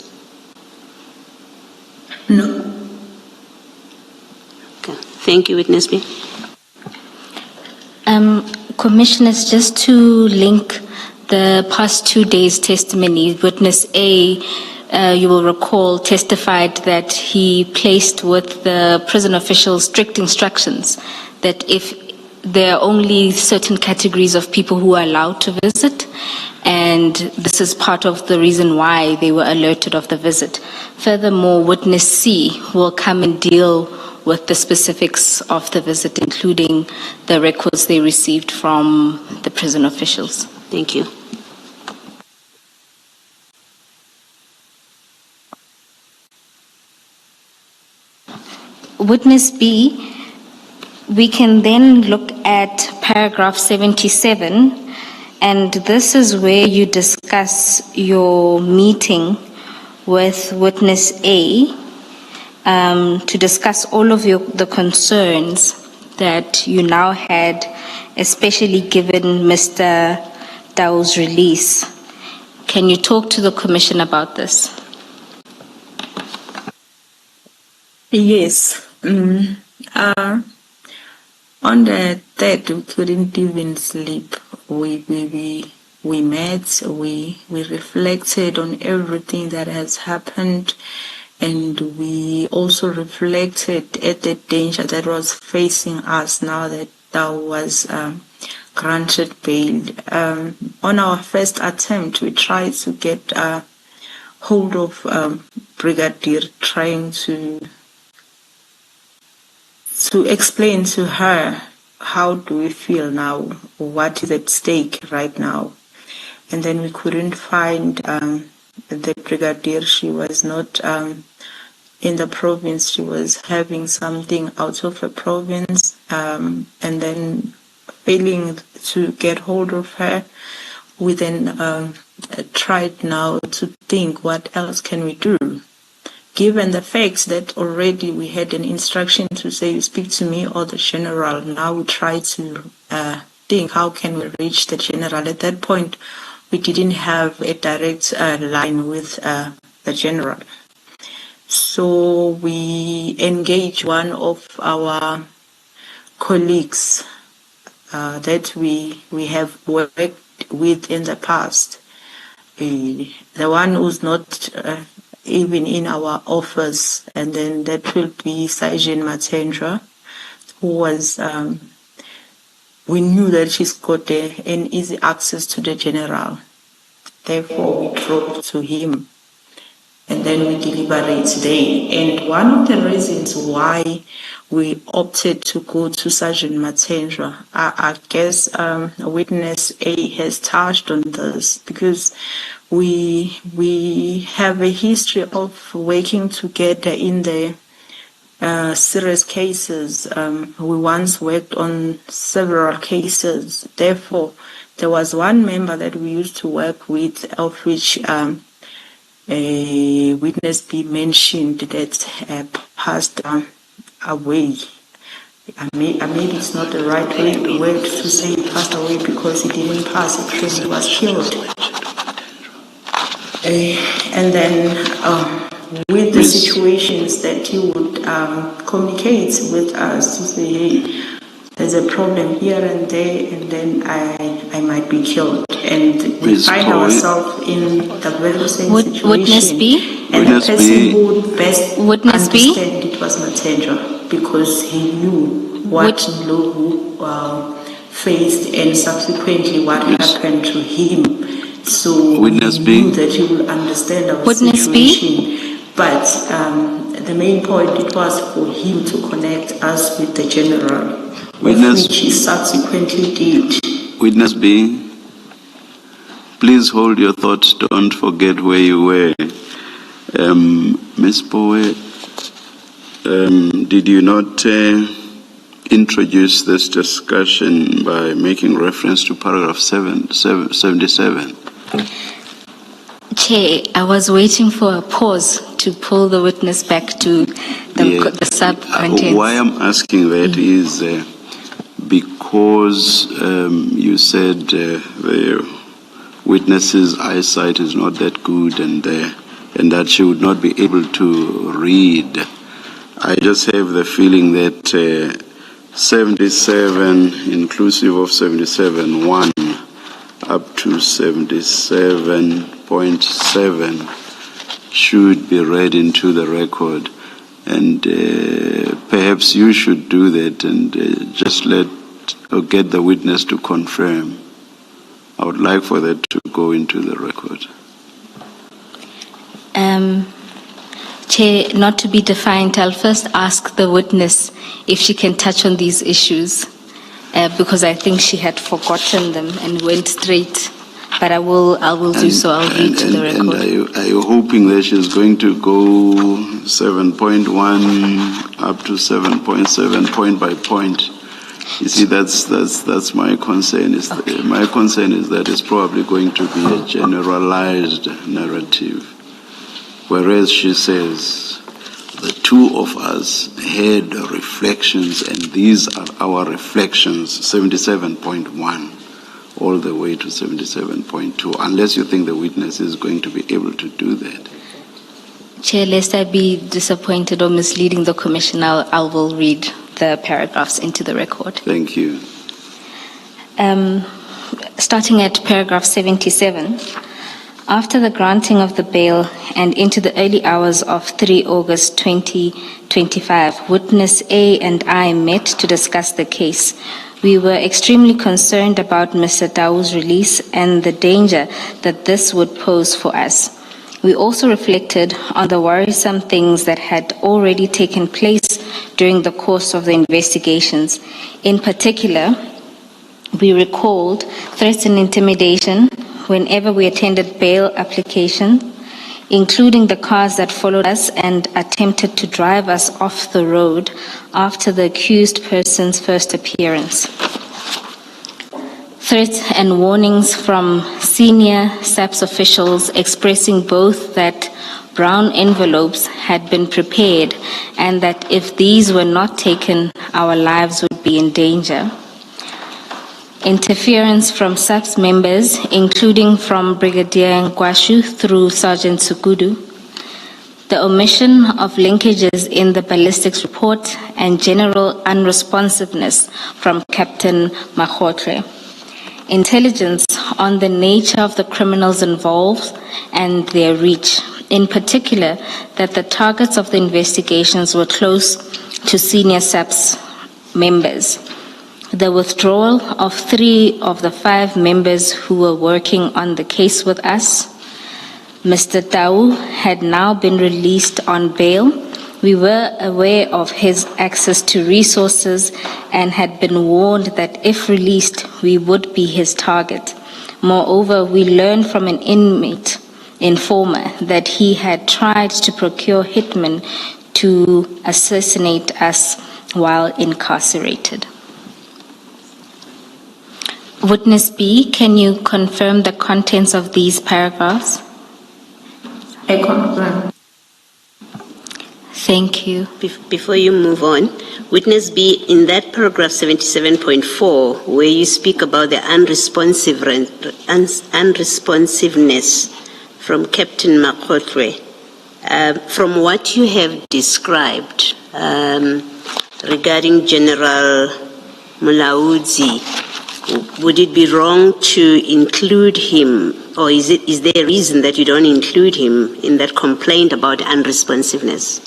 No. Okay. Thank you, Witness B. Commissioners, just to link the past 2 days' testimony, Witness A, you will recall, testified that he placed with the prison officials strict instructions that if there are only certain categories of people who are allowed to visit, and this is part of the reason why they were alerted of the visit. Furthermore, Witness C will come and deal with the specifics of the visit, including the records they received from the prison officials. Thank you. Witness B, we can then look at paragraph 77, and this is where you discuss your meeting with witness A to discuss all of the concerns that you now had, especially given Mr. Dao's release. Can you talk to the Commission about this? Yes. On the 3rd, we couldn't even sleep. We met, we reflected on everything that has happened, and we also reflected at the danger that was facing us now that Dao was granted bail. On our first attempt, we tried to get hold of Brigadier, trying to explain to her how do we feel now, what is at stake right now. And then we couldn't find the Brigadier. She was not in the province. She was having something out of the province, and then failing to get hold of her, we then tried now to think what else can we do. Given the facts that already we had an instruction to say, you speak to me or the general, now we try to think how can we reach the general. At that point, we didn't have a direct line with the general. So we engaged one of our colleagues that we have worked with in the past. The one who's not even in our office, and then that will be Sergeant Matendra, who was, we knew that she's got an easy access to the general. Therefore, we drove to him, and then we deliberate there. And one of the reasons why we opted to go to Sergeant Matendra, I guess witness A has touched on this, because we have a history of working together in the serious cases. We once worked on several cases. Therefore, there was one member that we used to work with, of which a witness B mentioned that passed away. Maybe it's not the right word to say he passed away, because he didn't pass, actually he was killed. And then with the situations that he would communicate with us to say, hey, there's a problem here and there, and then I might be killed. And we find ourselves in the very same situation. Witness B? And Witness the person B. who would best Witness B? understand it was Matendra, because he knew what Ndlovu faced and subsequently what happened to him. So Witness we B. knew that he would understand our Witness situation. B. But the main point, it was for him to connect us with the general, Witness, which he subsequently did. Witness B, please hold your thoughts. Don't forget where you were. Ms. Poe, did you not introduce this discussion by making reference to paragraph 77? Chair, I was waiting for a pause to pull the witness back to the sub-contents. Why I'm asking that is because you said the witness's eyesight is not that good, and that she would not be able to read. I just have the feeling that 77, inclusive of 77.1 up to 77.7 should be read into the record, and perhaps you should do that and just get the witness to confirm. I would like for that to go into the record. Chair, not to be defined, I'll first ask the witness if she can touch on these issues, because I think she had forgotten them and went straight. But I will do so. I'll read to the record. And are you hoping that she's going to go 7.1 up to 7.7 point by point? You see, that's my concern. My concern is that it's probably going to be a generalized narrative, whereas she says the two of us had reflections, and these are our reflections, 77.1 all the way to 77.2, unless you think the witness is going to be able to do that. Chair, lest I be disappointed or misleading the Commission, I will read the paragraphs into the record. Thank you. Starting at paragraph 77, after the granting of the bail and into the early hours of 3 August 2025, witness A and I met to discuss the case. We were extremely concerned about Mr. Tau's release and the danger that this would pose for us. We also reflected on the worrisome things that had already taken place during the course of the investigations. In particular, we recalled threats and intimidation whenever we attended bail application, including the cars that followed us and attempted to drive us off the road after the accused person's first appearance. Threats and warnings from senior SAPS officials expressing both that brown envelopes had been prepared and that if these were not taken, our lives would be in danger. Interference from SAPS members, including from Brigadier Nkwashu through Sergeant Sukudu, the omission of linkages in the ballistics report, and general unresponsiveness from Captain Mkhwanazi. Intelligence on the nature of the criminals involved and their reach, in particular that the targets of the investigations were close to senior SAPS members. The withdrawal of 3 of the 5 members who were working on the case with us. Mr. Tau had now been released on bail. We were aware of his access to resources and had been warned that if released, we would be his target. Moreover, we learned from an inmate informer that he had tried to procure hitmen to assassinate us while incarcerated. Witness B, can you confirm the contents of these paragraphs? I confirm. Thank you. Before you move on, witness B, in that paragraph 77.4, where you speak about the unresponsiveness from Captain Mkhwanazi, from what you have described regarding General Mkhwanazi, would it be wrong to include him, or is there a reason that you don't include him in that complaint about unresponsiveness?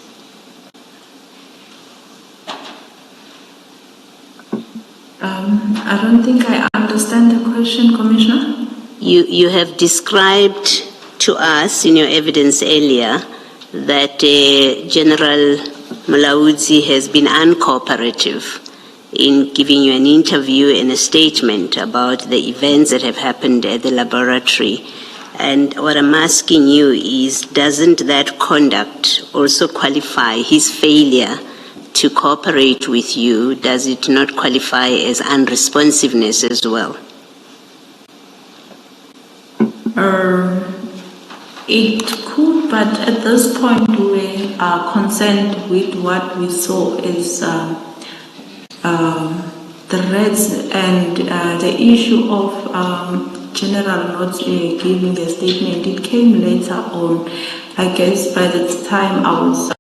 I don't think I understand the question, Commissioner. You have described to us in your evidence earlier that General Mkhwanazi has been uncooperative in giving you an interview and a statement about the events that have happened at the laboratory. And what I'm asking you is, doesn't that conduct also qualify his failure to cooperate with you? Does it not qualify as unresponsiveness as well? It could, but at this point we are concerned with what we saw as the threats and the issue of General not giving the statement. It came later on. I guess by the time I was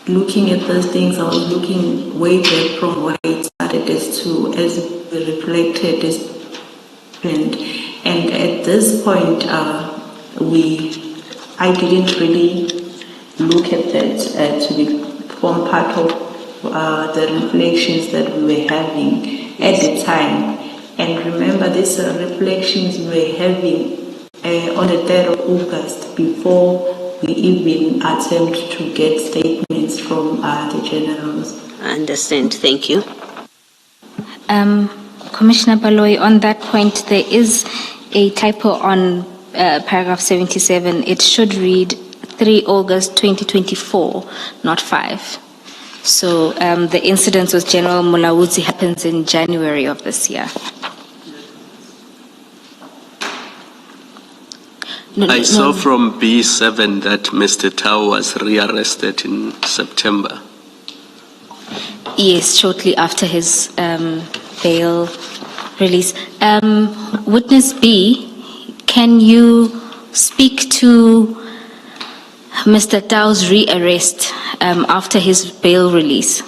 looking at those things, I was looking way back from where it started as reflected as and at this point I didn't really look at that to form part of the reflections that we were having at the time. And remember, these reflections we were having on the 3rd of August before we even attempt to get statements from the generals. I understand. Thank you. Commissioner Baloyi, on that point, there is a typo on paragraph 77. It should read 3 August 2024, not 5. So the incident with General Mkhwanazi happens in January of this year. I saw from B7 that Mr. Tau was rearrested in September. Yes, shortly after his bail release. Witness B, can you speak to Mr. Tau's rearrest after his bail release?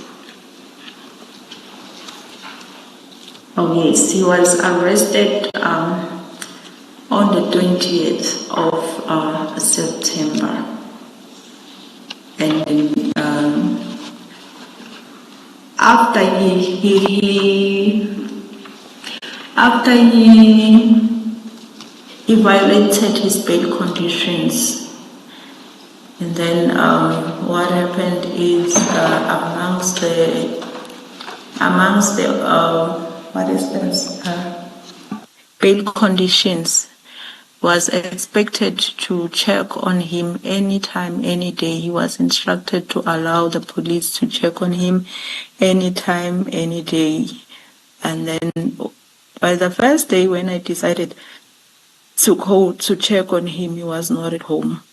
Oh yes, he was arrested on the 20th of September, and after he violated his bail conditions. And then what happened is amongst the bail conditions was expected to check on him anytime, any day. He was instructed to allow the police to check on him anytime, any day. And then by the first day when I decided to go to check on him, he was not at home.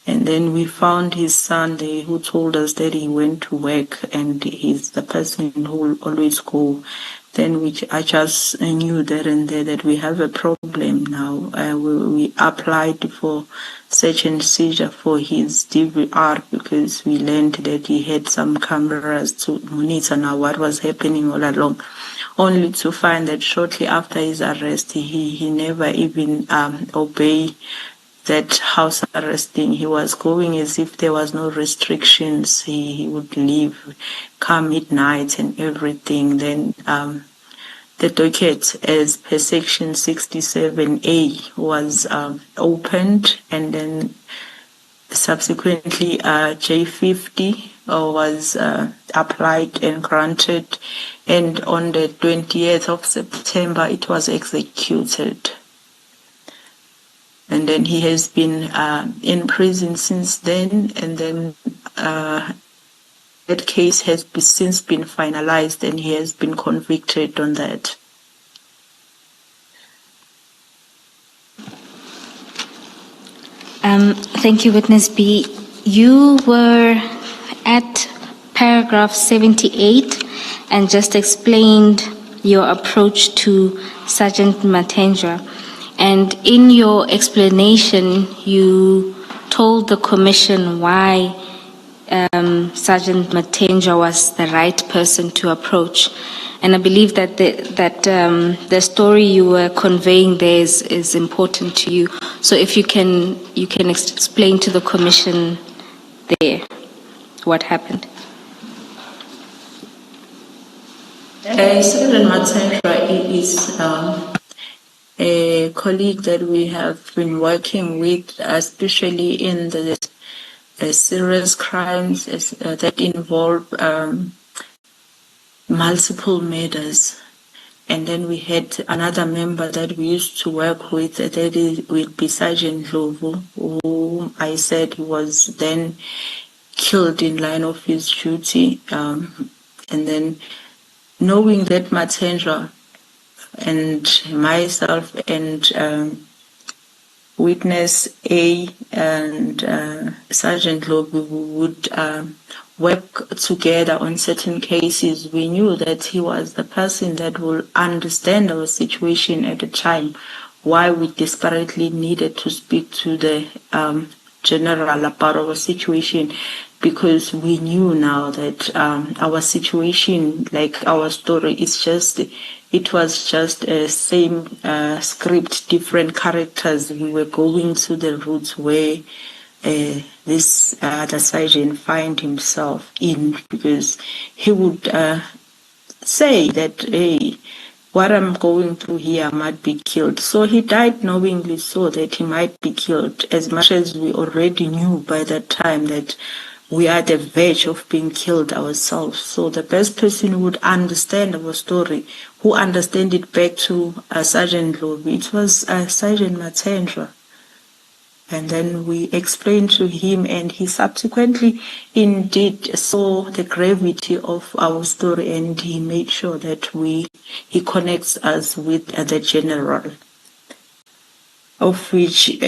And then we found his son there, who told us that he went to work and he's the person who will always go. Then I just knew there and there that we have a problem now. We applied for search and seizure for his DVR because we learned that he had some cameras to monitor now what was happening all along, only to find that shortly after his arrest, he never even obeyed that house arresting. He was going as if there was no restrictions. He would leave, come midnight and everything. Then the docket, as per section 67A, was opened, and then subsequently J50 was applied and granted, and on the 20th of September it was executed. And then he has been in prison since then, and then that case has since been finalized and he has been convicted on that. Thank you, Witness B. You were at paragraph 78 and just explained your approach to Sergeant Mathenjwa. And in your explanation, you told the Commission why Sergeant Mathenjwa was the right person to approach. And I believe that the story you were conveying there is important to you. So if you can explain to the Commission there what happened. Sergeant Mathenjwa is a colleague that we have been working with, especially in the serious crimes that involve multiple murders. And then we had another member that we used to work with, that would be Sergeant Ndlovu, who I said he was then killed in line of his duty. And then knowing that Mathenjwa and myself and Witness A and Sergeant Ndlovu would work together on certain cases, we knew that he was the person that will understand our situation at the time, why we desperately needed to speak to the general about our situation, because we knew now that our situation, like our story, it was just a same script, different characters. We were going to the roots where this other sergeant find himself in, because he would say that, hey, what I'm going through here, I might be killed. So he died knowingly so that he might be killed, as much as we already knew by that time that we are at the verge of being killed ourselves. So the best person who would understand our story, who understand it back to Sergeant Ndlovu, it was Sergeant Mathenjwa. And then we explained to him, and he subsequently indeed saw the gravity of our story, and he made sure that he connects us with the general, of which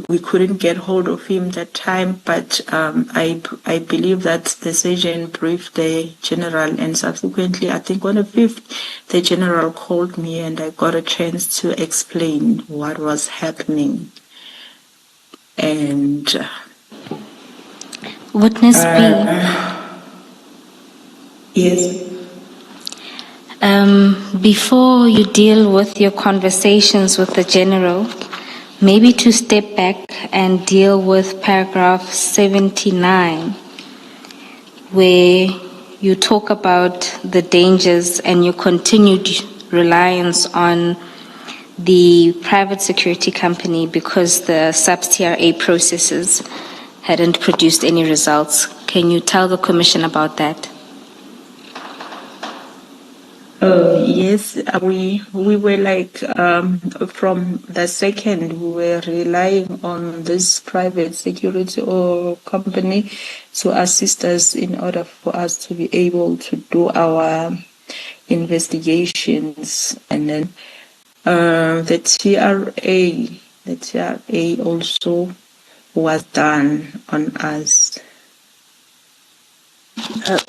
we couldn't get hold of him that time, but I believe that the sergeant briefed the general, and subsequently, I think on the 5th, the general called me and I got a chance to explain what was happening. And Witness B. Yes. Before you deal with your conversations with the general, maybe to step back and deal with paragraph 79, where you talk about the dangers and your continued reliance on the private security company because the sub-TRA processes hadn't produced any results. Can you tell the Commission about that? Yes, we were like, from the second, we were relying on this private security or company to assist us in order for us to be able to do our investigations. And then the TRA also was done on us.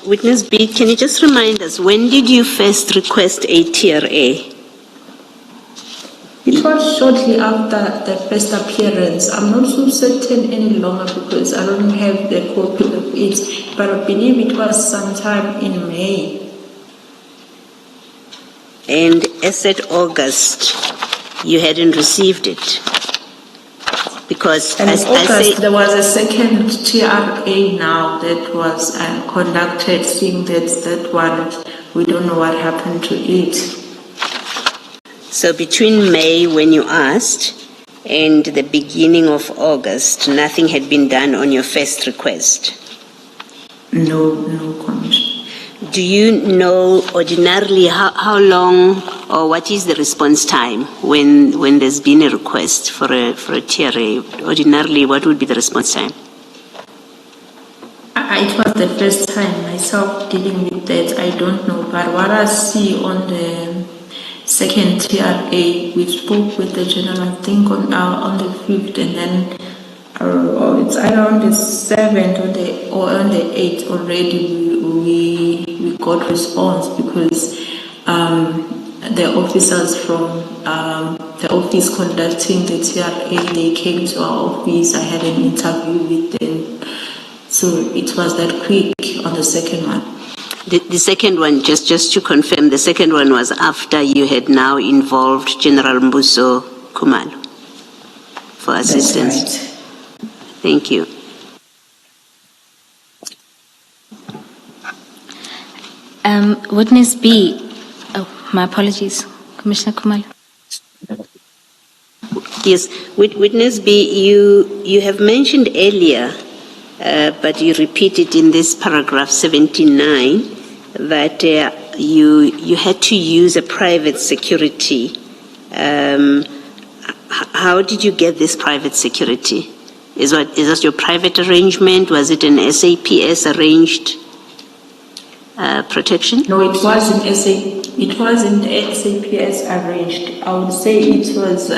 Witness B, can you just remind us, when did you first request a TRA? It was shortly after the first appearance. I'm not so certain any longer because I don't have the copy of it, but I believe it was sometime in May. And as at August, you hadn't received it? Because And as in August, I say, there was a second TRA now that was conducted, seeing that one, we don't know what happened to it. so between May when you asked and the beginning of August, nothing had been done on your first request? No commission. Do you know ordinarily how long or what is the response time when there's been a request for a TRA? Ordinarily, what would be the response time? It was the first time myself dealing with that. I don't know, but what I see on the second TRA, we spoke with the general, I think on the 5th, and then it's either on the 7th or on the 8th already. We got response because the officers from the office conducting the TRA, they came to our office. I had an interview with them, so it was that quick on the second one. The second one, just to confirm, the second one was after you had now involved General Mbuso Khumalo for assistance. That's right. Thank you. Witness B, my apologies, Commissioner Khumalo. Yes, Witness B, you have mentioned earlier, but you repeat it in this paragraph 79, that you had to use a private security. How did you get this private security? Is this your private arrangement? Was it an SAPS arranged protection? No, it wasn't SAPS arranged. I would say it was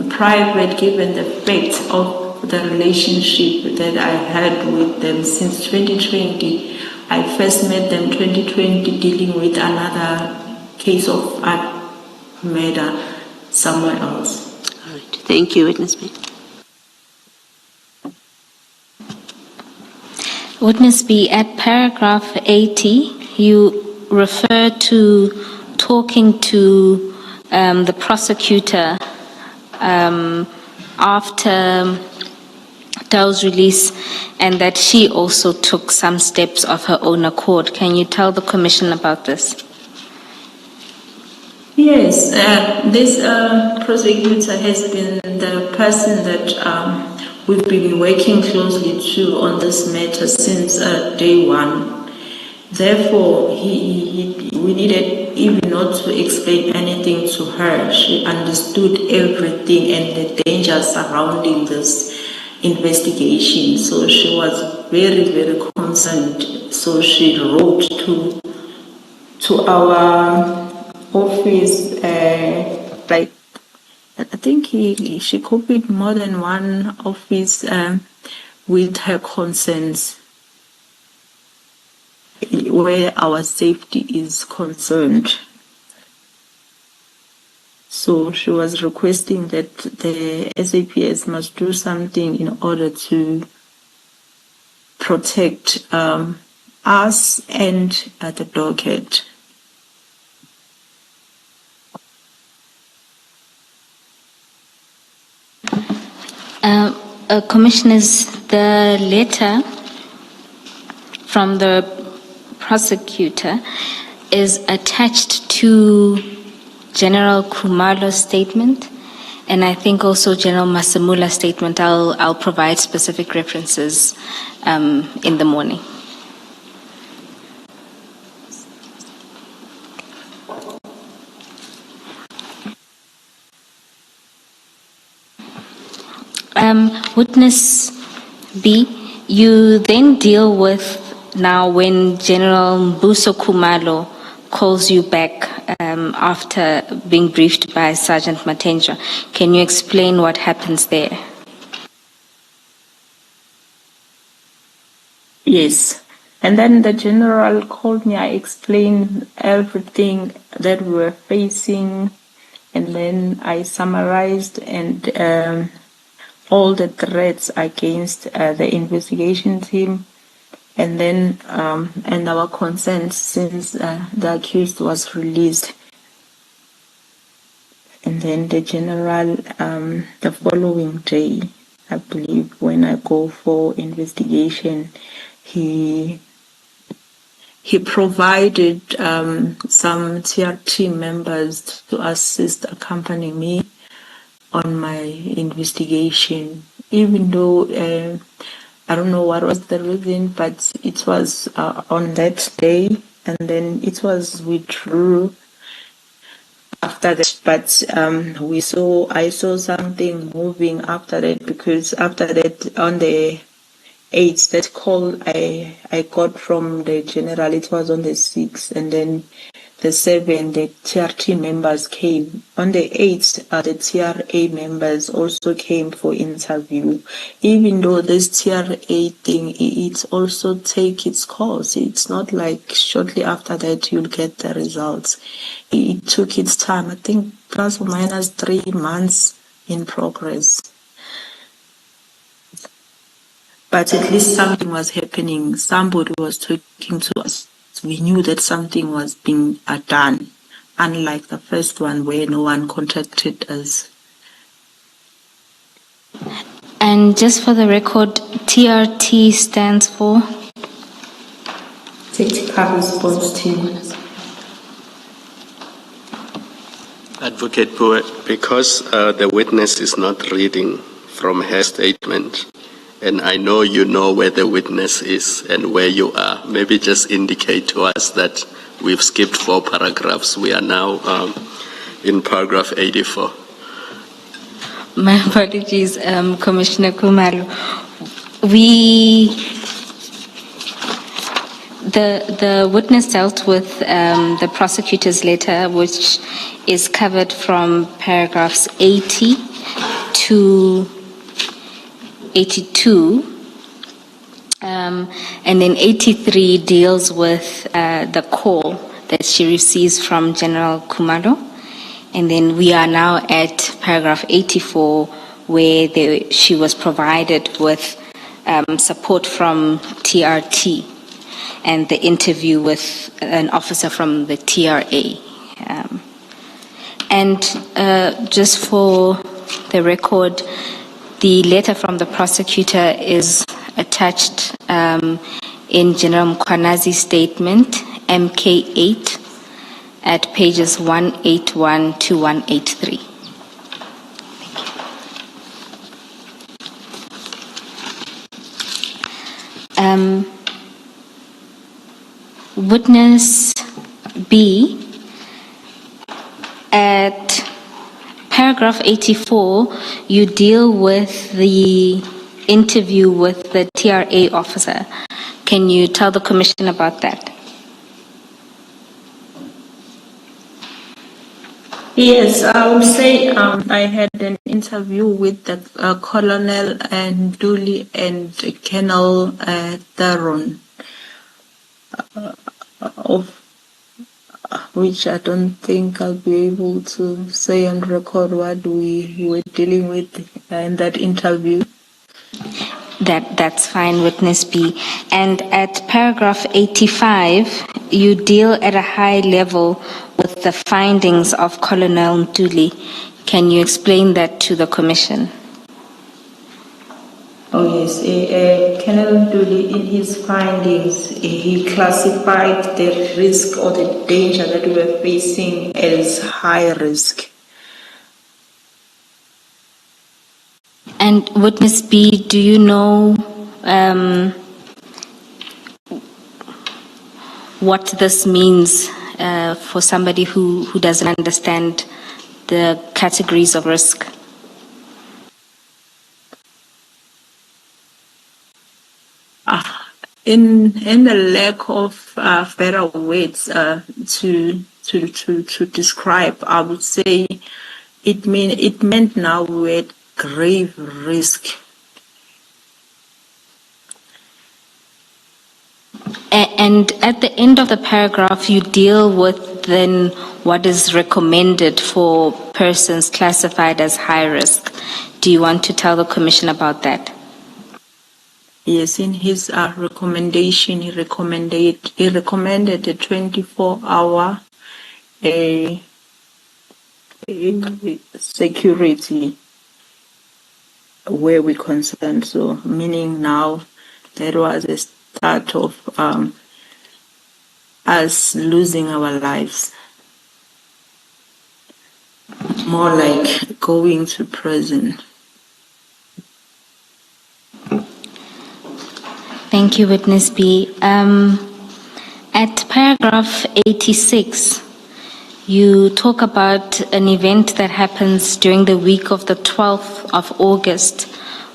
private, given the fact of the relationship that I had with them since 2020. I first met them 2020 dealing with another case of murder somewhere else. All right. Thank you, Witness B. Witness B, at paragraph 80, you refer to talking to the prosecutor after Dow's release, and that she also took some steps of her own accord. Can you tell the Commission about this? Yes, this prosecutor has been the person that we've been working closely to on this matter since day one. Therefore, we needed even not to explain anything to her. She understood everything and the danger surrounding this investigation. So she was very, very concerned. So she wrote to our office, like I think she copied more than one office with her concerns where our safety is concerned. So she was requesting that the SAPS must do something in order to protect us and the docket. Commissioners, the letter from the prosecutor is attached to General Khumalo's statement, and I think also General Masamula's statement. I'll provide specific references in the morning. Witness B, you then deal with now when General Mbuso Khumalo calls you back after being briefed by Sergeant Matenja. Can you explain what happens there? Yes. And then the general called me. I explained everything that we were facing, and then I summarized and all the threats against the investigation team, and then and our concerns since the accused was released. And then the general, the following day, I believe, when I go for investigation, he provided some TRT members to assist, accompany me on my investigation, even though I don't know what was the reason, but it was on that day, and then it was withdrew after that. But I saw something moving after that, because after that, on the 8th, that call I got from the general, it was on the 6th, and then the 7th, the TRT members came. On the 8th, the TRA members also came for interview. Even though this TRA thing, it also take its course. It's not like shortly after that you'll get the results. It took its time, I think plus or minus 3 months in progress. But at least something was happening. Somebody was talking to us. We knew that something was being done, unlike the first one where no one contacted us. And just for the record, TRT stands for? Tactical Response Team. Advocate Poe, because the witness is not reading from her statement, and I know you know where the witness is and where you are, maybe just indicate to us that we've skipped 4 paragraphs. We are now in paragraph 84. My apologies, Commissioner Khumalo. The witness dealt with the prosecutor's letter, which is covered from paragraphs 80 to 82, and then 83 deals with the call that she receives from General Khumalo, and then we are now at paragraph 84, where she was provided with support from TRT and the interview with an officer from the TRA. And just for the record, the letter from the prosecutor is attached in General Mkhwanazi's statement, MK8, at pages 181 to 183. Witness B, paragraph 84, you deal with the interview with the TRA officer. Can you tell the Commission about that? Yes, I would say I had an interview with the Colonel and Dooley and Colonel Theron, of which I don't think I'll be able to say on record what we were dealing with in that interview. That's fine, Witness B. And at paragraph 85, you deal at a high level with the findings of Colonel Dooley. Can you explain that to the Commission? Oh yes, Colonel Dooley, in his findings, he classified the risk or the danger that we were facing as high risk. And Witness B, do you know what this means for somebody who doesn't understand the categories of risk? In the lack of better words to describe, I would say it meant now we had grave risk. And at the end of the paragraph, you deal with then what is recommended for persons classified as high risk. Do you want to tell the Commission about that? Yes, in his recommendation, he recommended a 24-hour security where we concerned. So, meaning now that was a start of us losing our lives. More like going to prison. Thank you, Witness B. At paragraph 86, you talk about an event that happens during the week of the 12th of August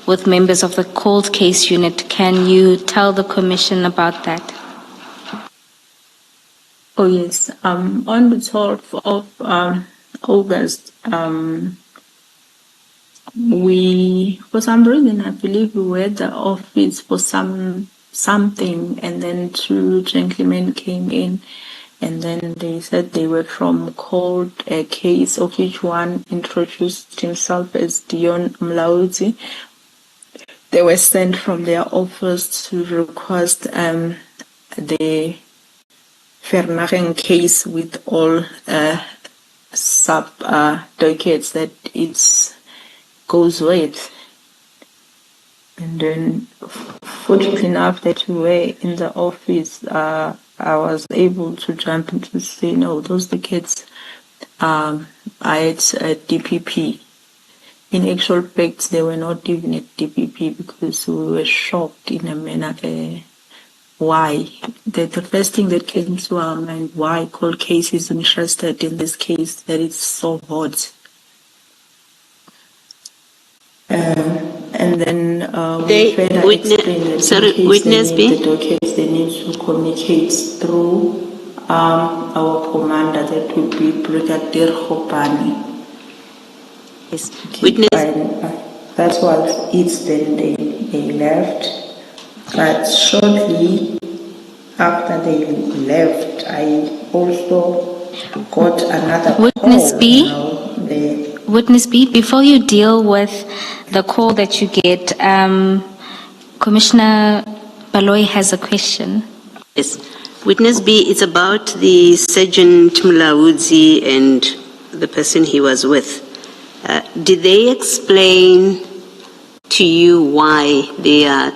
with members of the cold case unit. Can you tell the Commission about that? Oh yes, on the 12th of August, we, for some reason, I believe we were at the office for something, and then two gentlemen came in, and then they said they were from cold case, of which one introduced himself as Dion Mlaudzi. They were sent from their office to request the Vermaghen case with all sub dockets that it goes with. And then, fortunately enough that we were in the office, I was able to jump in to say, no, those dockets are at DPP. In actual fact, they were not even at DPP because we were shocked in a manner. Why? The first thing that came to our mind, why cold case is interested in this case, that it's so hot. And then They further explain that witness they B? need the dockets, they need to communicate through our commander, that would be Brigadier Khopani. Yes. Okay, Witness. That's what it's then they left. But shortly after they left, I also got another Witness call. B? Witness B, before you deal with the call that you get, Commissioner Baloyi has a question. Yes. Witness B, it's about the Sergeant Mlaudzi and the person he was with. Did they explain to you why they are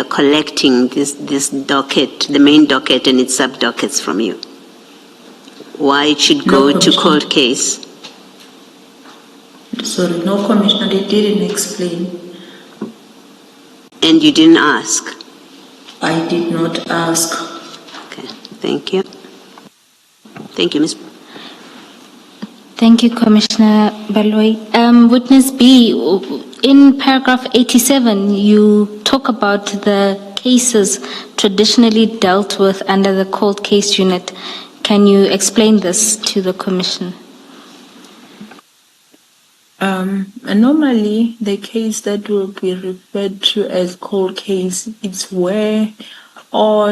collecting this docket, the main docket and its sub dockets from you? Why it should go to court case? Sorry, no, Commissioner, they didn't explain. And you didn't ask? I did not ask. Okay, thank you. Thank you, Ms. Thank you, Commissioner Baloyi. Witness B, in paragraph 87, you talk about the cases traditionally dealt with under the cold case unit. Can you explain this to the Commission? Normally, the case that will be referred to as cold case, it's where all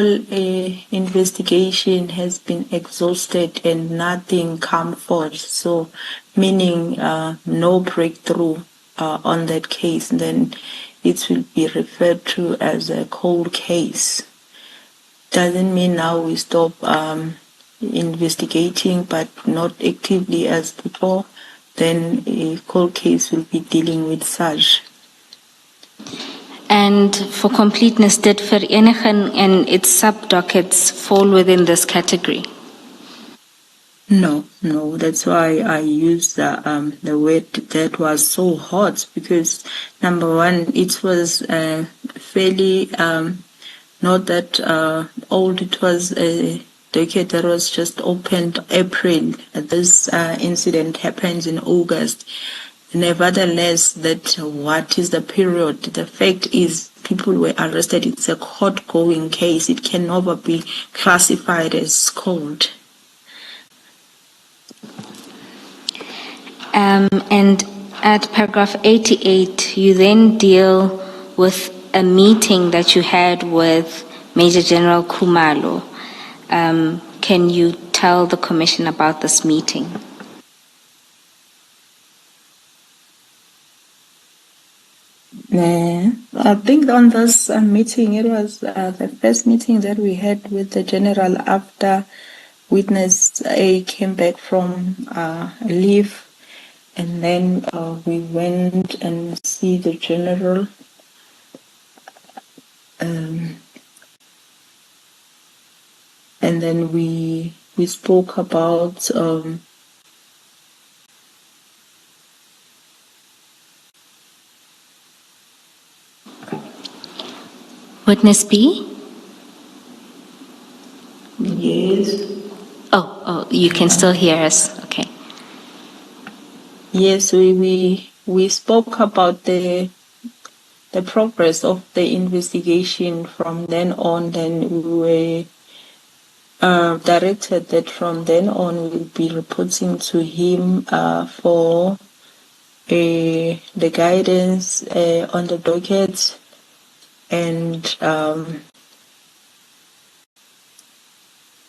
investigation has been exhausted and nothing come forth. So, meaning no breakthrough on that case, then it will be referred to as a cold case. Doesn't mean now we stop investigating, but not actively as before. Then a cold case will be dealing with such. And for completeness, did Vereniging and its sub-dockets fall within this category? No. That's why I used the word that was so hot, because number one, it was fairly not that old. It was a docket that was just opened April. This incident happens in August. Nevertheless, that what is the period? The fact is people were arrested. It's a court-going case. It can never be classified as cold. And at paragraph 88, you then deal with a meeting that you had with Major General Khumalo. Can you tell the Commission about this meeting? I think on this meeting, it was the first meeting that we had with the General after Witness A came back from leave. And then we went and see the General. And then we spoke about Witness B? Yes. Oh, you can still hear us. Okay. Yes, we spoke about the progress of the investigation from then on. Then we were directed that from then on we'll be reporting to him for the guidance on the docket and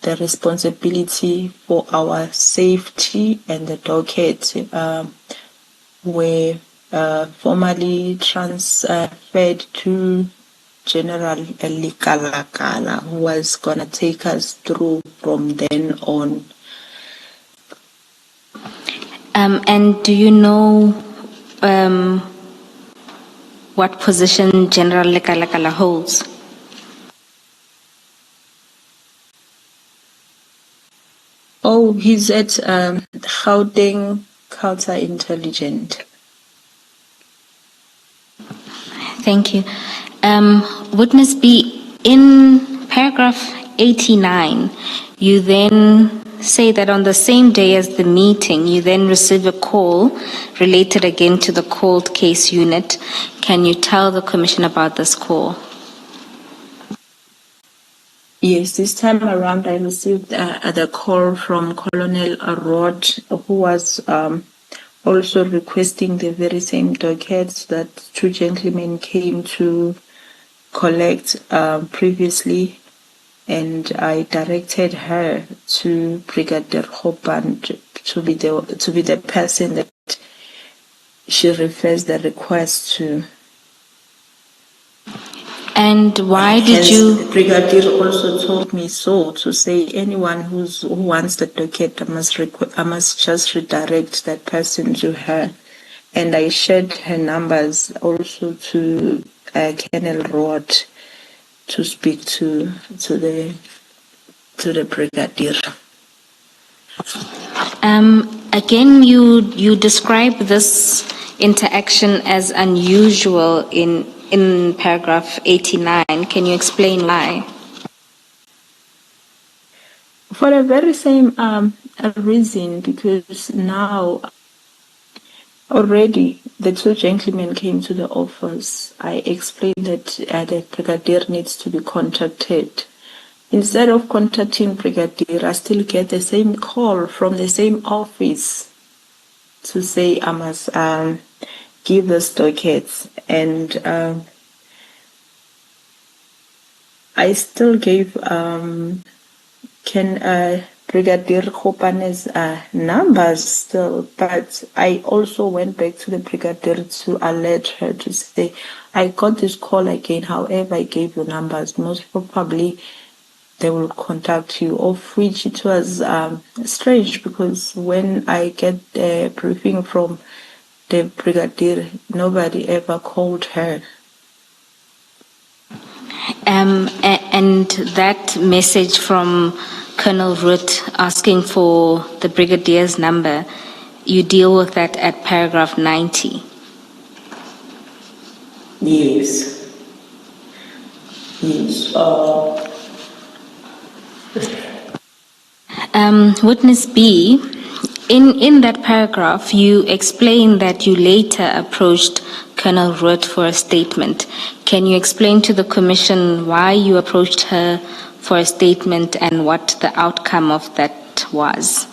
the responsibility for our safety, and the docket were formally transferred to General Nhlanhla, who was going to take us through from then on. And do you know what position General Nhlanhla holds? Oh, he's at Gauteng Counterintelligence. Thank you. Witness B, in paragraph 89, you then say that on the same day as the meeting, you then receive a call related again to the cold case unit. Can you tell the Commission about this call? Yes, this time around I received the call from Colonel Rod, who was also requesting the very same dockets that two gentlemen came to collect previously, and I directed her to Brigadier Hopand to be the person that she refers the request to. And why did you? Brigadier also told me so, to say anyone who wants the docket, I must just redirect that person to her. And I shared her numbers also to Colonel Rod to speak to the brigadier. Again, you describe this interaction as unusual in paragraph 89. Can you explain why? For the very same reason, because now already the two gentlemen came to the office. I explained that the brigadier needs to be contacted. Instead of contacting brigadier, I still get the same call from the same office to say I must give the dockets, and I still gave Brigadier Khopane's numbers still, but I also went back to the brigadier to alert her to say, I got this call again, however I gave you numbers, most probably they will contact you, of which it was strange, because when I get the briefing from the brigadier, nobody ever called her. And that message from Colonel Root asking for the brigadier's number, you deal with that at paragraph 90? Yes. Yes. Witness B, in that paragraph, you explain that you later approached Colonel Root for a statement. Can you explain to the Commission why you approached her for a statement and what the outcome of that was?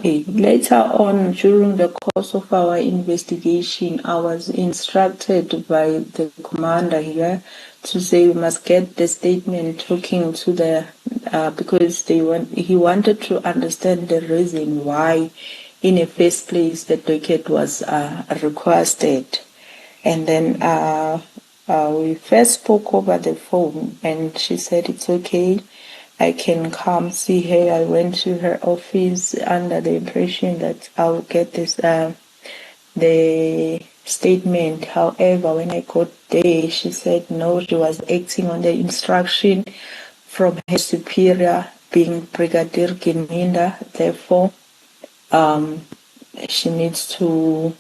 Later on, during the course of our investigation, I was instructed by the commander here to say we must get the statement talking to the, because he wanted to understand the reason why, in the first place, the docket was requested. And then we first spoke over the phone, and she said it's okay, I can come see her. I went to her office under the impression that I'll get this the statement. However, when I got there, she said no, she was acting on the instruction from her superior, being Brigadier Gininda. Therefore, she needs to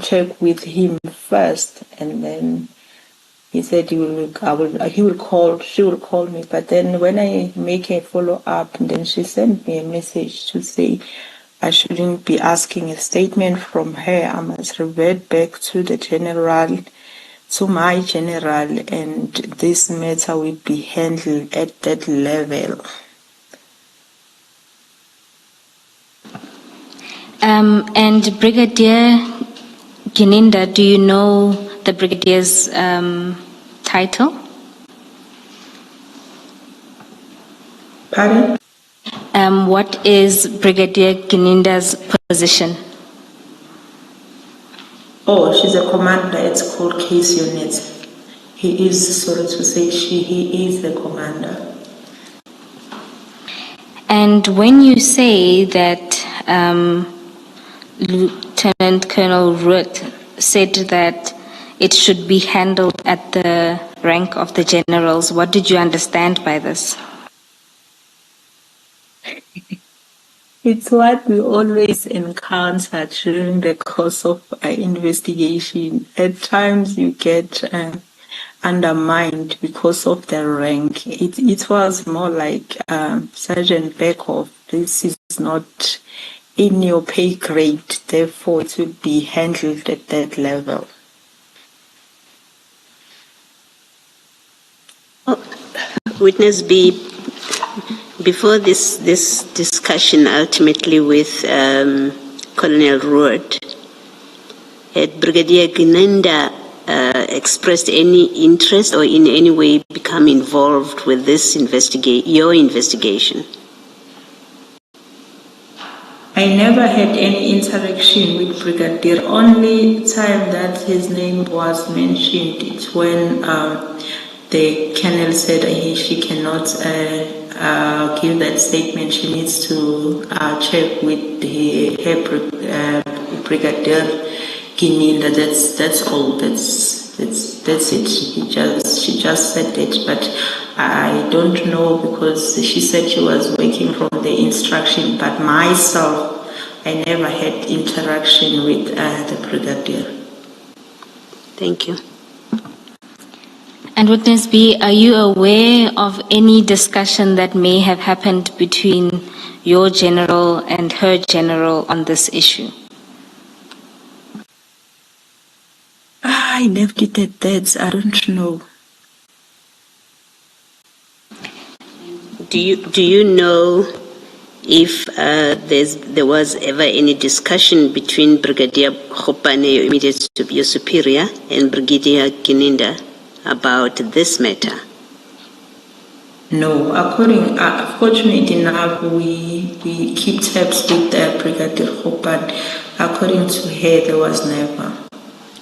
check with him first, and then he said she will call me. But then when I make a follow up, then she sent me a message to say I shouldn't be asking a statement from her. I must revert back to the general, to my general, and this matter will be handled at that level. And Brigadier Gininda, do you know the brigadier's title? Pardon? What is Brigadier Gininda's position? Oh, she's a commander. It's called case unit. He is, sorry to say, he is the commander. And when you say that Lieutenant Colonel Root said that it should be handled at the rank of the generals, what did you understand by this? It's what we always encounter during the course of our investigation. At times you get undermined because of the rank. It was more like Sergeant Beckhoff, this is not in your pay grade, therefore it will be handled at that level. Witness B, before this discussion ultimately with Colonel Root, had Brigadier Gininda expressed any interest or in any way become involved with this your investigation? I never had any interaction with Brigadier. Only time that his name was mentioned, it's when the colonel said she cannot give that statement. She needs to check with her Brigadier Gininda. That's all. That's it. She just said it, but I don't know, because she said she was working from the instruction. But myself, I never had interaction with the brigadier. Thank you. And Witness B, are you aware of any discussion that may have happened between your general and her general on this issue? I left it at that. I don't know. Do you know if there was ever any discussion between Brigadier Khopane, your immediate your superior, and Brigadier Gininda about this matter? No, fortunately enough, we keep tabs with Brigadier Khopane. According to her, there was never.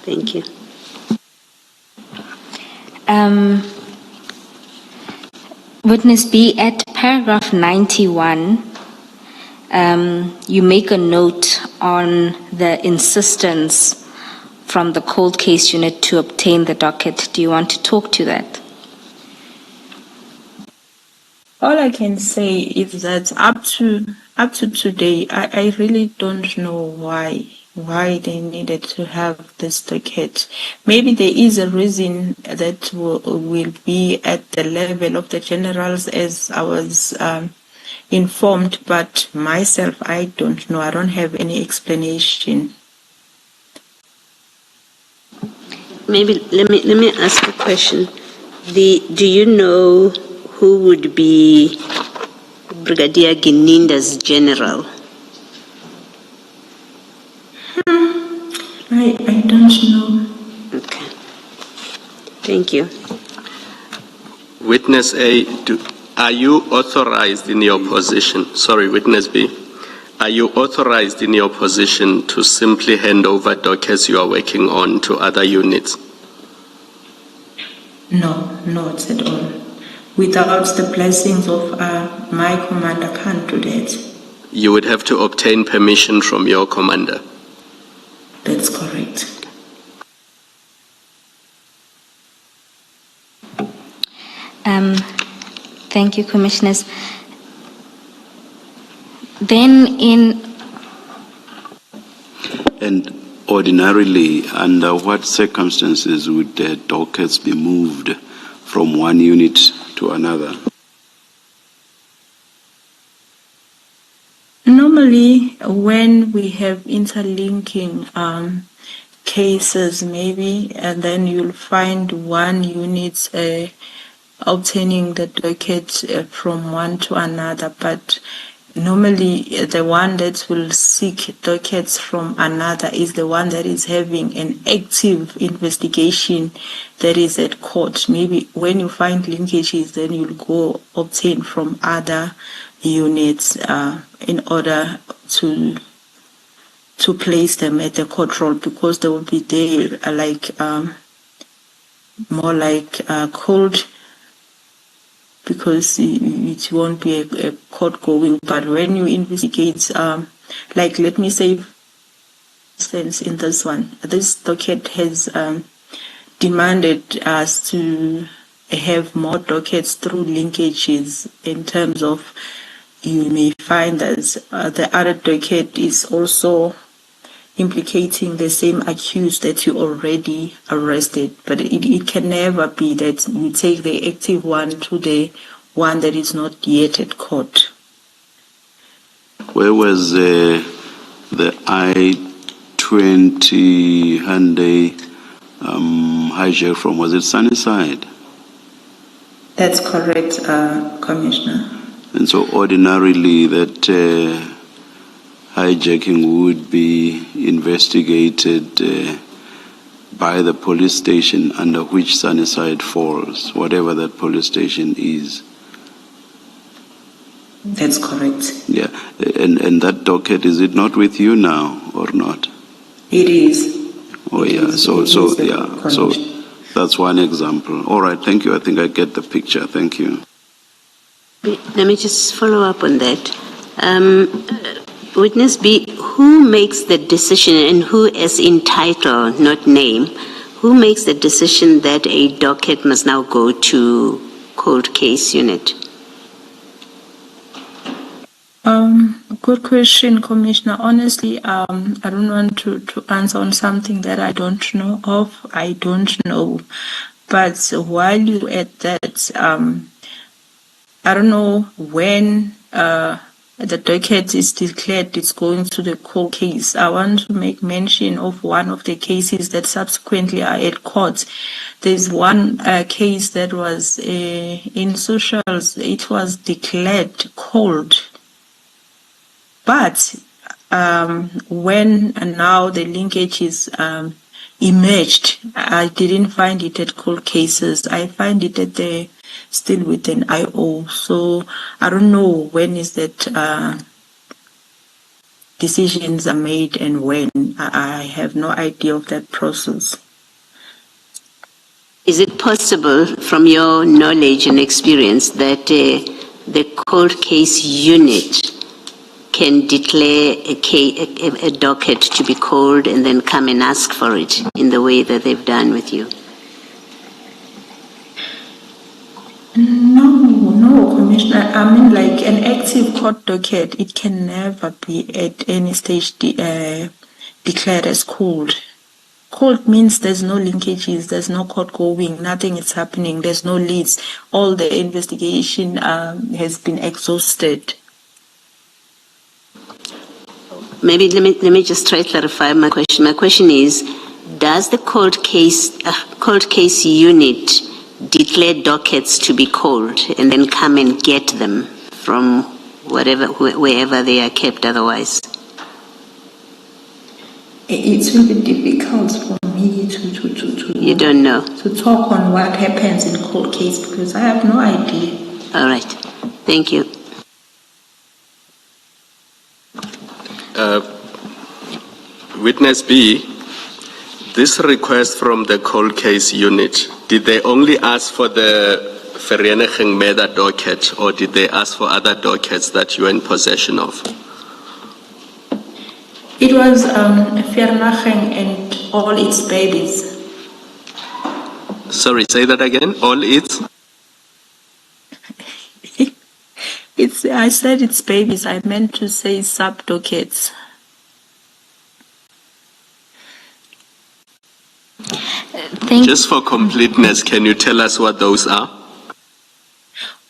Thank you. Witness B, at paragraph 91, you make a note on the insistence from the cold case unit to obtain the docket. Do you want to talk to that? All I can say is that up to today, I really don't know why they needed to have this docket. Maybe there is a reason that will be at the level of the generals, as I was informed, but myself, I don't know. I don't have any explanation. Maybe let me ask a question. Do you know who would be Brigadier Gininda's general? I don't know. Okay. Thank you. Witness A, are you authorized in your position? Sorry, Witness B. Are you authorized in your position to simply hand over dockets you are working on to other units? No, not at all. Without the blessings of my commander, I can't do that. You would have to obtain permission from your commander. That's correct. Thank you, Commissioners. Then And ordinarily, under what circumstances would the dockets be moved from one unit to another? Normally, when we have interlinking cases, maybe, and then you'll find one unit obtaining the docket from one to another, but normally the one that will seek dockets from another is the one that is having an active investigation that is at court. Maybe when you find linkages, then you'll go obtain from other units in order to place them at the court roll, because they will be there more like cold, because it won't be a court going. But when you investigate, like let me say, for instance, in this one, this docket has demanded us to have more dockets through linkages, in terms of you may find that the other docket is also implicating the same accused that you already arrested. But it can never be that you take the active one to the one that is not yet at court. Where was the I-20 Hyundai hijack from? Was it Sunnyside? That's correct, Commissioner. And so ordinarily that hijacking would be investigated by the police station under which Sunnyside falls, whatever that police station is. That's correct. Yeah, and that docket, is it not with you now or not? It is. Oh it yeah, is. So that's one example. All right, thank you. I think I get the picture. Thank you. Let me just follow up on that. Witness B, who makes the decision, and who, as in title, not name, who makes the decision that a docket must now go to cold case unit? Good question, Commissioner. Honestly, I don't want to answer on something that I don't know of. I don't know But while you at that, I don't know when the docket is declared it's going to the court case. I want to make mention of one of the cases that subsequently are at court. There's one case that was in socials. It was declared cold. But when now the linkage is emerged, I didn't find it at cold cases. I find it at the still with an IO. So I don't know when is that decisions are made and when. I have no idea of that process. Is it possible, from your knowledge and experience, that the cold case unit can declare a docket to be called and then come and ask for it in the way that they've done with you? No, Commissioner. I mean, like an active court docket, it can never be at any stage declared as cold. Cold means there's no linkages, there's no court going, nothing is happening, there's no leads. All the investigation has been exhausted. Maybe let me just try to clarify my question. My question is, does the cold case unit declare dockets to be called and then come and get them from wherever they are kept otherwise? It will be difficult for me to You don't know? To talk on what happens in court case because I have no idea. All right. Thank you. Witness B, this request from the cold case unit, did they only ask for the Vereniging Meda docket or did they ask for other dockets that you are in possession of? It was Vereniging and all its babies. Sorry, say that again. All its? I said it's babies. I meant to say sub-dockets. Just for completeness, can you tell us what those are?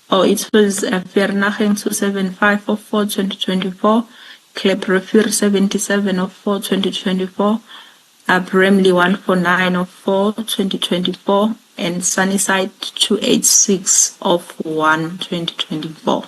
Oh, it was Vereniging 275 of 4 2024, Kleprofir 77 of 4 2024, Bramley 149 of 4 2024, and Sunnyside 286 of 1 2024.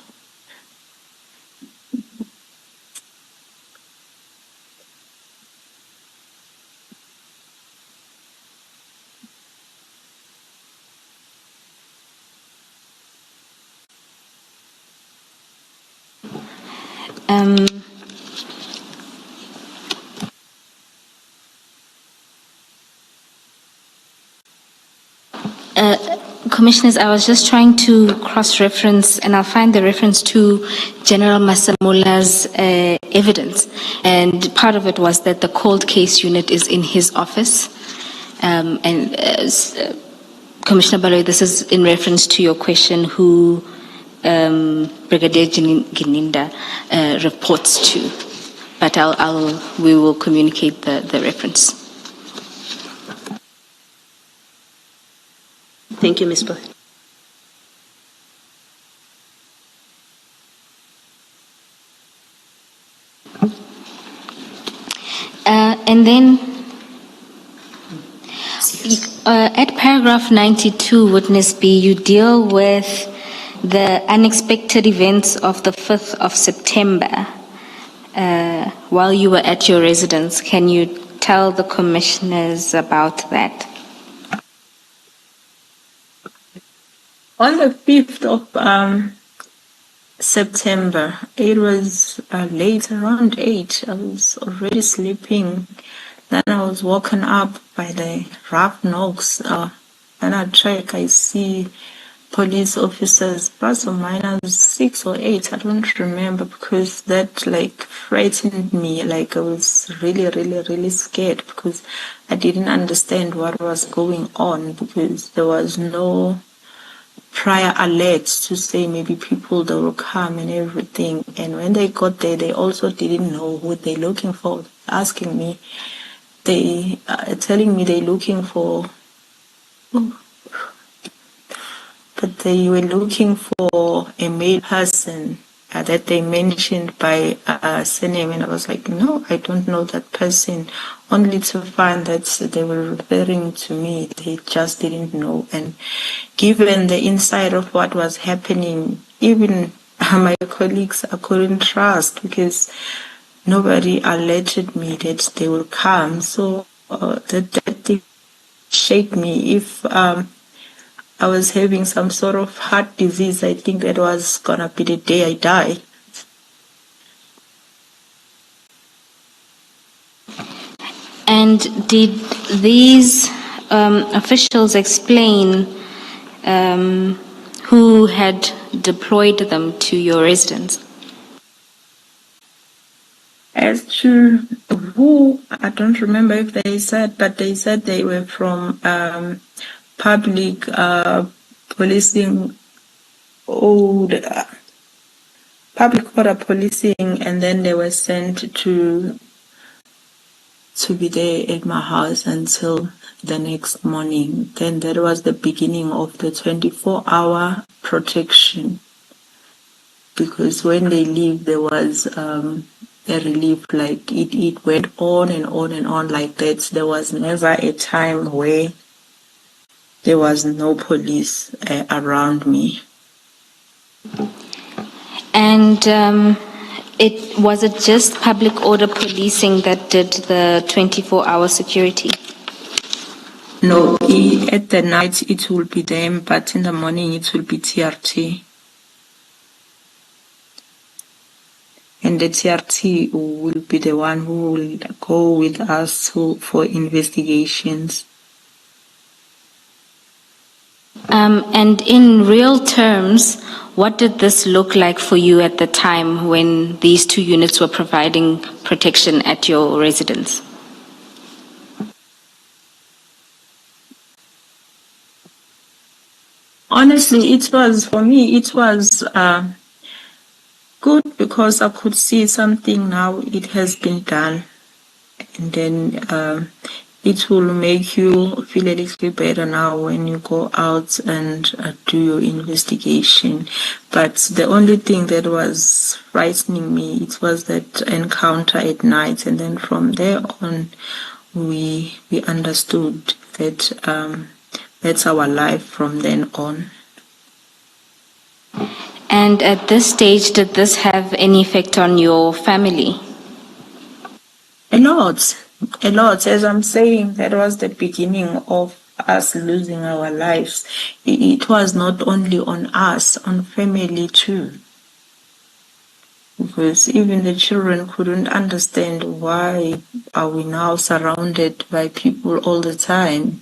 Commissioners, I was just trying to cross-reference, and I'll find the reference to General Masamula's evidence. And part of it was that the cold case unit is in his office. Commissioner Baloyi, this is in reference to your question who Brigadier Gininda reports to. But we will communicate the reference. Thank you, Ms. Boy. And then at paragraph 92, witness B, you deal with the unexpected events of the 5th of September while you were at your residence. Can you tell the commissioners about that? On the 5th of September, it was late, around 8. I was already sleeping. Then I was woken up by the rough knocks. When I check, I see police officers, plus or minus 6 or 8. I don't remember because that frightened me. I was really scared because I didn't understand what was going on because there was no prior alerts to say maybe people that will come and everything. And when they got there, they also didn't know who they're looking for. Asking me, telling me they're looking for but they were looking for a male person that they mentioned by surname, and I was like, no, I don't know that person, only to find that they were referring to me. They just didn't know. And given the insight of what was happening, even my colleagues I couldn't trust, because nobody alerted me that they will come. So that thing shake me. If I was having some sort of heart disease, I think that was gonna be the day I die. And did these officials explain who had deployed them to your residence? As to who, I don't remember if they said, but they said they were from public policing, public order policing, and then they were sent to be there at my house until the next morning. Then that was the beginning of the 24-hour protection, because when they leave, there was a relief. Like it went on and on and on like that. There was never a time where there was no police around me. And was it just public order policing that did the 24-hour security? No, at the night it will be them, but in the morning it will be TRT. And the TRT will be the one who will go with us for investigations. And in real terms, what did this look like for you at the time when these two units were providing protection at your residence? Honestly, it was, for me, it was good, because I could see something now, it has been done. And then it will make you feel a little bit better now when you go out and do your investigation. But the only thing that was frightening me, it was that encounter at night. And then from there on, we understood that that's our life from then on. And at this stage, did this have any effect on your family? A lot. As I'm saying, that was the beginning of us losing our lives. It was not only on us, on family too. Because even the children couldn't understand, why are we now surrounded by people all the time.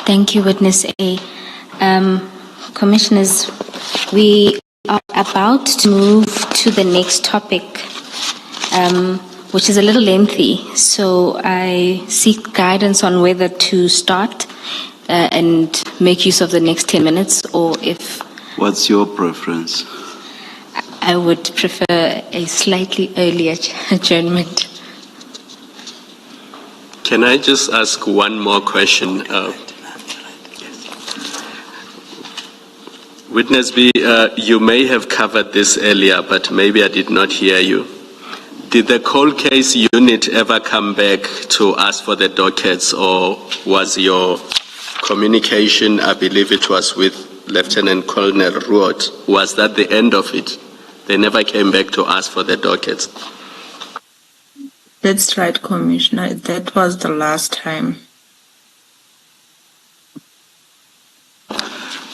Thank you, Witness A. Commissioners, we are about to move to the next topic, which is a little lengthy. So I seek guidance on whether to start and make use of the next 10 minutes, or if... What's your preference? I would prefer a slightly earlier adjournment. Can I just ask one more question? Witness B, you may have covered this earlier, but maybe I did not hear you. Did the cold case unit ever come back to ask for the dockets, or was your communication, I believe it was with Lieutenant Colonel Ruot, was that the end of it? They never came back to ask for the dockets? That's right, Commissioner. That was the last time.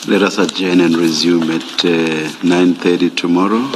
Let us adjourn and resume at 9:30 tomorrow.